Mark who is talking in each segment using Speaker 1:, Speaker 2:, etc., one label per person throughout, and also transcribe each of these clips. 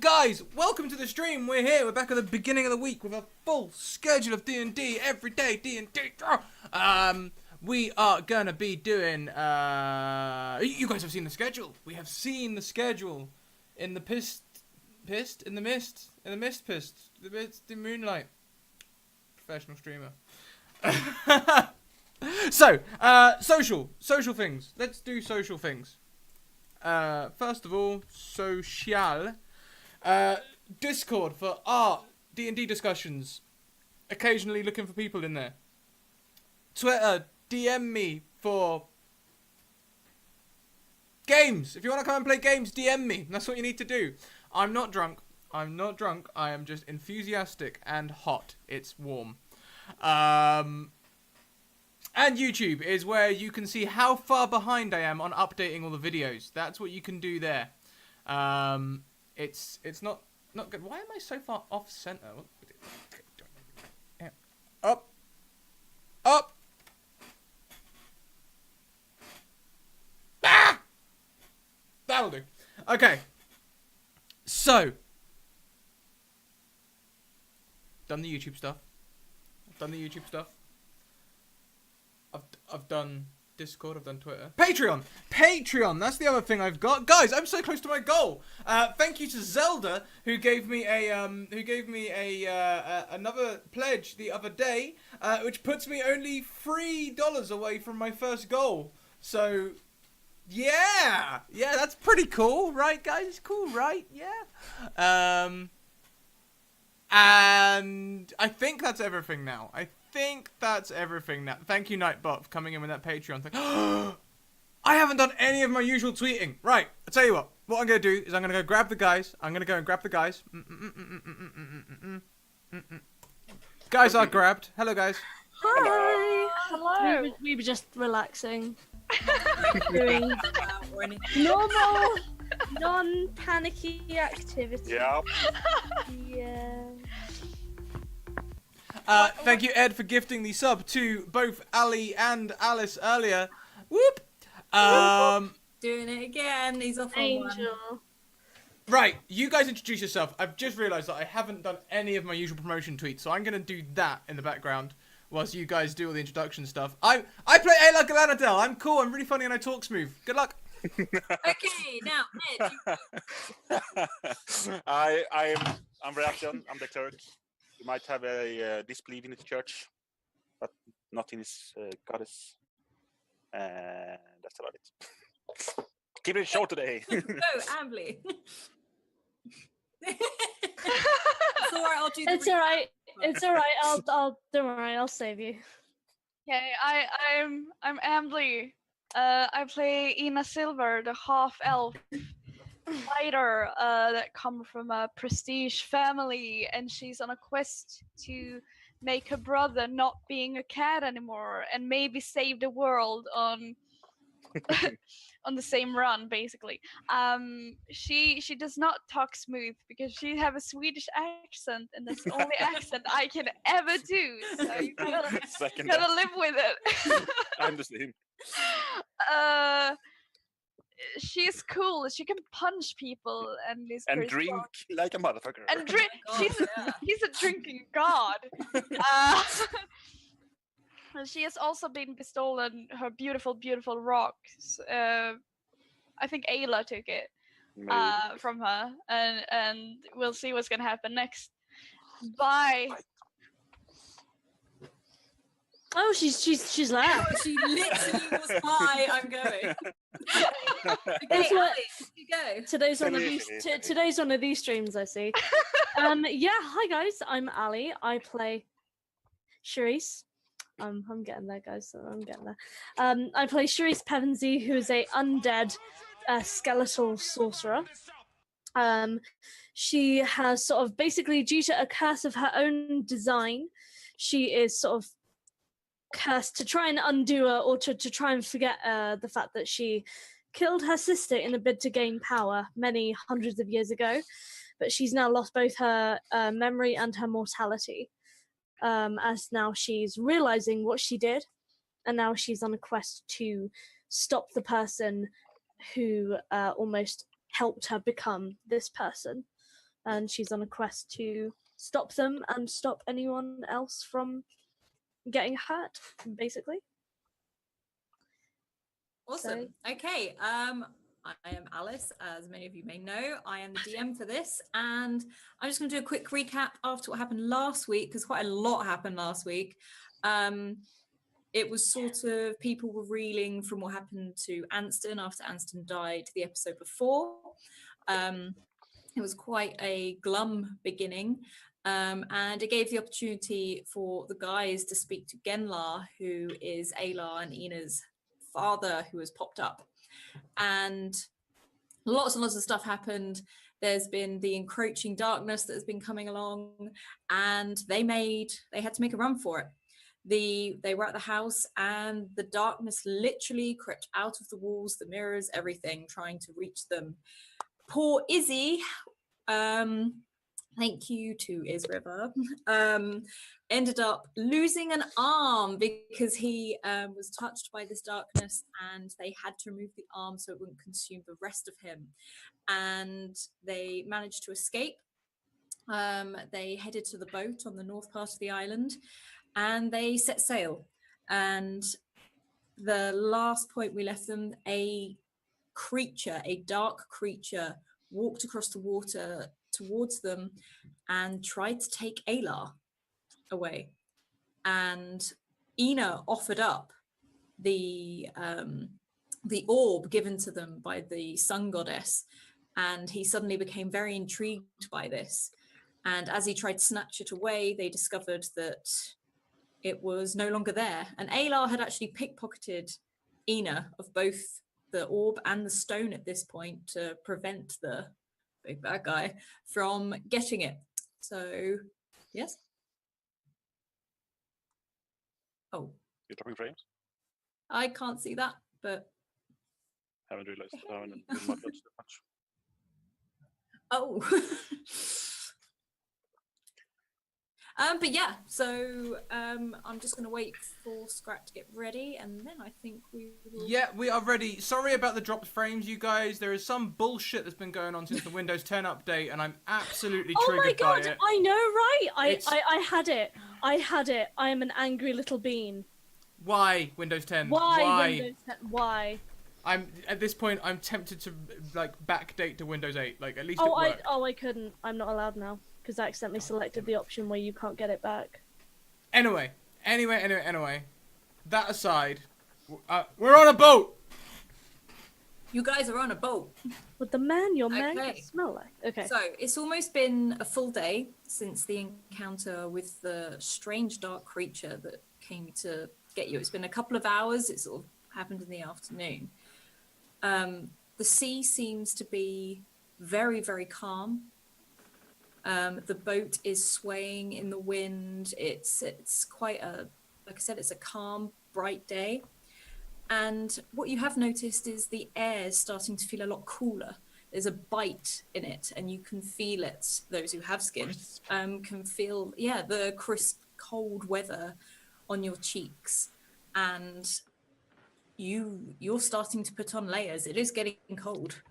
Speaker 1: Guys, welcome to the stream. We're here. We're back at the beginning of the week with a full schedule of D&D. Every day, D&D. We are gonna be doing. You guys have seen the schedule. We have seen the schedule in the the moonlight. Professional streamer. So, social things. Let's do social things. First of all, social. Discord for art, D&D discussions. Occasionally looking for people in there. Twitter, DM me for games. If you want to come and play games, DM me. That's what you need to do. I'm not drunk. I am just enthusiastic and hot. It's warm. And YouTube is where you can see how far behind I am on updating all the videos. That's what you can do there. It's not good. Why am I so far off center? Up. Ah! That'll do. Okay. So, done the YouTube stuff. I've done Discord, I've done Twitter. Patreon, that's the other thing I've got. Guys, I'm so close to my goal. Thank you to Zelda, who gave me another pledge the other day, which puts me only $3 away from my first goal. So, yeah, that's pretty cool, right, guys? Cool, right? Yeah. And I think that's everything now. Thank you, Nightbot, for coming in with that Patreon thing. I haven't done any of my usual tweeting. Right, I'll tell you what I'm going to do is I'm going to go grab the guys. Guys are grabbed. Hello, guys.
Speaker 2: Hi.
Speaker 3: Hello.
Speaker 2: We were just relaxing. Doing normal, non-panicky activity.
Speaker 3: Yep.
Speaker 2: Yeah.
Speaker 1: Thank you, Ed, for gifting the sub to both Ali and Alice earlier. Whoop.
Speaker 4: Doing it again. He's off on one.
Speaker 2: Angel.
Speaker 1: Right, you guys introduce yourself. I've just realised that I haven't done any of my usual promotion tweets, so I'm going to do that in the background whilst you guys do all the introduction stuff. I play Ayla Galanadel. I'm cool, I'm really funny, and I talk smooth. Good luck.
Speaker 4: Okay, now Ed.
Speaker 3: I'm Reaction. I'm the cleric. You might have a disbelief in the church, but not in his goddess. And that's about it. Keep it short today.
Speaker 4: Oh, Ambly. It's alright, I'll do the
Speaker 2: It's alright. It's alright. I'll don't worry. I'll save you.
Speaker 5: Okay, I'm Ambly. I play Ina Silver, the half-elf fighter that comes from a prestige family, and she's on a quest to make her brother not being a cat anymore, and maybe save the world on on the same run, basically. She does not talk smooth because she have a Swedish accent, and that's the only accent I can ever do. So you gotta live with it.
Speaker 3: I understand.
Speaker 5: She's cool. She can punch people and is
Speaker 3: And
Speaker 5: very
Speaker 3: drink
Speaker 5: strong.
Speaker 3: like a motherfucker.
Speaker 5: And drink.
Speaker 4: Oh,
Speaker 5: She's a drinking god. She has also been bestolen her beautiful rocks. I think Ayla took it from her, and we'll see what's gonna happen next. Bye.
Speaker 2: Oh, she's left.
Speaker 4: She literally was hi, I'm going.
Speaker 2: Guess
Speaker 4: Okay,
Speaker 2: what?
Speaker 4: Ali, you go.
Speaker 2: Today's one of these streams, I see. Yeah. Hi guys. I'm Ali. I play Charisse. I'm getting there, guys. I'm getting there. I play Charisse Pevensey, who is a undead skeletal sorcerer. She has sort of basically, due to a curse of her own design, she is sort of cursed to try and undo her, or to try and forget the fact that she killed her sister in a bid to gain power many hundreds of years ago. But she's now lost both her memory and her mortality, as now she's realizing what she did, and now she's on a quest to stop the person who almost helped her become this person. and she's on a quest to stop them and stop anyone else from getting hurt, basically.
Speaker 4: Awesome. Okay. I am Alice, as many of you may know. I am the DM for this, and I'm just going to do a quick recap after what happened last week, because quite a lot happened last week. It was sort of people were reeling from what happened to Anston after Anston died the episode before. It was quite a glum beginning, and it gave the opportunity for the guys to speak to Genlar, who is Aylar and Ina's father, who has popped up. And lots and lots of stuff happened. There's been the encroaching darkness that has been coming along, and they had to make a run for it. They were at the house, and the darkness literally crept out of the walls, the mirrors, everything, trying to reach them. Poor Izzy, thank you to Iz River, ended up losing an arm because he was touched by this darkness, and they had to remove the arm so it wouldn't consume the rest of him. And they managed to escape. They headed to the boat on the north part of the island, and they set sail. And the last point we left them, a dark creature, walked across the water towards them and tried to take Aylar away. And Ina offered up the orb given to them by the sun goddess, and he suddenly became very intrigued by this. And as he tried to snatch it away, they discovered that it was no longer there. And Aylar had actually pickpocketed Ina of both the orb and the stone at this point to prevent the big bad guy from getting it. So, yes. Oh,
Speaker 3: You're dropping frames?
Speaker 4: I can't see that, but
Speaker 3: Haven't realized that I haven't been much that much.
Speaker 4: oh. But yeah, so I'm just going to wait for Scrat to get ready, and then I think we will...
Speaker 1: Yeah, we are ready. Sorry about the dropped frames, you guys. There is some bullshit that's been going on since the Windows 10 update, and I'm absolutely triggered by it.
Speaker 2: I know, right? I had it. I am an angry little bean.
Speaker 1: Why, Windows 10?
Speaker 2: Why? Windows 10? Why?
Speaker 1: At this point, I'm tempted to, like, backdate to Windows 8. Like, at least it worked.
Speaker 2: I couldn't. I'm not allowed now. Because I accidentally selected the option where you can't get it back.
Speaker 1: Anyway. That aside, we're on a boat!
Speaker 4: You guys are on a boat.
Speaker 2: With the man your man
Speaker 4: Okay.
Speaker 2: can smell like. Okay.
Speaker 4: So it's almost been a full day since the encounter with the strange dark creature that came to get you. It's been a couple of hours. It sort of happened in the afternoon. The sea seems to be very, very calm. The boat is swaying in the wind. It's quite like I said, it's a calm, bright day. And what you have noticed is the air is starting to feel a lot cooler. There's a bite in it, and you can feel it. Those who have skin can feel, the crisp, cold weather on your cheeks. And you're starting to put on layers. It is getting cold.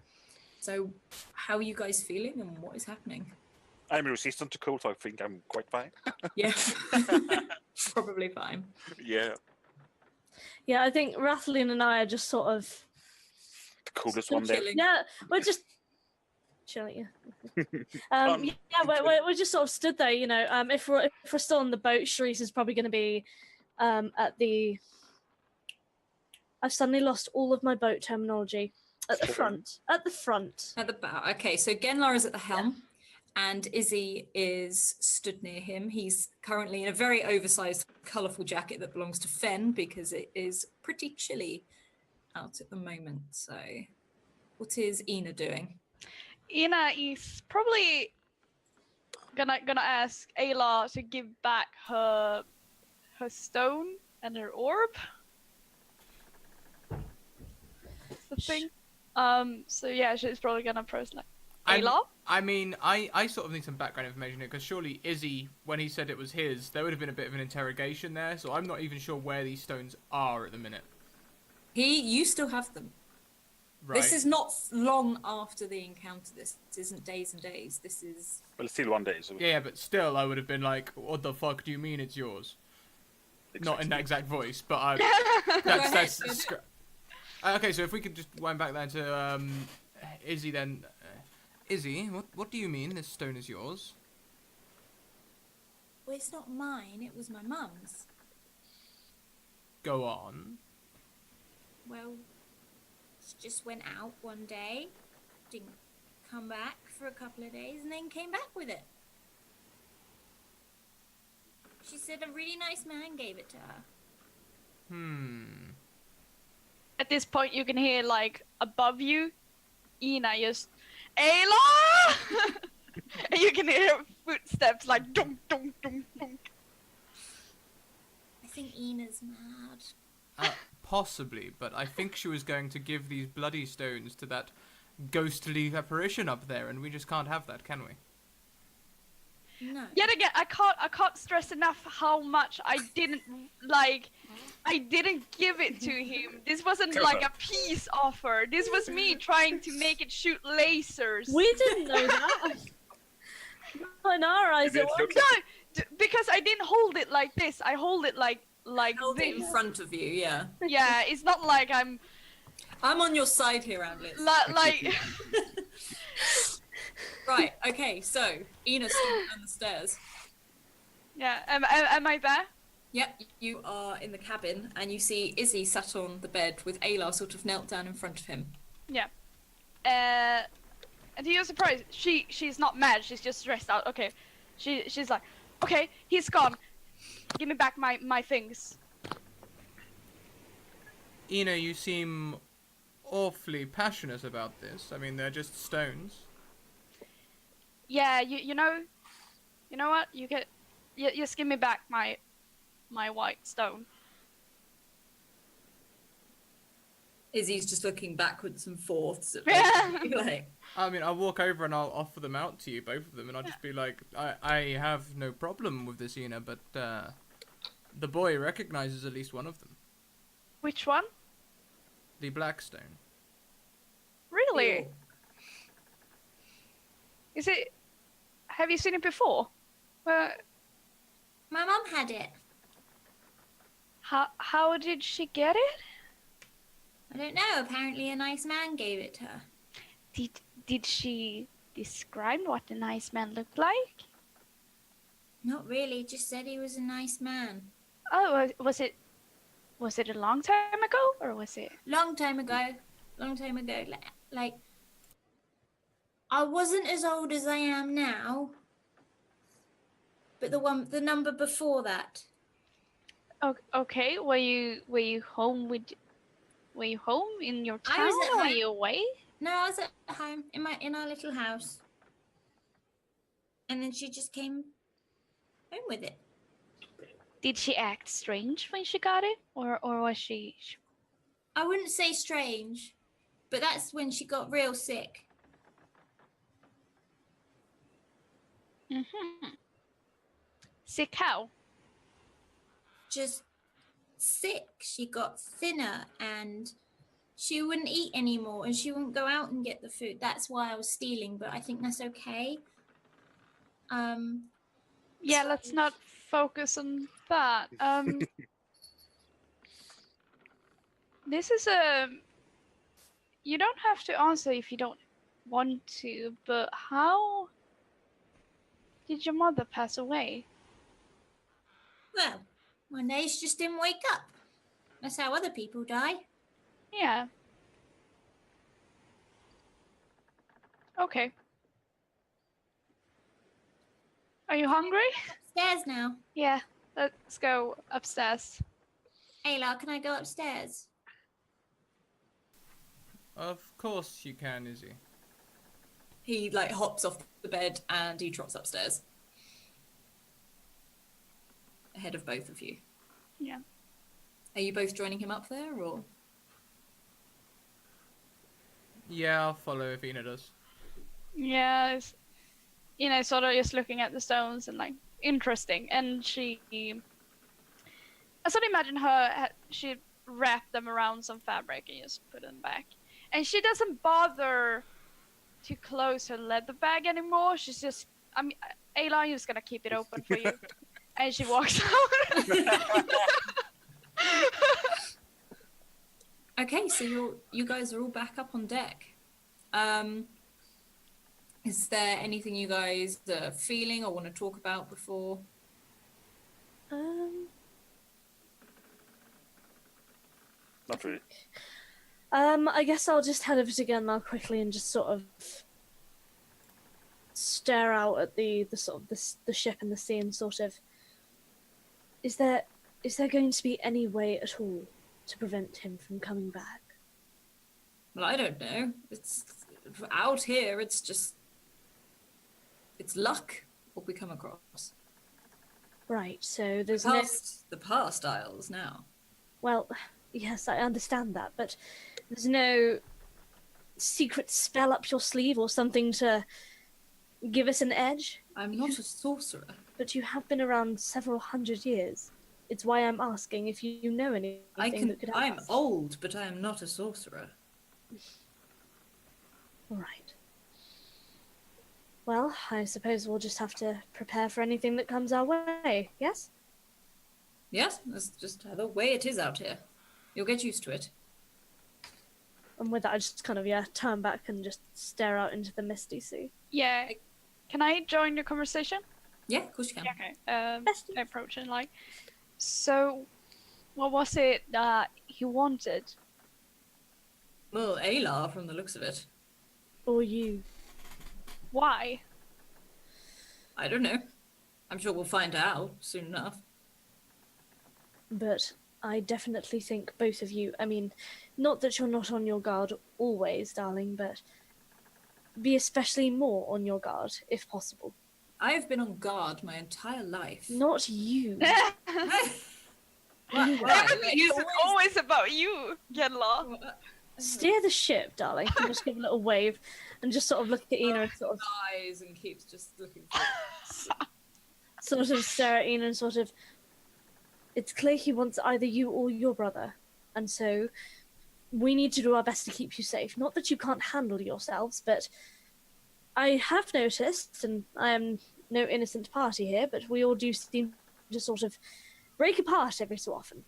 Speaker 4: So how are you guys feeling, and what is happening?
Speaker 3: I'm resistant to cold, so I think I'm quite fine.
Speaker 4: Yeah, probably fine.
Speaker 3: Yeah,
Speaker 2: Yeah, I think Rathlin and I are just sort of...
Speaker 3: the coolest
Speaker 4: Still
Speaker 3: one there.
Speaker 4: chilling.
Speaker 2: Yeah, we're just... chilling, yeah. We're just sort of stood there, you know. If we're still on the boat, Sharice is probably going to be at the... I've suddenly lost all of my boat terminology. At the front. At the front.
Speaker 4: At the bow. Okay, so Genlar is at the helm, and Izzy is stood near him. He's currently in a very oversized, colourful jacket that belongs to Fen because it is pretty chilly out at the moment. So, what is Ina doing?
Speaker 5: Ina is probably gonna ask Ayla to give back her stone and her orb. I think. So yeah, she's probably gonna approach like Ayla.
Speaker 1: I mean, I sort of need some background information here, because surely Izzy, when he said it was his, there would have been a bit of an interrogation there, so I'm not even sure where these stones are at the minute.
Speaker 4: You still have them.
Speaker 1: Right.
Speaker 4: This is not long after the encounter. This isn't days and days. This is...
Speaker 3: Well, it's still 1 day, so...
Speaker 1: Yeah, but still, I would have been like, "What the fuck do you mean it's yours?" Not in that exact voice, but that's okay. So if we could just wind back then to Izzy, then Izzy, what do you mean this stone is yours?
Speaker 4: Well, it's not mine. It was my mum's.
Speaker 1: Go on.
Speaker 4: Well, she just went out one day, didn't come back for a couple of days, and then came back with it. She said a really nice man gave it to her.
Speaker 5: At this point, you can hear, like, above you, Ina just, Ayla! And you can hear footsteps, like, dunk, dunk, dunk, dunk.
Speaker 4: I think Ina's mad.
Speaker 1: Possibly, but I think she was going to give these bloody stones to that ghostly apparition up there, and we just can't have that, can we?
Speaker 4: No.
Speaker 5: Yet again, I can't stress enough how much I didn't give it to him. This wasn't like a peace offer. This was me trying to make it shoot lasers.
Speaker 2: We didn't know that. Not in our eyes, it was.
Speaker 5: No, because I didn't hold it like this. I hold it like
Speaker 4: Held
Speaker 5: this.
Speaker 4: it in front of you, yeah.
Speaker 5: Yeah, it's not like I'm
Speaker 4: on your side here, Amblet.
Speaker 5: like.
Speaker 4: Right, okay, so Ina's still down the stairs.
Speaker 5: Yeah, am I there?
Speaker 4: Yep, you are in the cabin, and you see Izzy sat on the bed with Ayla sort of knelt down in front of him.
Speaker 5: Yeah. And to your surprise, she's not mad. She's just stressed out. Okay, she's like, okay, he's gone. Give me back my things.
Speaker 1: Ina, you seem awfully passionate about this. I mean, they're just stones.
Speaker 5: Yeah, you know what? You just give me back my white stone.
Speaker 4: Izzy's just looking backwards and forths at
Speaker 5: Yeah.
Speaker 4: like,
Speaker 1: I mean, I'll walk over and I'll offer them out to you, both of them, and I'll just be like, I have no problem with this, Ina, but the boy recognizes at least one of them.
Speaker 5: Which one?
Speaker 1: The black stone.
Speaker 5: Really?
Speaker 4: Ew.
Speaker 5: Is it? Have you seen it before?
Speaker 4: My mum had it.
Speaker 5: How did she get it?
Speaker 4: I don't know. Apparently, a nice man gave it to her.
Speaker 5: Did she describe what the nice man looked like?
Speaker 4: Not really. Just said he was a nice man.
Speaker 5: Oh, was it a long time ago, or was it?
Speaker 4: Long time ago. Like, I wasn't as old as I am now. But the number before that.
Speaker 5: Okay. Were you home in your town,
Speaker 4: I was at
Speaker 5: or were
Speaker 4: home.
Speaker 5: you away?
Speaker 4: No, I was at home in our little house. And then she just came home with it.
Speaker 5: Did she act strange when she got it, or was she?
Speaker 4: I wouldn't say strange, but that's when she got real sick.
Speaker 5: Sick how?
Speaker 4: Just sick. She got thinner and she wouldn't eat anymore and she wouldn't go out and get the food. That's why I was stealing, but I think that's okay.
Speaker 5: Yeah, let's not focus on that. This is a. You don't have to answer if you don't want to, but how did your mother pass away?
Speaker 4: Well, one day she just didn't wake up. That's how other people die.
Speaker 5: Yeah. Okay. Are you hungry?
Speaker 4: Upstairs now.
Speaker 5: Yeah, let's go upstairs.
Speaker 4: Ayla, can I go upstairs?
Speaker 1: Of course you can, Izzy.
Speaker 4: He like hops off the bed and he trots upstairs. Ahead of both of you.
Speaker 5: Yeah.
Speaker 4: Are you both joining him up there or?
Speaker 1: Yeah, I'll follow if Ina does.
Speaker 5: Yeah, sort of just looking at the stones and like interesting. And I sort of imagine her. She wrapped them around some fabric and just put them back. and she doesn't bother to close her leather bag anymore. She's just, Ayla, I'm just gonna keep it open for you. And she walks out.
Speaker 4: Okay, so you guys are all back up on deck. Is there anything you guys are feeling or want to talk about before?
Speaker 3: Not really.
Speaker 2: I guess I'll just head over to Genlar quickly and just sort of stare out at the sort of the ship and the sea and sort of. Is there going to be any way at all to prevent him from coming back?
Speaker 4: Well, I don't know. It's out here. It's luck what we come across.
Speaker 2: Right. So there's
Speaker 4: The past Isles now.
Speaker 2: Well, yes, I understand that, but there's no secret spell up your sleeve or something to give us an edge?
Speaker 4: I'm not a sorcerer.
Speaker 2: But you have been around several hundred years. It's why I'm asking if you know anything that could help
Speaker 4: I'm
Speaker 2: us.
Speaker 4: old, but I am not a sorcerer.
Speaker 2: All right. Well, I suppose we'll just have to prepare for anything that comes our way, yes?
Speaker 4: Yes, that's just the way it is out here. You'll get used to it.
Speaker 2: And with that, I just kind of, turn back and just stare out into the misty sea.
Speaker 5: Yeah. Can I join the conversation?
Speaker 4: Yeah, of course you can.
Speaker 5: Yeah, okay. Approaching, like, so, what was it that he wanted?
Speaker 4: Well, Ayla, from the looks of it.
Speaker 2: Or you.
Speaker 5: Why?
Speaker 4: I don't know. I'm sure we'll find out soon enough.
Speaker 2: But I definitely think both of you, I mean, not that you're not on your guard always, darling, but be especially more on your guard, if possible.
Speaker 4: I have been on guard my entire life.
Speaker 2: Not you.
Speaker 5: Everything is always about you, Genla.
Speaker 2: Steer the ship, darling. And just give a little wave and just sort of look at Ina and sort of
Speaker 4: eyes and keeps just looking
Speaker 2: sort of stare at Ina and sort of. It's clear he wants either you or your brother, and so we need to do our best to keep you safe. Not that you can't handle yourselves, but I have noticed, and I am no innocent party here, but we all do seem to sort of break apart every so often.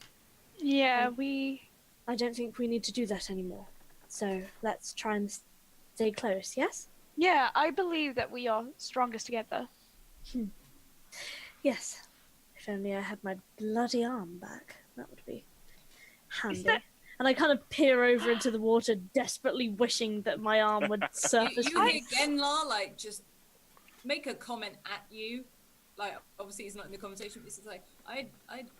Speaker 5: Yeah,
Speaker 2: I don't think we need to do that anymore. So let's try and stay close, yes?
Speaker 5: Yeah, I believe that we are strongest together.
Speaker 2: Yes. If only I had my bloody arm back. That would be handy. And I kind of peer over into the water, desperately wishing that my arm would surface.
Speaker 4: You hear Genla, like, just make a comment at you. Like, obviously he's not in the conversation, but he's like, I'd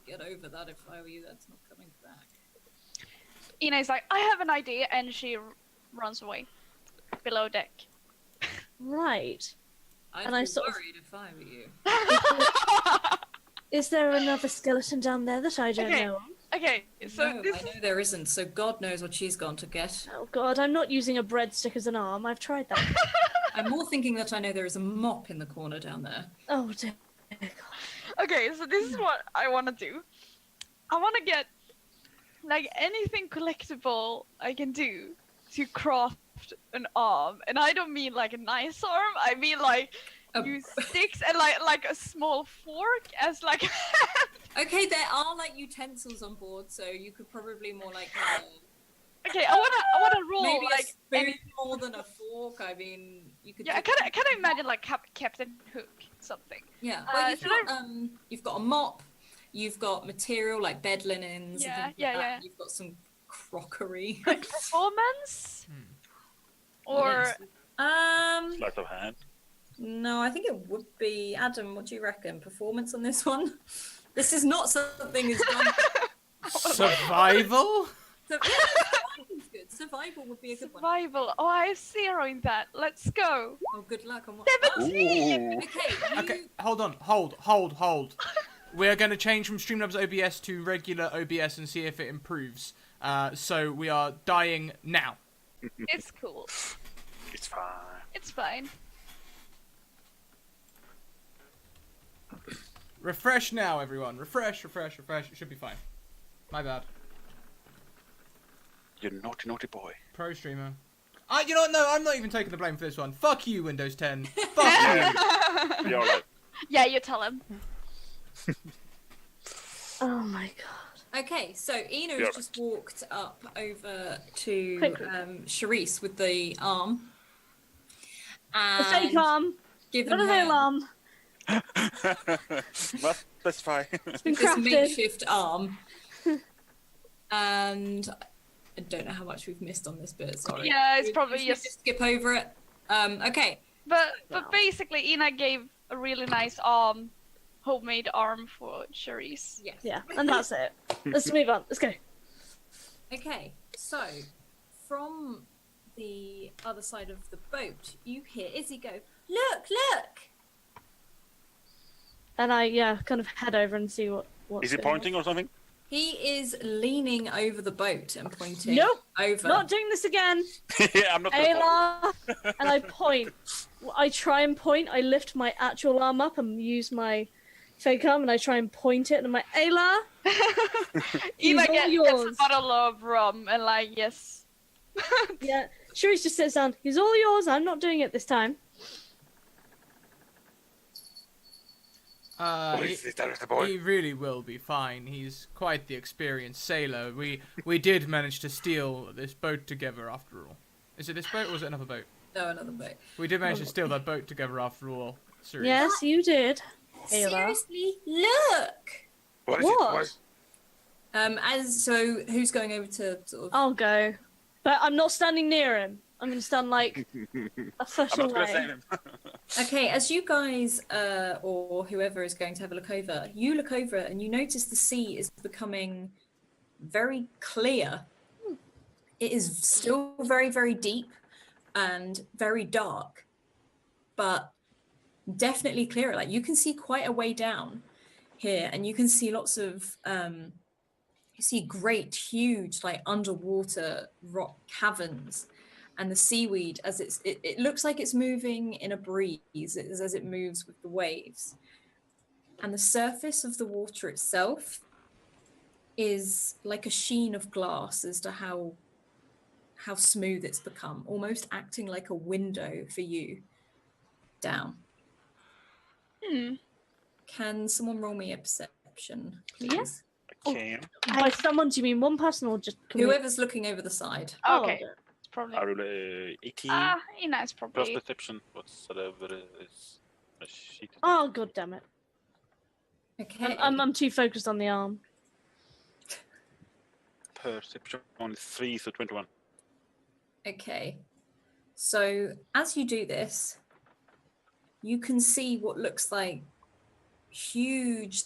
Speaker 4: get over that if I were you. That's not coming back.
Speaker 5: Ina's like, I have an idea, and she runs away below deck.
Speaker 2: Right.
Speaker 4: I'd
Speaker 2: And
Speaker 4: be
Speaker 2: I sort of-
Speaker 4: worried if I were you.
Speaker 2: Is there another skeleton down there that I don't know of?
Speaker 5: Okay, so
Speaker 4: No, I know there isn't, so God knows what she's gone to get.
Speaker 2: Oh god, I'm not using a breadstick as an arm. I've tried that.
Speaker 4: I'm more thinking that I know there is a mop in the corner down there.
Speaker 2: Oh dear god.
Speaker 5: Okay, so this is what I want to do. I want to get, like, anything collectible I can do to craft an arm. And I don't mean, like, a nice arm. I mean, like, use sticks and, like a small fork as, like...
Speaker 4: Okay, there are, like, utensils on board, so you could probably more, like,
Speaker 5: Okay, I wanna roll,
Speaker 4: maybe
Speaker 5: like...
Speaker 4: a spoon more than a fork. I mean, you could...
Speaker 5: Yeah, I kind of imagine, like, Captain Hook, something.
Speaker 4: Yeah, well, you've got a mop, you've got material like bed linens,
Speaker 5: Yeah,
Speaker 4: and things
Speaker 5: yeah,
Speaker 4: like that.
Speaker 5: yeah.
Speaker 4: You've got some crockery.
Speaker 5: Like, performance? Or...
Speaker 3: Sleight of hand.
Speaker 4: No, I think it would be... Adam, what do you reckon? Performance on this one? This is not something is done...
Speaker 1: Survival?
Speaker 4: Survival's good. Survival would be a good one.
Speaker 5: Survival. Oh, I have 0 in that. Let's go.
Speaker 4: Oh, good luck on what...
Speaker 5: 17!
Speaker 4: Okay,
Speaker 1: Okay, hold on. Hold. We're going to change from Streamlabs OBS to regular OBS and see if it improves. So we are dying now.
Speaker 5: It's cool.
Speaker 3: It's fine.
Speaker 5: It's fine.
Speaker 1: Refresh now, everyone. Refresh. It should be fine. My bad.
Speaker 3: You naughty, naughty boy.
Speaker 1: Pro streamer. You know what? No, I'm not even taking the blame for this one. Fuck you, Windows 10. Fuck you.
Speaker 3: You're right.
Speaker 5: Yeah, you tell him.
Speaker 2: Oh my god.
Speaker 4: Okay, so Ina
Speaker 3: Yeah.
Speaker 4: has just walked up over to
Speaker 2: Quickly.
Speaker 4: Charisse with the arm.
Speaker 2: The fake
Speaker 4: And
Speaker 2: arm.
Speaker 4: given
Speaker 2: Not a real
Speaker 4: her
Speaker 2: arm.
Speaker 3: Must specify.
Speaker 2: It's been
Speaker 4: this
Speaker 2: crafted.
Speaker 4: makeshift arm. And I don't know how much we've missed on this bit. Sorry.
Speaker 5: Yeah, it's
Speaker 4: Should
Speaker 5: probably
Speaker 4: we
Speaker 5: just.
Speaker 4: just skip over it. Okay.
Speaker 5: But basically, Ina gave a really nice homemade arm for Charisse.
Speaker 4: Yes.
Speaker 2: Yeah, and that's it. Let's move on. Let's go.
Speaker 4: Okay. So from the other side of the boat, you hear Izzy go, "Look! Look!"
Speaker 2: And I kind of head over and see what's
Speaker 3: Is he
Speaker 2: going on.
Speaker 3: pointing or something?
Speaker 4: He is leaning over the boat and pointing
Speaker 2: Nope.
Speaker 4: over.
Speaker 2: Not doing this again.
Speaker 3: Yeah, I'm not gonna point.
Speaker 2: Ayla. And I point. I try and point. I lift my actual arm up and use my fake arm and I try and point it and I'm like, Ayla,
Speaker 5: Ina
Speaker 2: all
Speaker 5: gets a
Speaker 2: yours.
Speaker 5: bottle of rum and like, yes.
Speaker 2: Yeah. Charisse just sits down. He's all yours. I'm not doing it this time.
Speaker 1: He really will be fine. He's quite the experienced sailor. We did manage to steal this boat together after all. Is it this boat or was it another boat?
Speaker 4: No, another boat.
Speaker 1: We did manage to steal that boat together after all. Seriously.
Speaker 2: Yes, you did. Ayla.
Speaker 4: Seriously, look.
Speaker 3: What is
Speaker 2: What?
Speaker 3: it?
Speaker 4: So who's going over to sort of?
Speaker 2: I'll go. But I'm not standing near him. I'm going to stand like a foot
Speaker 3: I'm not gonna
Speaker 2: away.
Speaker 3: save him.
Speaker 4: Okay, as you guys or whoever is going to have a look over, you look over and you notice the sea is becoming very clear. It is still very, very deep and very dark, but definitely clearer. Like you can see quite a way down here, and you can see lots of you see great, huge, like underwater rock caverns. And the seaweed, as it looks like it's moving in a breeze as it moves with the waves. And the surface of the water itself is like a sheen of glass as to how smooth it's become, almost acting like a window for you down. Can someone roll me a perception, please?
Speaker 3: Okay.
Speaker 2: By someone, do you mean one person or just... can we-
Speaker 4: Whoever's looking over the side.
Speaker 5: Okay.
Speaker 2: Oh,
Speaker 5: It's probably.
Speaker 3: I roll 18
Speaker 5: Ina is
Speaker 3: plus
Speaker 5: probably.
Speaker 3: perception. Whatever it is. A sheet.
Speaker 2: oh, god damn it.
Speaker 4: Okay.
Speaker 2: I'm too focused on the arm.
Speaker 3: Perception only 3, so 21.
Speaker 4: Okay. So as you do this, you can see what looks like huge,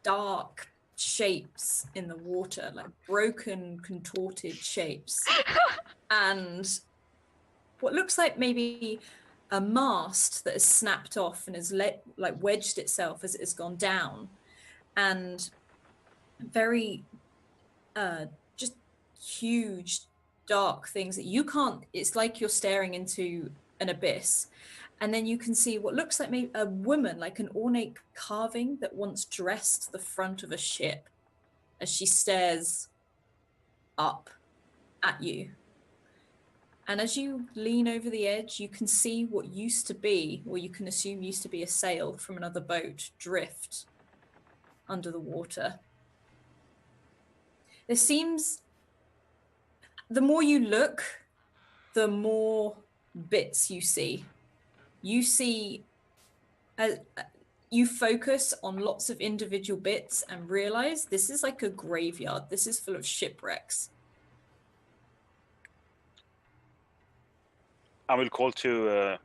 Speaker 4: dark shapes in the water, like broken, contorted shapes. And what looks like maybe a mast that has snapped off and has wedged itself as it has gone down. And very just huge, dark things that you can't, it's like you're staring into an abyss. And then you can see what looks like maybe a woman, like an ornate carving that once dressed the front of a ship as she stares up at you. And as you lean over the edge, you can see what used to be, or you can assume used to be a sail from another boat drift under the water. There seems, the more you look, the more bits you see. You see, you focus on lots of individual bits and realize this is like a graveyard. This is full of shipwrecks.
Speaker 3: I will call to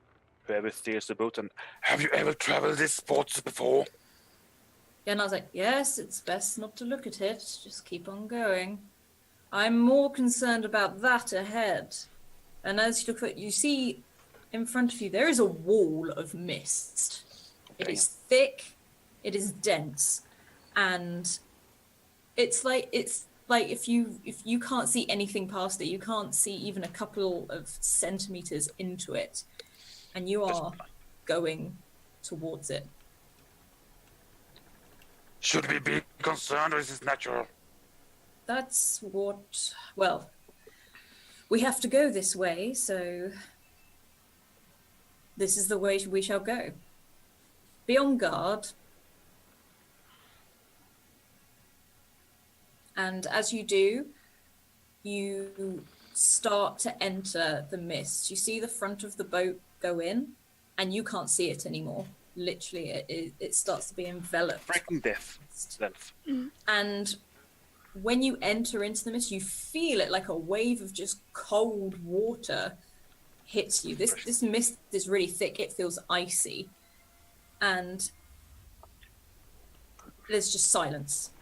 Speaker 3: whoever steers the boat and have you ever traveled this spot before?
Speaker 4: And I was like, yes, it's best not to look at it. Just keep on going. I'm more concerned about that ahead. And as you look at, you see in front of you, there is a wall of mist. It is thick, it is dense, and it's like if you can't see anything past it, you can't see even a couple of centimeters into it, and you are going towards it.
Speaker 3: Should we be concerned or is this natural?
Speaker 4: That's what, well, We have to go this way, so this is the way we shall go. Be on guard. And as you do, you start to enter the mist. You see the front of the boat go in, and you can't see it anymore. Literally, it starts to be enveloped.
Speaker 3: Breaking death.
Speaker 4: And when you enter into the mist, you feel it like a wave of just cold water hits you. This mist is really thick. It feels icy. And there's just silence.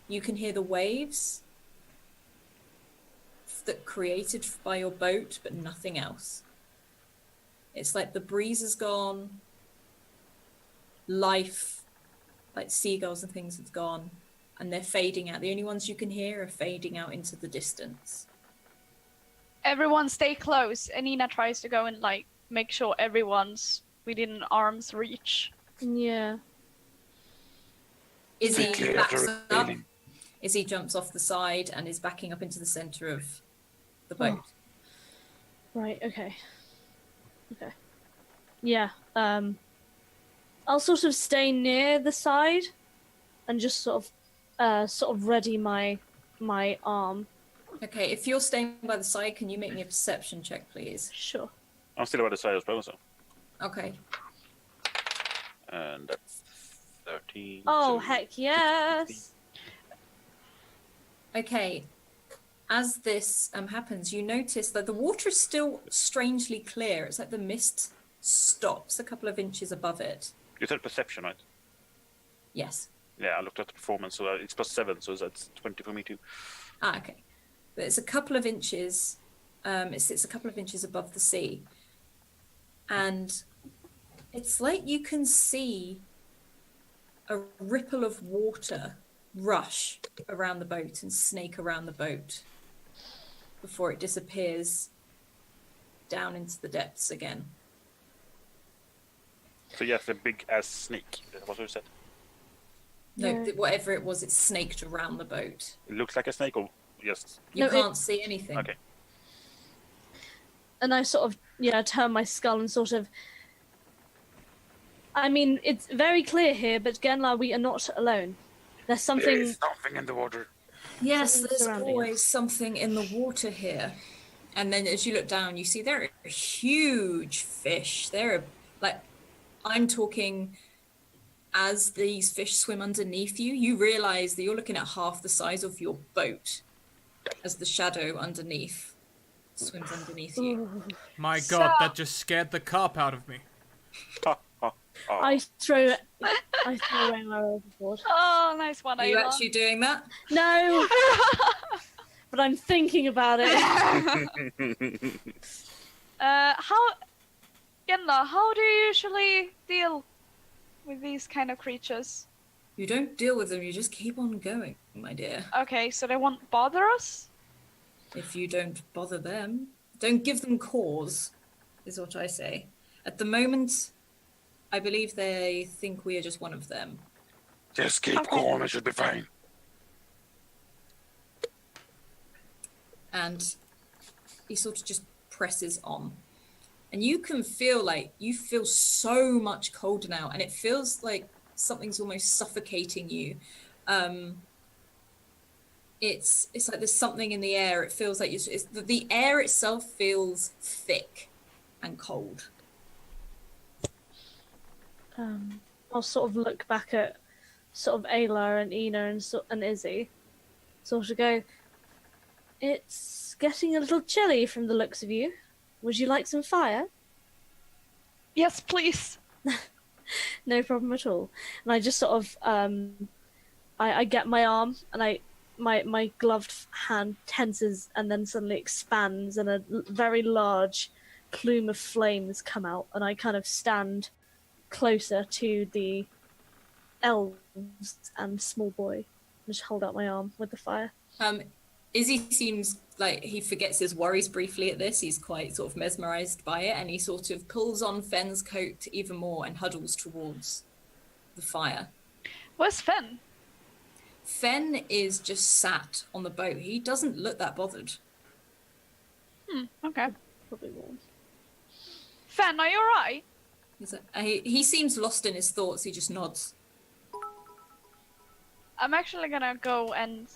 Speaker 4: You can hear the waves that created by your boat, but nothing else. It's like the breeze is gone. Life, like seagulls and things, have gone, and they're fading out. The only ones you can hear are fading out into the distance.
Speaker 5: Everyone stay close. And Nina tries to go and like make sure everyone's within arm's reach.
Speaker 2: Yeah.
Speaker 4: Izzy
Speaker 3: Quickly,
Speaker 4: backs
Speaker 3: after
Speaker 4: up.
Speaker 3: failing.
Speaker 4: Izzy jumps off the side and is backing up into the center of the boat.
Speaker 2: Right, okay. Okay. Yeah, I'll sort of stay near the side and just sort of ready my arm.
Speaker 4: Okay, if you're staying by the side, can you make me a perception check, please?
Speaker 2: Sure.
Speaker 3: I'm still about to say as well, so.
Speaker 4: Okay.
Speaker 3: And that's 13.
Speaker 2: Oh,
Speaker 3: so
Speaker 2: heck yes!
Speaker 4: Okay. As this happens, you notice that the water is still strangely clear. It's like the mist stops a couple of inches above it.
Speaker 3: You said perception, right?
Speaker 4: Yes.
Speaker 3: Yeah, I looked at the performance, so it's +7, so that's 20 for me too.
Speaker 4: Ah, okay. But it's a couple of inches. It sits a couple of inches above the sea. And it's like you can see a ripple of water rush around the boat and snake around the boat before it disappears down into the depths again.
Speaker 3: So yes, a big ass snake. That's what you said.
Speaker 4: No,
Speaker 2: Yeah.
Speaker 4: whatever it was, it snaked around the boat.
Speaker 3: It looks like a snake, or yes.
Speaker 4: You
Speaker 2: No,
Speaker 4: can't see anything.
Speaker 3: Okay.
Speaker 2: And I sort of, turn my skull and sort of... I mean, it's very clear here, but Genla, we are not alone. There's something...
Speaker 3: There is something in the water.
Speaker 4: Yes,
Speaker 2: Something
Speaker 4: there's
Speaker 2: surrounding
Speaker 4: always something in the water here. And then as you look down, you see there are huge fish. There are, like, I'm talking, as these fish swim underneath you, you realize that you're looking at half the size of your boat as the shadow underneath swims underneath you.
Speaker 2: Ooh.
Speaker 1: My
Speaker 5: So-
Speaker 1: god, that just scared the carp out of me.
Speaker 3: Oh.
Speaker 2: I throw away my overboard.
Speaker 5: Oh, nice one,
Speaker 4: Are you
Speaker 5: Ayla.
Speaker 4: actually doing that?
Speaker 2: No, but I'm thinking about it.
Speaker 5: Genla, how do you usually deal with these kind of creatures?
Speaker 4: You don't deal with them, you just keep on going, my dear.
Speaker 5: Okay, so they won't bother us?
Speaker 4: If you don't bother them, don't give them cause, is what I say. At the moment, I believe they think we are just one of them.
Speaker 3: Just keep calm, it should be fine.
Speaker 4: And he sort of just presses on. And you can feel so much colder now, and it feels like something's almost suffocating you. It's like there's something in the air. It feels like the air itself feels thick and cold.
Speaker 2: I'll sort of look back at sort of Ayla and Ina and Izzy, sort of go, it's getting a little chilly from the looks of you. Would you like some fire?
Speaker 5: Yes, please.
Speaker 2: No problem at all. And I just sort of, I get my arm and my gloved hand tenses and then suddenly expands and a very large plume of flames come out, and I kind of stand closer to the elves and small boy and just hold out my arm with the fire.
Speaker 4: Izzy seems like he forgets his worries briefly at this. He's quite sort of mesmerized by it, and he sort of pulls on Fenn's coat even more and huddles towards the fire.
Speaker 5: Where's Fen?
Speaker 4: Fen is just sat on the boat. He doesn't look that bothered.
Speaker 5: Okay.
Speaker 2: Probably won't.
Speaker 5: Fen, are you alright?
Speaker 4: He's like, he seems lost in his thoughts. He just nods.
Speaker 5: I'm actually gonna go and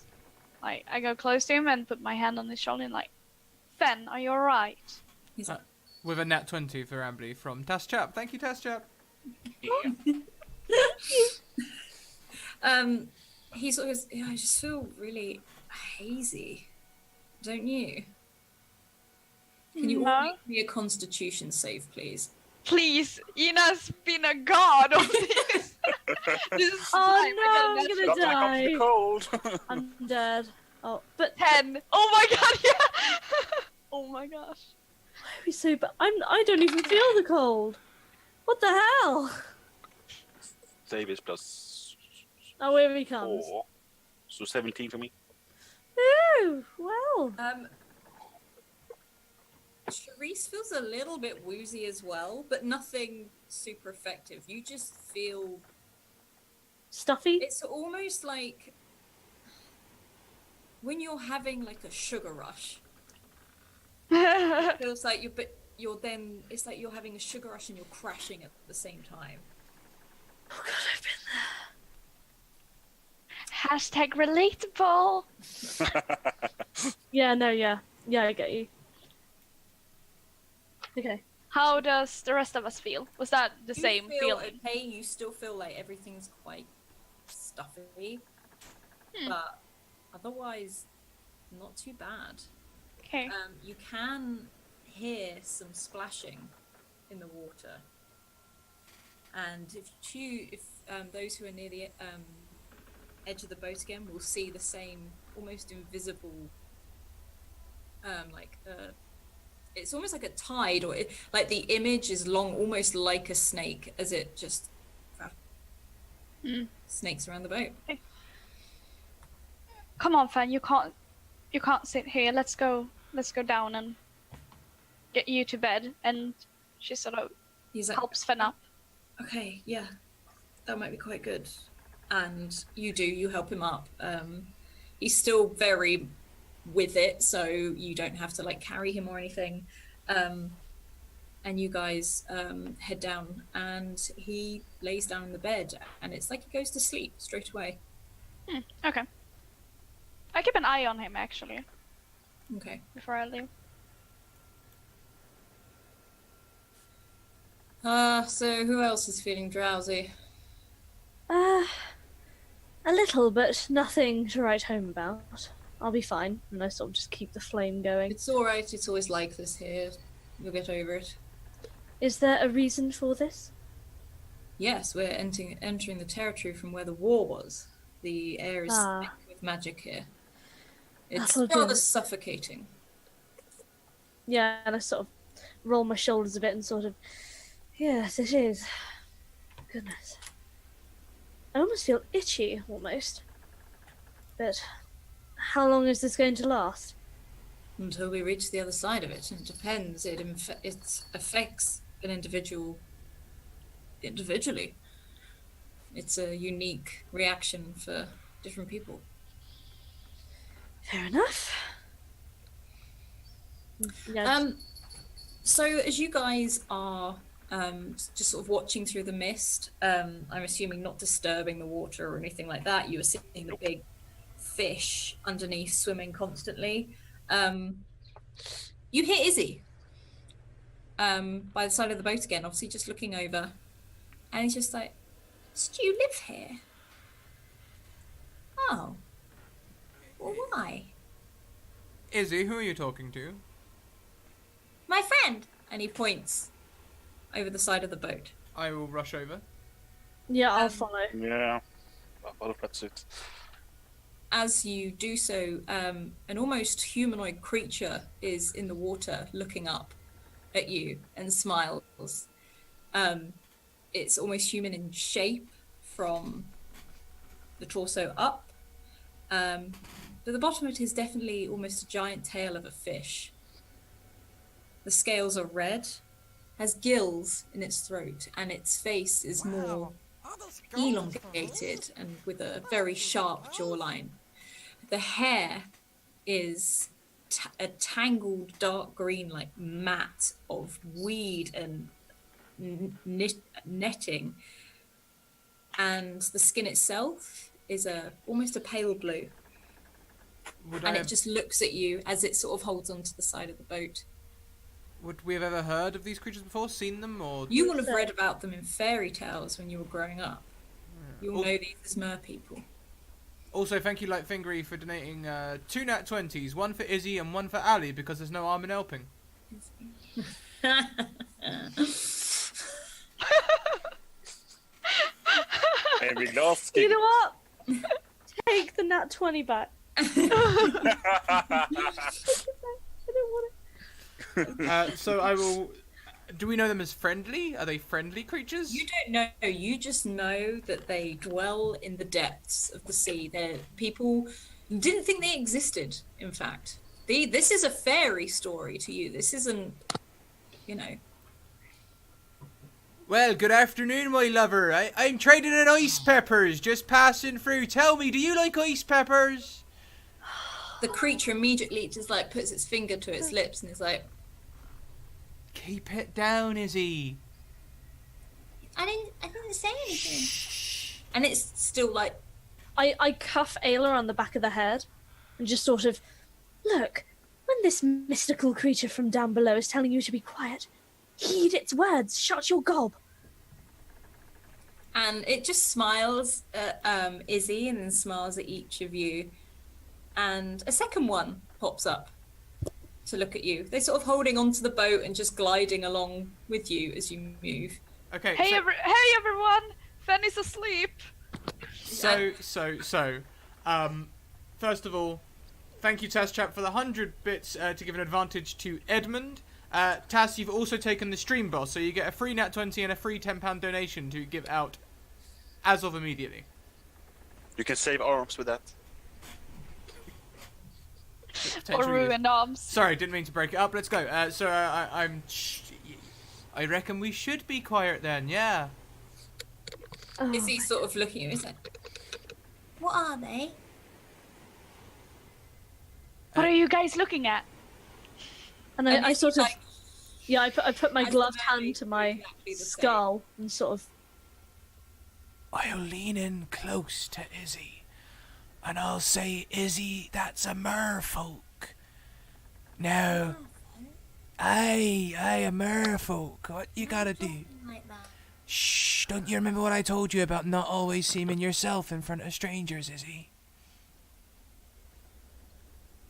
Speaker 5: like I go close to him and put my hand on his shoulder and like, Fen, are you alright?
Speaker 4: He's like,
Speaker 1: With a nat 20 for Ambly from Test Chap. Thank you, Test Chap.
Speaker 4: he sort of goes, yeah, I just feel really hazy. Don't you? Can you all make me a constitution save, please?
Speaker 5: Please, Ina's been a god of this. This is
Speaker 2: Oh
Speaker 5: fine,
Speaker 2: no,
Speaker 5: I
Speaker 2: I'm
Speaker 5: get a
Speaker 2: gonna
Speaker 3: Got my cup
Speaker 2: die.
Speaker 3: to the cold.
Speaker 2: I'm dead. Oh, but
Speaker 5: 10. Oh my god, yeah. Oh my gosh.
Speaker 2: why are we so bad? I don't even feel the cold. What the hell?
Speaker 3: Save is plus
Speaker 2: Oh, here he comes.
Speaker 3: 4. So 17 for me.
Speaker 2: Ooh, well.
Speaker 4: Charisse feels a little bit woozy as well, but nothing super effective. You just feel
Speaker 2: Stuffy?
Speaker 4: it's almost like when you're having like a sugar rush. It feels like it's like you're having a sugar rush and you're crashing at the same time.
Speaker 2: Oh god, I've been there.
Speaker 5: Hashtag relatable.
Speaker 2: Yeah, no, yeah. Yeah, I get you. Okay.
Speaker 5: How does the rest of us feel? Was that the
Speaker 4: You
Speaker 5: same
Speaker 4: feel
Speaker 5: feeling?
Speaker 4: okay, you still feel like everything's quite stuffy,
Speaker 5: Hmm.
Speaker 4: but otherwise not too bad.
Speaker 5: Okay.
Speaker 4: You can hear some splashing in the water, and if those who are near the edge of the boat again will see the same almost invisible it's almost like a tide, or like the image is long, almost like a snake, as it just snakes around the boat.
Speaker 5: Come on, Fan. You can't sit here. Let's go down and get you to bed. And she sort of
Speaker 4: He's like,
Speaker 5: helps Fan up.
Speaker 4: okay, yeah, that might be quite good. And you help him up. He's still very with it, so you don't have to like carry him or anything. And you guys head down, and he lays down in the bed, and it's like he goes to sleep straight away.
Speaker 5: Okay. I keep an eye on him actually
Speaker 4: Okay.
Speaker 5: before I leave.
Speaker 4: So who else is feeling drowsy?
Speaker 2: A little, but nothing to write home about. I'll be fine, and I sort of just keep the flame going.
Speaker 4: It's all right. It's always like this here. You'll get over it.
Speaker 2: Is there a reason for this?
Speaker 4: Yes, we're entering the territory from where the war was. The air is
Speaker 2: Ah.
Speaker 4: thick with magic here. It's
Speaker 2: That'll do.
Speaker 4: rather suffocating.
Speaker 2: Yeah, and I sort of roll my shoulders a bit and sort of, yes, it is. Goodness. I almost feel itchy, almost. But how long is this going to last?
Speaker 4: Until we reach the other side of it. And it depends. It affects an individual individually. It's a unique reaction for different people.
Speaker 2: Fair enough. Yeah,
Speaker 4: So as you guys are just sort of watching through the mist, I'm assuming not disturbing the water or anything like that. You were seeing the big fish underneath swimming constantly. You hear Izzy by the side of the boat again, obviously just looking over, and he's just like, "Do you live here?" "Oh, well, why?"
Speaker 1: Izzy, who are you talking to?
Speaker 4: "My friend," and he points over the side of the boat.
Speaker 1: I will rush over.
Speaker 2: yeah, I'll follow.
Speaker 3: Yeah. Well, that's it.
Speaker 4: As you do so, an almost humanoid creature is in the water looking up at you and smiles. It's almost human in shape from the torso up. But the bottom of it is definitely almost a giant tail of a fish. The scales are red, has gills in its throat, and its face is more elongated and with a very sharp jawline. The hair is a tangled dark green, like mat of weed and netting, and the skin itself is almost a pale blue. And it just looks at you as it sort of holds onto the side of the boat.
Speaker 1: Would we have ever heard of these creatures before? Seen them, or
Speaker 4: You will have read about them in fairy tales when you were growing up. You'll know these as mer people.
Speaker 1: Also, thank you, Lightfingery, for donating 2 nat 20s, one for Izzy and one for Ali, because there's no harm in helping.
Speaker 3: Every last
Speaker 2: You know what? Take the nat 20 back. I don't want it.
Speaker 1: So I will. Do we know them as friendly? Are they friendly creatures?
Speaker 4: You don't know. You just know that they dwell in the depths of the sea. They're people didn't think they existed. In fact, this is a fairy story to you. This isn't, you know.
Speaker 1: Well, good afternoon, my lover. I'm trading in ice peppers, just passing through. Tell me, do you like ice peppers?
Speaker 4: The creature immediately just like puts its finger to its lips and is like,
Speaker 1: Keep it down, Izzy.
Speaker 4: I didn't say anything. And it's still like,
Speaker 2: I cuff Ayla on the back of the head and just sort of, look, when this mystical creature from down below is telling you to be quiet, heed its words, shut your gob.
Speaker 4: and it just smiles at Izzy and then smiles at each of you. And a second one pops up to look at you. They're sort of holding onto the boat and just gliding along with you as you move.
Speaker 1: Okay.
Speaker 5: Hey, hey everyone! Fanny's asleep.
Speaker 1: So, first of all, thank you, Taz Chap, for the 100 bits to give an advantage to Edmund. Taz, you've also taken the stream boss, so you get a free nat 20 and a free £10 donation to give out as of immediately.
Speaker 3: You can save arms with that.
Speaker 5: Or ruined arms.
Speaker 1: Sorry, didn't mean to break it up. Let's go. I reckon we should be quiet then. Yeah.
Speaker 2: Oh,
Speaker 4: Izzy's sort of looking at you. He's like, what are they?
Speaker 5: What are you guys looking at?
Speaker 2: and then I sort of,
Speaker 4: like,
Speaker 2: yeah, I put my
Speaker 4: as
Speaker 2: gloved
Speaker 4: the
Speaker 2: hand
Speaker 4: very
Speaker 2: to my
Speaker 4: exactly the same.
Speaker 2: skull and sort of,
Speaker 1: I'll lean in close to Izzy, and I'll say, Izzy, that's a merfolk. Now, aye, a merfolk. What you gotta do?
Speaker 4: Like that.
Speaker 1: Shh, don't you remember what I told you about not always seeming yourself in front of strangers, Izzy?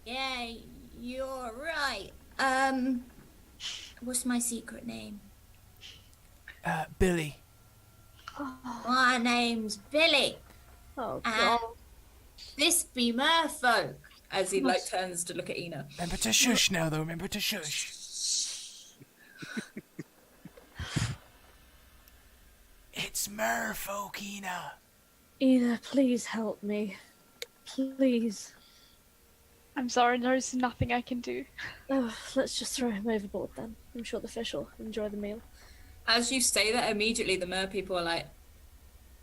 Speaker 4: Yeah, you're right. What's my secret name?
Speaker 1: Billy.
Speaker 4: My name's Billy.
Speaker 2: oh
Speaker 4: And
Speaker 2: god.
Speaker 4: this be merfolk. As he like turns to look at Ina.
Speaker 1: Remember to shush now, though. Remember to shush. It's merfolk, Ina.
Speaker 2: Ina, please help me. Please.
Speaker 5: I'm sorry, there's nothing I can do.
Speaker 2: Oh, let's just throw him overboard then. I'm sure the fish will enjoy the meal.
Speaker 4: As you say that, immediately the mer people are like,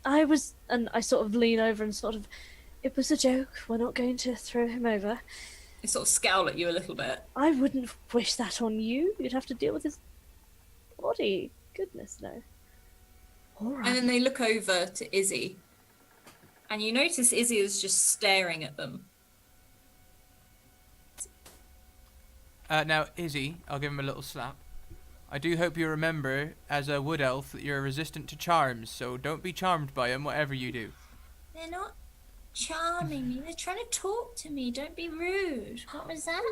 Speaker 2: And I sort of lean over and sort of, it was a joke. We're not going to throw him over.
Speaker 4: they sort of scowl at you a little bit.
Speaker 2: I wouldn't wish that on you. You'd have to deal with his body. Goodness, no. All right.
Speaker 4: And then they look over to Izzy. And you notice Izzy is just staring at them.
Speaker 1: Now, Izzy, I'll give him a little slap. I do hope you remember, as a wood elf, that you're resistant to charms, so don't be charmed by him, whatever you do.
Speaker 4: They're not charming me. They're trying to talk to me. Don't be rude. What was that?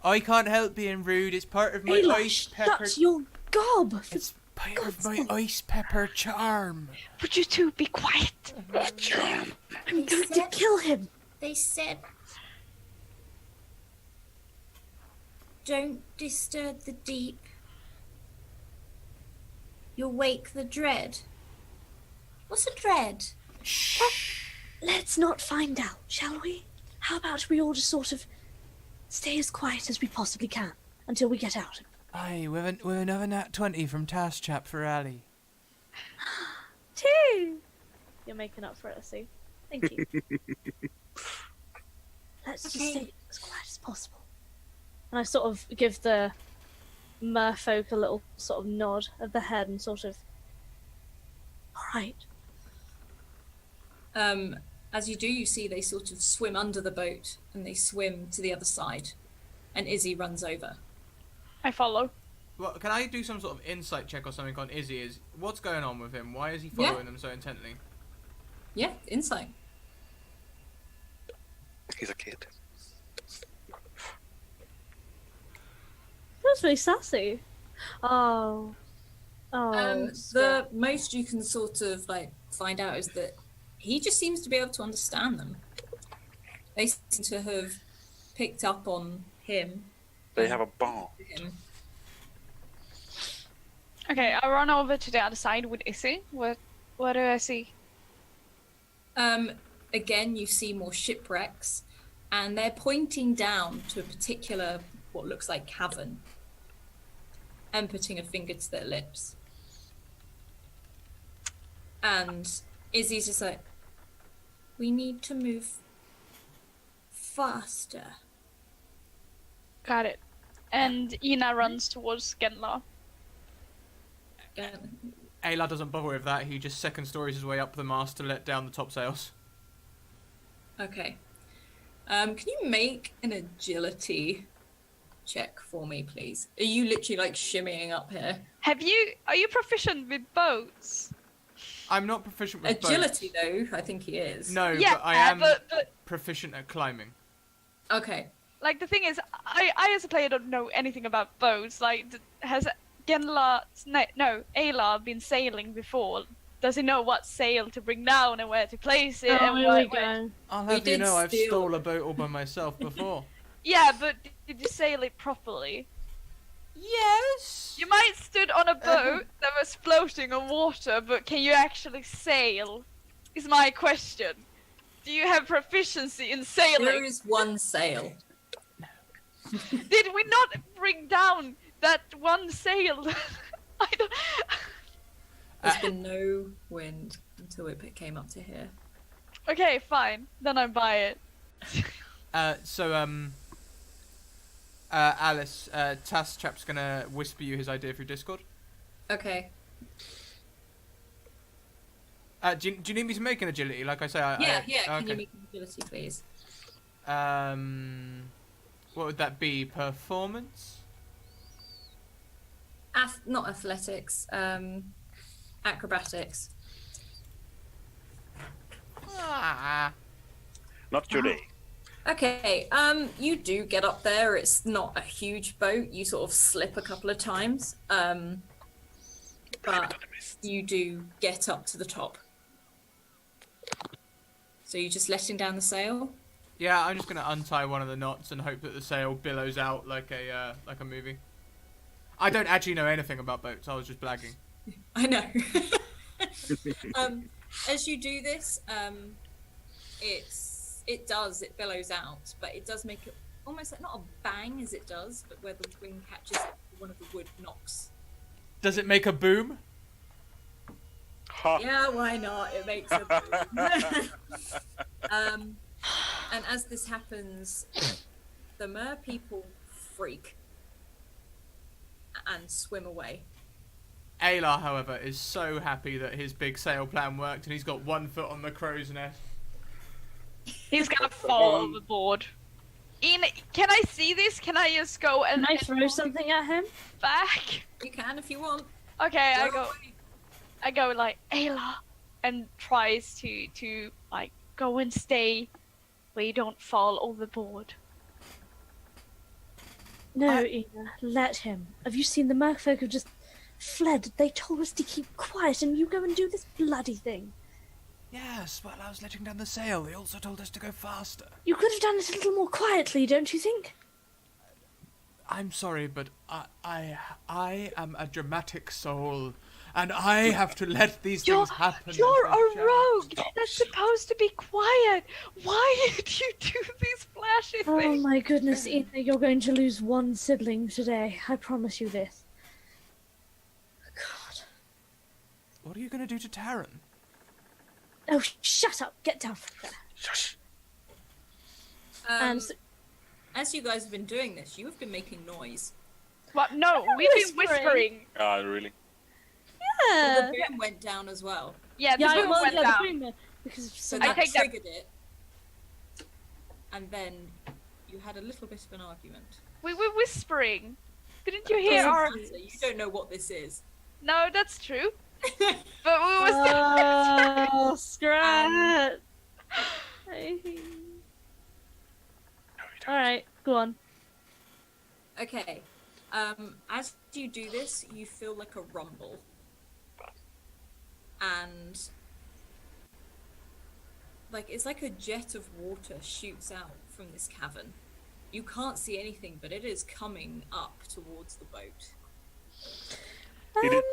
Speaker 1: I can't help being rude. It's part of my
Speaker 2: Ayla,
Speaker 1: ice pepper.
Speaker 2: shut your gob!
Speaker 1: It's part of
Speaker 2: God's
Speaker 1: my
Speaker 2: sake.
Speaker 1: ice pepper charm.
Speaker 5: Would you two be quiet?
Speaker 2: I'm going to kill him!
Speaker 4: They said, don't disturb the deep. You'll wake the dread. What's a dread?
Speaker 2: Let's not find out, shall we? How about we all just sort of stay as quiet as we possibly can until we get out?
Speaker 1: Aye, with another nat 20 from Task Chap for Ali.
Speaker 2: Two! You're making up for it, I see. Thank you. Let's just stay as quiet as possible. And I sort of give the merfolk a little sort of nod of the head and sort of, all right.
Speaker 4: As you do, you see they sort of swim under the boat and they swim to the other side. And Izzy runs over.
Speaker 5: I follow.
Speaker 1: Well, can I do some sort of insight check or something on Izzy? What's going on with him? Why is he following them so intently?
Speaker 4: Yeah, insight.
Speaker 3: He's a kid.
Speaker 2: That's really sassy. Oh.
Speaker 4: The most you can sort of like find out is that he just seems to be able to understand them. They seem to have picked up on him.
Speaker 3: They have a bond.
Speaker 5: Okay, I run over to the other side with Izzy. What do I see?
Speaker 4: Again, you see more shipwrecks, and they're pointing down to a particular, what looks like cavern, and putting a finger to their lips. And Izzy's just like, we need to move faster.
Speaker 5: Got it. And Ina runs towards Genla.
Speaker 1: Ayla doesn't bother with that. He just second stories his way up the mast to let down the topsails.
Speaker 4: Okay. Can you make an agility check for me, please? Are you literally like shimmying up here?
Speaker 5: Are you proficient with boats?
Speaker 1: I'm not proficient with
Speaker 4: Agility,
Speaker 1: boats.
Speaker 4: though, I think he is.
Speaker 1: No,
Speaker 5: Yeah,
Speaker 1: but I am
Speaker 5: but
Speaker 1: proficient at climbing.
Speaker 4: Okay.
Speaker 5: like the thing is, I as a player don't know anything about boats. Like, has Ayla been sailing before? Does he know what sail to bring down and where to place it?
Speaker 2: Oh,
Speaker 5: and
Speaker 2: here we go.
Speaker 1: I'll
Speaker 4: We
Speaker 1: have you
Speaker 4: did
Speaker 1: know, I've
Speaker 4: steal-
Speaker 1: stole a boat all by myself before.
Speaker 5: Yeah, but did you sail it properly?
Speaker 1: Yes.
Speaker 5: You might stood on a boat that was floating on water, but can you actually sail? Is my question. Do you have proficiency in
Speaker 4: There
Speaker 5: sailing?
Speaker 4: is one sail.
Speaker 5: Did we not bring down that one sail? I don't...
Speaker 4: There's been no wind until it came up to here.
Speaker 5: Okay, fine. Then I buy it.
Speaker 1: Alice, Tass chap's gonna whisper you his idea through Discord.
Speaker 4: Okay.
Speaker 1: Do you need me to make an agility? Like I say,
Speaker 4: Yeah.
Speaker 1: okay.
Speaker 4: Can you make an agility, please?
Speaker 1: What would that be? Performance?
Speaker 4: Not athletics. Acrobatics.
Speaker 3: Not today.
Speaker 4: Okay. You do get up there. It's not a huge boat. You sort of slip a couple of times. But you do get up to the top. So you're just letting down the sail?
Speaker 1: Yeah, I'm just gonna untie one of the knots and hope that the sail billows out like a movie. I don't actually know anything about boats. I was just blagging.
Speaker 4: I know. As you do this, it billows out, but it does make it almost like not a bang as it does, but where the wing catches one of the wood knocks.
Speaker 1: Does it make a boom?
Speaker 3: Ha.
Speaker 4: Yeah, why not? It makes a boom. And as this happens, the mer people freak and swim away.
Speaker 1: Ayla, however, is so happy that his big sail plan worked and he's got one foot on the crow's nest.
Speaker 5: He's gonna fall overboard. Ian, can I see this? Can I just go and
Speaker 2: Can I throw something at him?
Speaker 5: back?
Speaker 4: You can if you want.
Speaker 5: Okay,
Speaker 4: Go
Speaker 5: I go like Ayla, and tries to like go and stay where you don't fall overboard.
Speaker 2: No, Ina, let him. Have you seen the merfolk have just fled? They told us to keep quiet, and you go and do this bloody thing.
Speaker 1: Yes, well, I was letting down the sail. They also told us to go faster.
Speaker 2: You could have done it a little more quietly, don't you think?
Speaker 1: I'm sorry, but I am a dramatic soul, and I have to let these things happen.
Speaker 5: You're
Speaker 1: as they
Speaker 5: a
Speaker 1: shall.
Speaker 5: rogue. That's supposed to be quiet. Why did you do these flashy
Speaker 2: Oh
Speaker 5: things?
Speaker 2: my goodness, Ina, you're going to lose one sibling today. I promise you this. God.
Speaker 1: What are you going to do to Taryn?
Speaker 2: Oh, shut up! Get down from there.
Speaker 3: Shush.
Speaker 2: And so,
Speaker 4: As you guys have been doing this, you have been making noise.
Speaker 5: What? No, we've been whispering.
Speaker 3: Ah, really?
Speaker 4: Well,
Speaker 2: yeah,
Speaker 4: the boom went down as well.
Speaker 5: Yeah, the
Speaker 2: yeah,
Speaker 5: boom went
Speaker 2: the
Speaker 5: down.
Speaker 2: boom, because of
Speaker 4: So
Speaker 2: some
Speaker 5: I
Speaker 4: that
Speaker 5: take that-
Speaker 4: triggered it. And then you had a little bit of an argument.
Speaker 5: We were whispering. Didn't you hear
Speaker 4: Doesn't
Speaker 5: our?
Speaker 4: matter, you don't know what this is.
Speaker 5: No, that's true. But we were.
Speaker 2: Oh, scrat! All right, go on.
Speaker 4: Okay. As you do this, you feel like a rumble. And it's like a jet of water shoots out from this cavern. You can't see anything, but it is coming up towards the boat.
Speaker 3: Did the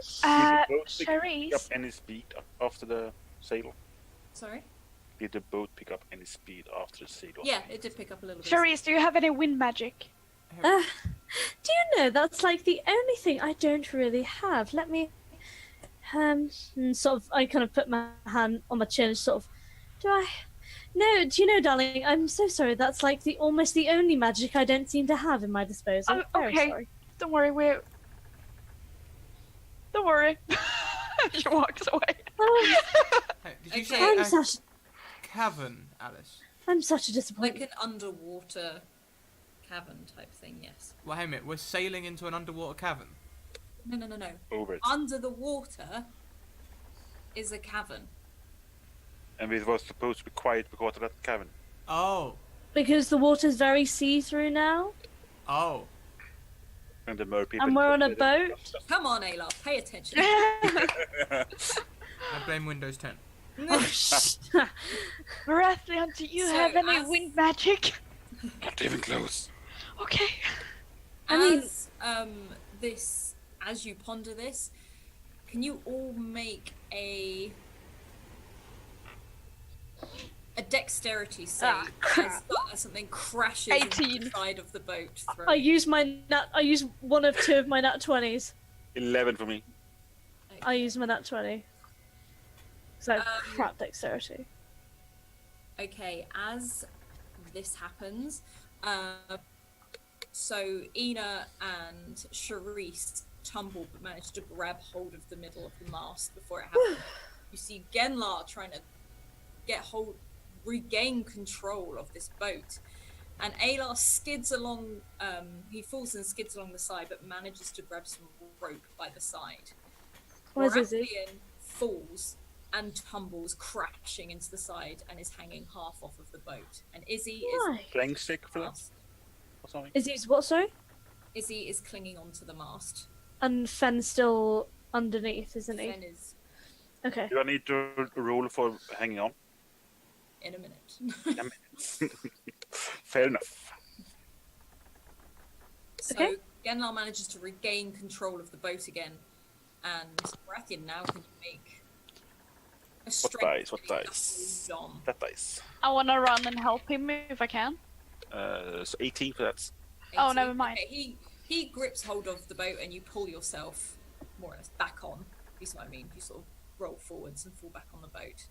Speaker 3: boat pick up
Speaker 5: Cherise.
Speaker 3: any speed after the sail?
Speaker 4: Sorry?
Speaker 3: Did the boat pick up any speed after the sail?
Speaker 4: Yeah, it did pick up a little bit.
Speaker 5: Cherise, do you have any wind magic?
Speaker 2: Do you know that's like the only thing I don't really have? Let me, sort of. I kind of put my hand on my chin, sort of. Do I? No. Do you know, darling? I'm so sorry. That's like almost the only magic I don't seem to have in my disposal.
Speaker 5: Oh,
Speaker 2: Very
Speaker 5: okay.
Speaker 2: sorry.
Speaker 5: Don't worry, Don't worry. She walks away.
Speaker 2: Oh,
Speaker 1: Hey, did you
Speaker 4: Okay.
Speaker 1: say a
Speaker 2: I'm such.
Speaker 1: cavern, Alice?
Speaker 2: I'm such a
Speaker 4: Like
Speaker 2: disappointment.
Speaker 4: an underwater cavern type thing, yes.
Speaker 1: Well, hey, mate, we're sailing into an underwater cavern.
Speaker 4: No.
Speaker 3: Over it.
Speaker 4: Under the water is a cavern.
Speaker 3: And it was supposed to be quiet because of that cavern.
Speaker 1: Oh,
Speaker 2: Because the water's very see-through now,
Speaker 1: oh.
Speaker 3: And the mer people.
Speaker 2: and we're on a boat.
Speaker 4: Come on, Ayla, pay attention.
Speaker 1: I blame Windows 10.
Speaker 2: Oh, shh.
Speaker 5: Baratheon, do you
Speaker 4: So,
Speaker 5: have any
Speaker 4: as-
Speaker 5: wind magic?
Speaker 3: Not even close.
Speaker 5: Okay.
Speaker 2: I mean-
Speaker 4: As you ponder this, can you all make a dexterity save
Speaker 5: Ah, crap.
Speaker 4: as something crashes into
Speaker 5: 18.
Speaker 4: the side of the boat?
Speaker 2: I use I use one of two of my nat 20s.
Speaker 3: 11 for me.
Speaker 2: I use my nat 20. So
Speaker 4: Um,
Speaker 2: crap dexterity.
Speaker 4: Okay, as this happens, so Ina and Charisse tumble but manage to grab hold of the middle of the mast before it happens. You see Genlar trying to regain control of this boat. And Alar skids along, he falls and skids along the side but manages to grab some rope by the side.
Speaker 2: Where's Izzy?
Speaker 4: Baratheon falls and tumbles, crashing into the side, and is hanging half off of the boat. And Izzy
Speaker 2: Why?
Speaker 3: Flank stick for that
Speaker 4: mast.
Speaker 3: or something.
Speaker 2: Izzy's what, sorry?
Speaker 4: Izzy is clinging onto the mast.
Speaker 2: And Fenn's still underneath, isn't he?
Speaker 4: Fen is
Speaker 2: Okay.
Speaker 3: Do I need to roll for hanging on?
Speaker 4: in a minute.
Speaker 3: Fair enough.
Speaker 4: So
Speaker 2: Okay.
Speaker 4: Genlar manages to regain control of the boat again, and Baratheon now can make a strength.
Speaker 3: What dice?
Speaker 4: Dom.
Speaker 3: That dice.
Speaker 5: I wanna run and help him if I can.
Speaker 3: So 18 for that.
Speaker 5: Oh,
Speaker 4: 18.
Speaker 5: never mind.
Speaker 4: Okay, he grips hold of the boat, and you pull yourself more or less back on. You see what I mean? You sort of roll forwards and fall back on the boat.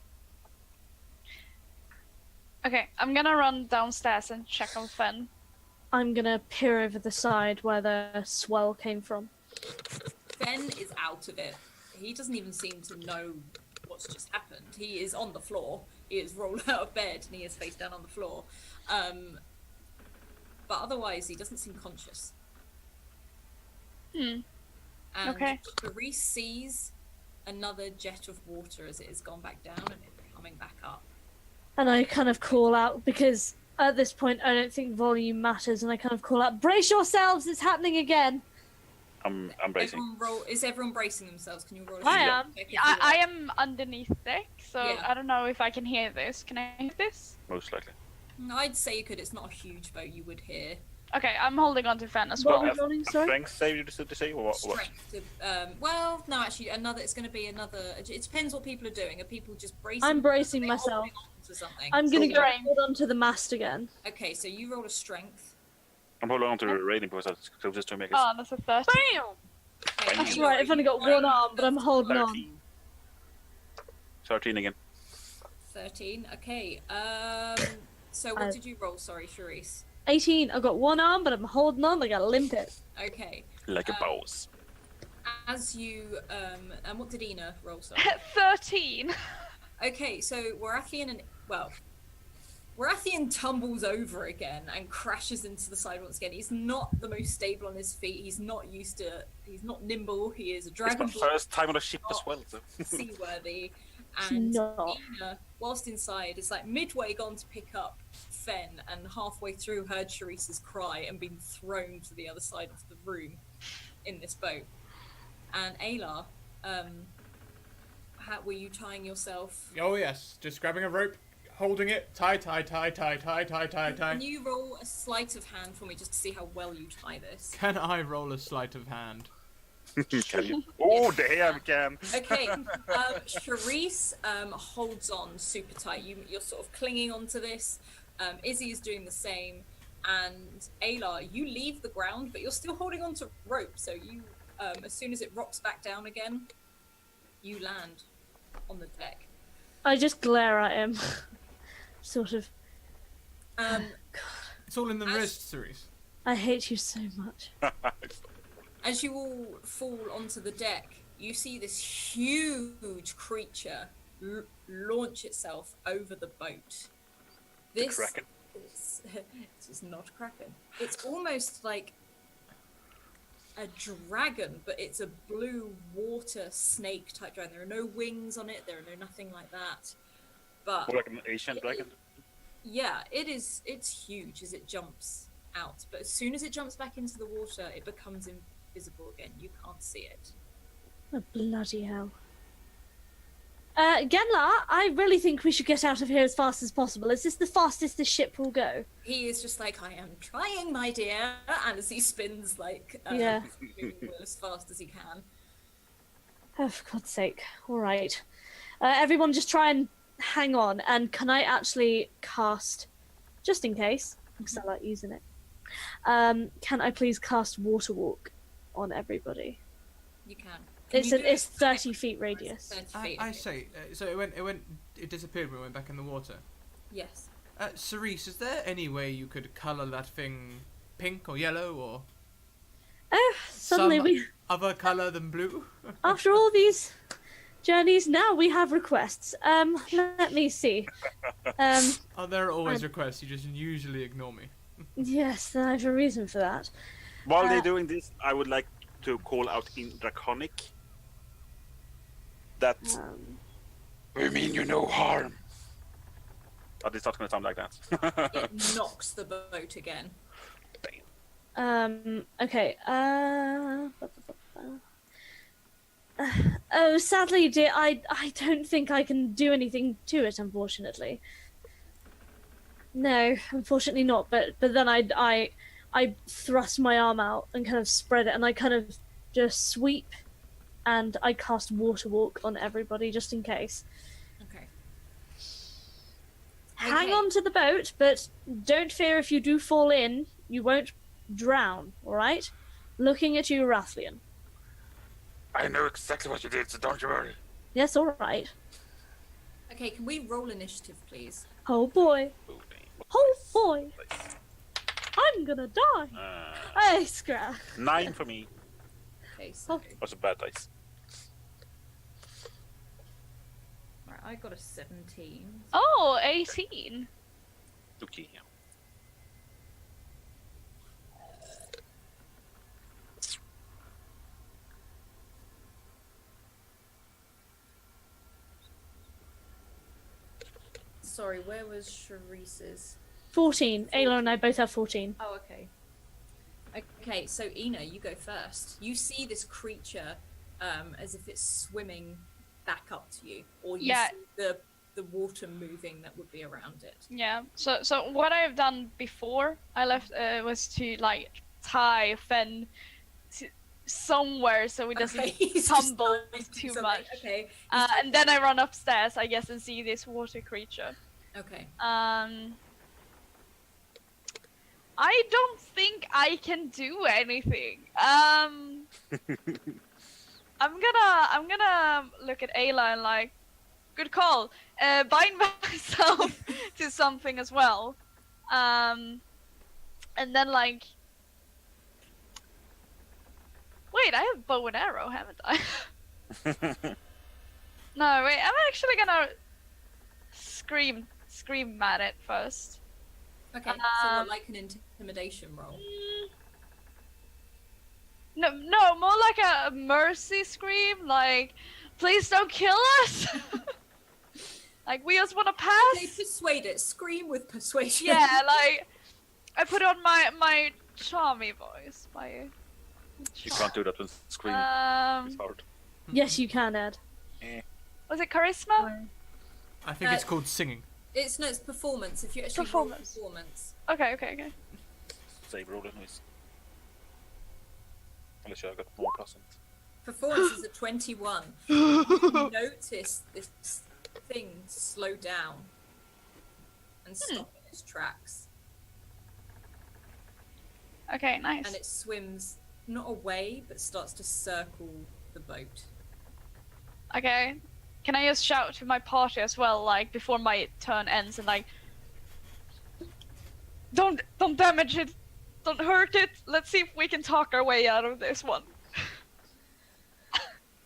Speaker 5: Okay, I'm gonna run downstairs and check on Fen.
Speaker 2: I'm gonna peer over the side where the swell came from.
Speaker 4: Ben is out of it. He doesn't even seem to know what's just happened. He is on the floor. He is rolled out of bed and he is face down on the floor. But otherwise, he doesn't seem conscious.
Speaker 5: Hmm.
Speaker 4: And
Speaker 5: Okay.
Speaker 4: Therese sees another jet of water as it has gone back down and it's coming back up.
Speaker 2: And I kind of call out, because at this point I don't think volume matters, and I kind of call out, brace yourselves, it's happening again.
Speaker 3: I'm bracing.
Speaker 4: Is everyone bracing themselves? Can you roll?
Speaker 2: I
Speaker 4: a
Speaker 2: am.
Speaker 4: check if you
Speaker 5: I
Speaker 4: are?
Speaker 5: am underneath deck, so
Speaker 4: Yeah.
Speaker 5: I don't know if I can hear this. Can I hear this?
Speaker 3: Most likely.
Speaker 4: No, I'd say you could. It's not a huge boat. You would hear
Speaker 5: Okay, I'm holding on to Fen as
Speaker 2: What
Speaker 5: well.
Speaker 2: are we rolling, sorry?
Speaker 3: Strength save you to say or what?
Speaker 4: strength. Well, no, actually, another. It's going to be another. It depends what people are doing. Are people just bracing?
Speaker 2: I'm bracing
Speaker 4: Are they
Speaker 2: myself.
Speaker 4: holding on to something?
Speaker 2: I'm gonna
Speaker 5: Cool.
Speaker 2: go hold onto the mast again.
Speaker 4: Okay, so you roll a strength.
Speaker 3: I'm holding on to the rating because that's closest to make it.
Speaker 5: Oh, that's a 30.
Speaker 4: Okay,
Speaker 2: That's
Speaker 4: you
Speaker 2: right,
Speaker 4: roll
Speaker 2: I've only got one arm, but I'm holding on.
Speaker 3: 13 again.
Speaker 4: 13. Okay. So what did you roll? Sorry, Charisse.
Speaker 2: 18. I've got one arm, but I'm holding on like a limpet.
Speaker 4: Okay.
Speaker 3: Like a boss.
Speaker 4: As you and what did Ina roll? Sorry.
Speaker 5: 13.
Speaker 4: Okay, so Warathian tumbles over again and crashes into the side once again. He's not the most stable on his feet. He's not nimble. He is a dragon.
Speaker 3: It's my first time on a ship as well. So.
Speaker 4: Seaworthy. And
Speaker 2: No.
Speaker 4: Ina, whilst inside, is like midway gone to pick up Fen and halfway through heard Charissa's cry and been thrown to the other side of the room in this boat. And Ayla, were you tying yourself?
Speaker 1: Oh yes, just grabbing a rope, holding it, tie.
Speaker 4: Can you roll a sleight of hand for me just to see how well you tie this?
Speaker 1: Can I roll a sleight of hand?
Speaker 3: Can you? Oh, damn, can.
Speaker 4: Okay, Charisse holds on super tight. You're sort of clinging onto this. Izzy is doing the same. And Ayla, you leave the ground, but you're still holding on to rope. So you, as soon as it rocks back down again, you land on the deck.
Speaker 2: I just glare at him. Sort of.
Speaker 1: It's all in the wrist, Cerise.
Speaker 2: I hate you so much.
Speaker 4: As you all fall onto the deck, you see this huge creature launch itself over the boat. This
Speaker 3: Kraken.
Speaker 4: is not a kraken. It's almost like a dragon, but it's a blue water snake type dragon. There are no wings on it. There are nothing like that. But
Speaker 3: More like an Asian dragon.
Speaker 4: yeah, it's huge as it jumps out. But as soon as it jumps back into the water, it becomes invisible again. You can't see it.
Speaker 2: Oh, bloody hell. Genla, I really think we should get out of here as fast as possible. Is this the fastest this ship will go?
Speaker 4: He is just like, I am trying, my dear, and as he spins like
Speaker 2: Yeah.
Speaker 4: as fast as he can.
Speaker 2: Oh, for God's sake. All right. Everyone just try and hang on. And can I actually cast, just in case, because I like using it, can I please cast Water Walk on everybody?
Speaker 4: You can.
Speaker 2: It's 30 feet radius.
Speaker 4: 30 feet.
Speaker 1: I say, so it disappeared when it went back in the water.
Speaker 4: Yes.
Speaker 1: Cerise, is there any way you could colour that thing pink or yellow or
Speaker 2: Oh, suddenly
Speaker 1: some
Speaker 2: we,
Speaker 1: other colour than blue?
Speaker 2: after all these journeys, now we have requests. Let me see.
Speaker 1: Oh, there are always requests. You just usually ignore me.
Speaker 2: Yes, I have a reason for that.
Speaker 3: While they're doing this, I would like to call out in Draconic that we mean you no harm. But it's not going to sound like that.
Speaker 4: It knocks the boat again.
Speaker 2: Okay. Oh, sadly, dear, I don't think I can do anything to it, unfortunately. No, unfortunately not. But then I thrust my arm out and kind of spread it, and I kind of just sweep, and I cast Water Walk on everybody just in case.
Speaker 4: Okay.
Speaker 2: Hang on to the boat, but don't fear if you do fall in, you won't drown, alright? Looking at you, Rathian.
Speaker 3: I know exactly what you did, so don't you worry.
Speaker 2: Yes, alright.
Speaker 4: Okay, can we roll initiative, please?
Speaker 2: Oh boy.
Speaker 3: Oh, dang.
Speaker 2: Oh boy. I'm gonna die. Hey, scrap.
Speaker 3: 9 for me.
Speaker 4: Okay, so
Speaker 3: Was a bad dice.
Speaker 4: right, I got a 17.
Speaker 5: Oh, 18.
Speaker 3: Okay.
Speaker 4: Sorry, where was Charisse's?
Speaker 2: 14. Ayla and I both have 14.
Speaker 4: Oh, okay. Okay, so Ina, you go first. You see this creature as if it's swimming back up to you, or you
Speaker 5: Yeah.
Speaker 4: see the water moving that would be around it.
Speaker 5: Yeah. So what I've done before I left was to like tie Fen somewhere so he doesn't
Speaker 4: Okay, he's just
Speaker 5: tumble
Speaker 4: trying to do
Speaker 5: too
Speaker 4: something.
Speaker 5: much.
Speaker 4: Okay.
Speaker 5: And then I run upstairs, I guess, and see this water creature.
Speaker 4: Okay.
Speaker 5: I don't think I can do anything. I'm gonna look at Ayla and like good call. Bind myself to something as well. And then like, wait, I have bow and arrow, haven't I? No, wait, I'm actually gonna scream at it first.
Speaker 4: Okay, so what, like an intimidation roll?
Speaker 5: No, more like a mercy scream, like, please don't kill us! Like, we just want to pass?
Speaker 4: Okay, persuade it. Scream with persuasion.
Speaker 5: Yeah, like, I put on my charmy voice.
Speaker 3: You can't do that with scream. It's hard.
Speaker 2: Yes, you can, Ed.
Speaker 5: Was it charisma?
Speaker 1: I think it's called singing.
Speaker 4: It's performance. If you actually
Speaker 5: Performance.
Speaker 4: roll performance.
Speaker 5: Okay.
Speaker 3: Save roll anyways. Unless I got more percent.
Speaker 4: Performance is a 21. You notice this thing slow down and stop in its tracks.
Speaker 5: Okay, nice.
Speaker 4: And it swims not away, but starts to circle the boat.
Speaker 5: Okay. Can I just shout to my party as well, like, before my turn ends, and like, don't damage it, don't hurt it. Let's see if we can talk our way out of this one.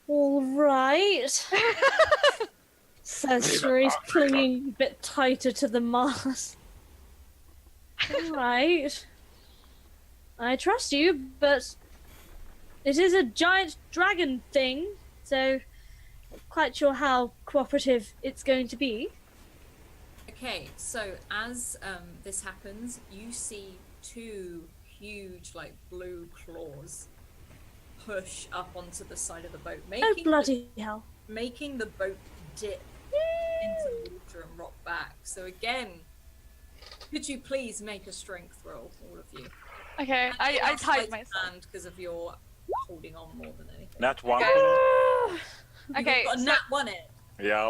Speaker 2: All right. Says Shari's clinging a bit tighter to the mast. All right. I trust you, but it is a giant dragon thing, so not quite sure how cooperative it's going to be.
Speaker 4: Okay, so as this happens, you see two huge, like, blue claws push up onto the side of the boat,
Speaker 2: Oh, bloody hell.
Speaker 4: making the boat dip into the water and rock back. So again, could you please make a strength roll, all of you?
Speaker 5: Okay, I tied myself.
Speaker 4: Because of your holding on more than anything.
Speaker 3: Nat 1.
Speaker 5: Okay,
Speaker 4: Got a
Speaker 5: so-
Speaker 4: nat 1 it.
Speaker 3: Yeah.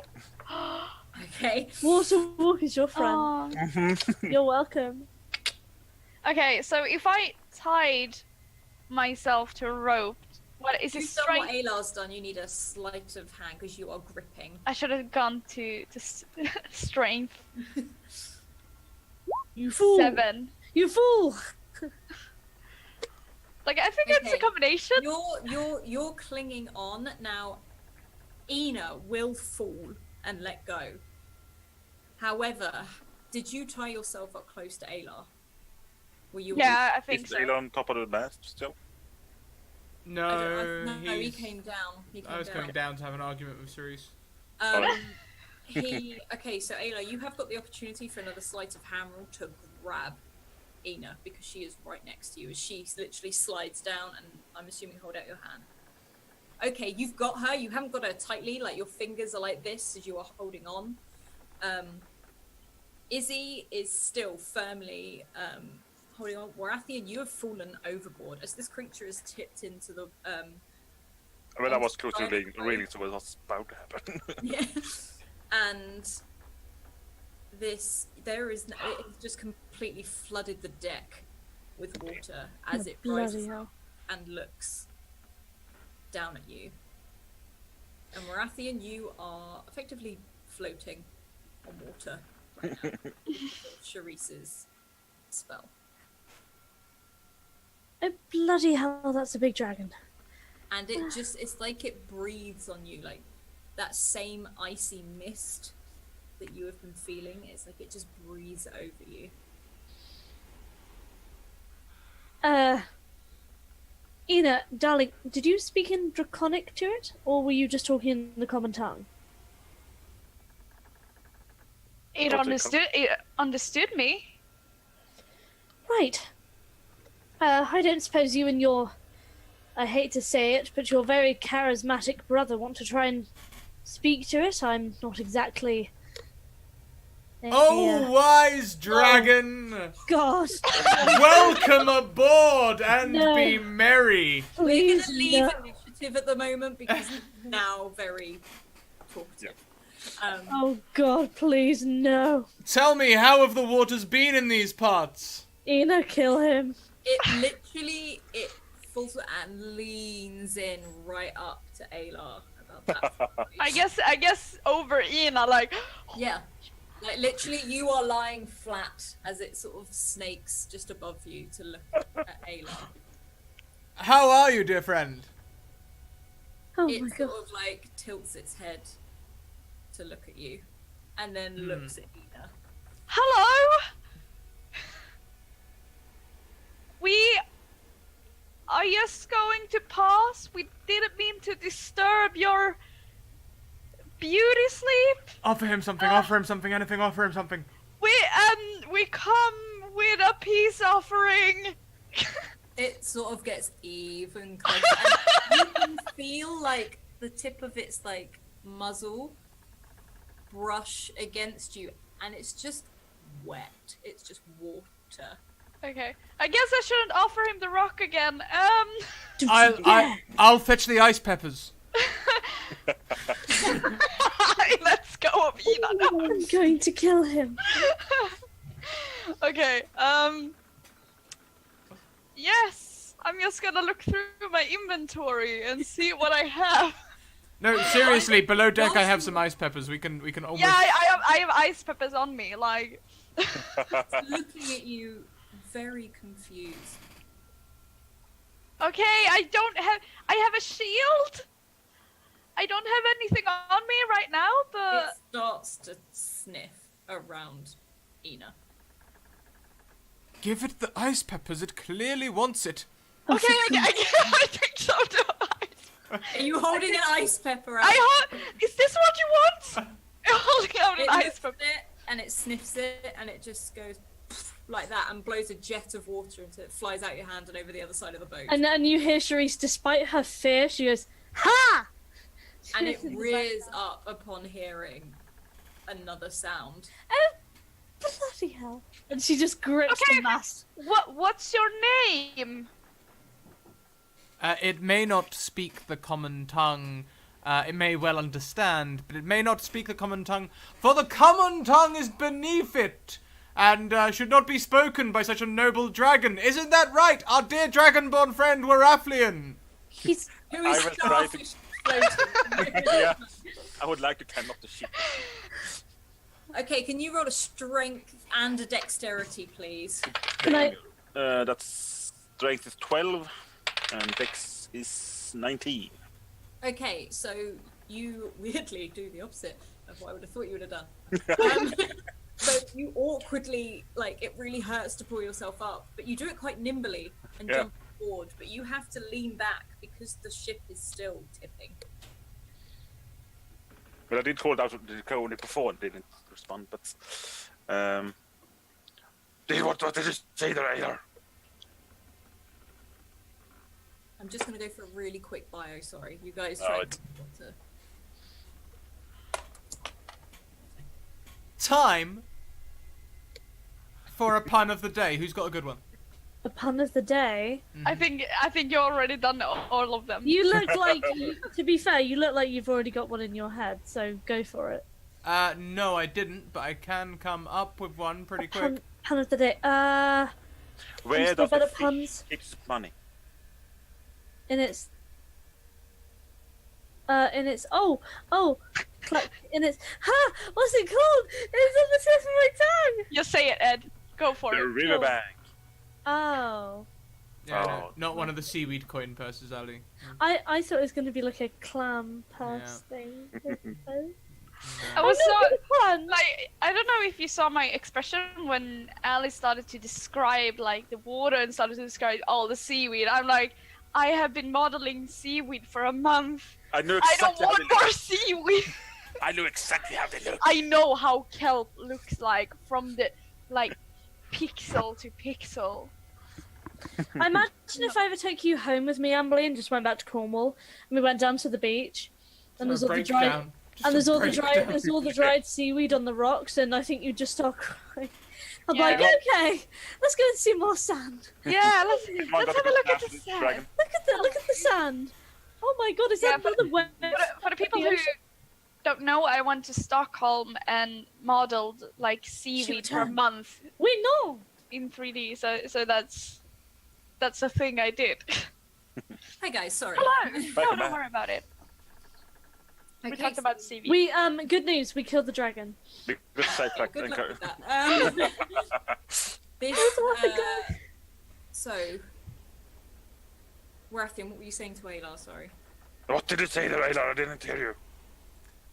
Speaker 4: Okay.
Speaker 2: Water Walk is your friend.
Speaker 5: Aw.
Speaker 2: You're welcome.
Speaker 5: Okay, so if I tied myself to a rope, what is it?
Speaker 4: You've done what
Speaker 5: Strength?
Speaker 4: Alar's done. You need a sleight of hand because you are gripping.
Speaker 5: I should have gone to strength.
Speaker 2: You fool.
Speaker 5: 7.
Speaker 2: You fool.
Speaker 5: Like, I think it's a
Speaker 4: Okay.
Speaker 5: combination.
Speaker 4: You're clinging on now. Ina will fall and let go. However, did you tie yourself up close to Alar? Were you?
Speaker 5: Yeah, I think
Speaker 3: Is
Speaker 5: so.
Speaker 3: Ayla on top of the mast still?
Speaker 1: No,
Speaker 4: no, he
Speaker 1: he's-
Speaker 4: came down. He came
Speaker 1: I was
Speaker 4: down.
Speaker 1: coming down to have an argument with Cerise.
Speaker 4: Okay, so Ayla, you have got the opportunity for another sleight of hand roll to grab Ina because she is right next to you as she literally slides down and I'm assuming hold out your hand. Okay, you've got her. You haven't got her tightly, like your fingers are like this as you are holding on. Izzy is still firmly holding on. Warathian, you have fallen overboard as this creature is tipped into the
Speaker 3: When I was close to
Speaker 4: Side
Speaker 3: being
Speaker 4: of the
Speaker 3: reeling, so it was about to happen.
Speaker 4: yeah. And there is it has just completely flooded the deck with water as it rises
Speaker 2: Bloody hell.
Speaker 4: up and looks down at you. And Warathian, you are effectively floating on water right now. Sharice's spell.
Speaker 2: Oh, bloody hell, that's a big dragon.
Speaker 4: And it's like it breathes on you, like that same icy mist that you have been feeling. It's like it just breathes over you.
Speaker 2: Ina, darling, did you speak in Draconic to it, or were you just talking in the common tongue?
Speaker 5: It understood me.
Speaker 2: Right. I don't suppose you and your, I hate to say it, but your very charismatic brother want to try and speak to it? I'm not exactly...
Speaker 1: Oh, wise dragon!
Speaker 2: God.
Speaker 1: Welcome aboard and
Speaker 2: No.
Speaker 1: be merry.
Speaker 4: We're
Speaker 2: Please,
Speaker 4: gonna leave
Speaker 2: no.
Speaker 4: initiative at the moment because he's now very talkative.
Speaker 2: Oh God, please, no.
Speaker 1: Tell me, how have the waters been in these parts?
Speaker 2: Ina, kill him.
Speaker 4: It falls and leans in right up to Alar about
Speaker 5: I guess over Ina, like,
Speaker 4: Yeah. Like literally you are lying flat as it sort of snakes just above you to look at Ayla.
Speaker 1: How are you, dear friend?
Speaker 2: Oh
Speaker 4: It
Speaker 2: my
Speaker 4: sort
Speaker 2: god.
Speaker 4: of like tilts its head to look at you and then looks at Ina.
Speaker 5: hello. We are just going to pass. We didn't mean to disturb your beauty sleep.
Speaker 1: Offer him something, offer him something, anything, offer him something.
Speaker 5: We come with a peace offering.
Speaker 4: It sort of gets even closer. And you can feel like the tip of its like muzzle brush against you, and it's just wet. It's just water.
Speaker 5: Okay, I guess I shouldn't offer him the rock again.
Speaker 1: I'll fetch the ice peppers.
Speaker 5: Let's go up, Ina.
Speaker 2: I'm going to kill him.
Speaker 5: Okay, yes, I'm just gonna look through my inventory and see what I have.
Speaker 1: No, seriously, below deck I have some ice peppers. We can almost.
Speaker 5: Yeah, I have ice peppers on me, like.
Speaker 4: It's looking at you, very confused.
Speaker 5: Okay, I have a shield. I don't have anything on me right now,
Speaker 4: It
Speaker 5: but
Speaker 4: starts to sniff around Ina.
Speaker 1: Give it the ice peppers. It clearly wants it.
Speaker 5: okay, I think so too.
Speaker 4: Are you holding an ice pepper out?
Speaker 5: Is this what you want? I'm holding out an
Speaker 4: It
Speaker 5: ice
Speaker 4: lifts
Speaker 5: pepper.
Speaker 4: it and it sniffs it and it just goes like that and blows a jet of water until it flies out your hand and over the other side of the boat.
Speaker 2: And then you hear Charisse, despite her fear, she goes, "Ha!"
Speaker 4: And it rears up upon hearing another sound.
Speaker 2: Oh, bloody hell! And she just grips
Speaker 5: Okay.
Speaker 2: the mast.
Speaker 5: What's your name?
Speaker 1: It may not speak the common tongue. It may well understand, but it may not speak the common tongue, for the common tongue is beneath it, and should not be spoken by such a noble dragon. Isn't that right, our dear dragonborn friend Waraflian?
Speaker 2: He's
Speaker 4: Who
Speaker 3: I
Speaker 4: is
Speaker 3: will try to-
Speaker 4: starfish floating?
Speaker 3: Yeah, I would like to climb up the ship.
Speaker 4: Okay, can you roll a strength and a dexterity, please?
Speaker 2: Can I?
Speaker 3: That's strength is 12, and dex is 19.
Speaker 4: Okay, so you weirdly do the opposite of what I would have thought you would have done. So you awkwardly, like, it really hurts to pull yourself up, but you do it quite nimbly and
Speaker 3: Yeah.
Speaker 4: jump forward, but you have to lean back because the ship is still tipping.
Speaker 3: But I did hold out the code before and didn't respond, but what did you say there either?
Speaker 4: I'm just going to go for a really quick bio, sorry. You guys
Speaker 3: Oh,
Speaker 4: try
Speaker 3: it's-
Speaker 4: to...
Speaker 1: Time for a pun of the day. Who's got a good one?
Speaker 2: The pun of the day.
Speaker 5: I think you already done all of them.
Speaker 2: You look like, to be fair, you look like you've already got one in your head. So go for it.
Speaker 1: No, I didn't, but I can come up with one pretty
Speaker 2: Pun,
Speaker 1: quick.
Speaker 2: pun of the day.
Speaker 3: Where
Speaker 2: still
Speaker 3: does
Speaker 2: better
Speaker 3: the fish
Speaker 2: puns.
Speaker 3: keep its money?
Speaker 2: In its what's it called? It's on the tip of my tongue.
Speaker 5: Just say it, Ed. Go for
Speaker 3: The
Speaker 5: it.
Speaker 3: riverbank.
Speaker 2: Oh,
Speaker 1: Yeah, no,
Speaker 3: Oh,
Speaker 1: not one of the seaweed coin purses, Ali.
Speaker 2: I thought it was going to be like a clam purse thing.
Speaker 5: I was so
Speaker 2: fun.
Speaker 5: like, I don't know if you saw my expression when Alice started to describe like the water and started to describe all the seaweed. I'm like, I have been modeling seaweed for a month.
Speaker 3: I knew
Speaker 5: I don't
Speaker 3: exactly how
Speaker 5: want
Speaker 3: they
Speaker 5: more
Speaker 3: look.
Speaker 5: seaweed.
Speaker 3: I knew exactly how they look.
Speaker 5: I know how kelp looks like from the like pixel to pixel.
Speaker 2: I imagine if I ever took you home with me, Amberly, and just went back to Cornwall, and we went down to the beach, and there's all the dry, there's all the dried seaweed on the rocks, and I think you just start crying. I'm
Speaker 5: Yeah.
Speaker 2: like, okay, let's go and see more sand.
Speaker 5: Yeah, let's
Speaker 3: Come on,
Speaker 5: have
Speaker 3: gotta
Speaker 5: a
Speaker 3: go
Speaker 5: look at
Speaker 3: after
Speaker 5: the
Speaker 3: this
Speaker 5: sand.
Speaker 3: dragon.
Speaker 2: Look at the sand. Oh my god, is
Speaker 5: Yeah,
Speaker 2: that
Speaker 5: but-
Speaker 2: another wave?
Speaker 5: For the people who don't know, I went to Stockholm and modeled like seaweed for a
Speaker 2: Shoot.
Speaker 5: month
Speaker 2: We know.
Speaker 5: in 3D. So that's a thing I did.
Speaker 4: Hi guys, sorry.
Speaker 5: Hello. No,
Speaker 3: Welcome
Speaker 5: don't
Speaker 3: back.
Speaker 5: worry about it. We
Speaker 4: Okay,
Speaker 5: talked
Speaker 4: so
Speaker 5: about CV.
Speaker 2: We good news. We killed the dragon.
Speaker 3: Good sidetrack.
Speaker 4: Good luck
Speaker 3: Encourage.
Speaker 4: with that. This, so, Rathian, what were you saying to Aylar? Sorry.
Speaker 3: What did you say there, Aylar? I didn't hear you.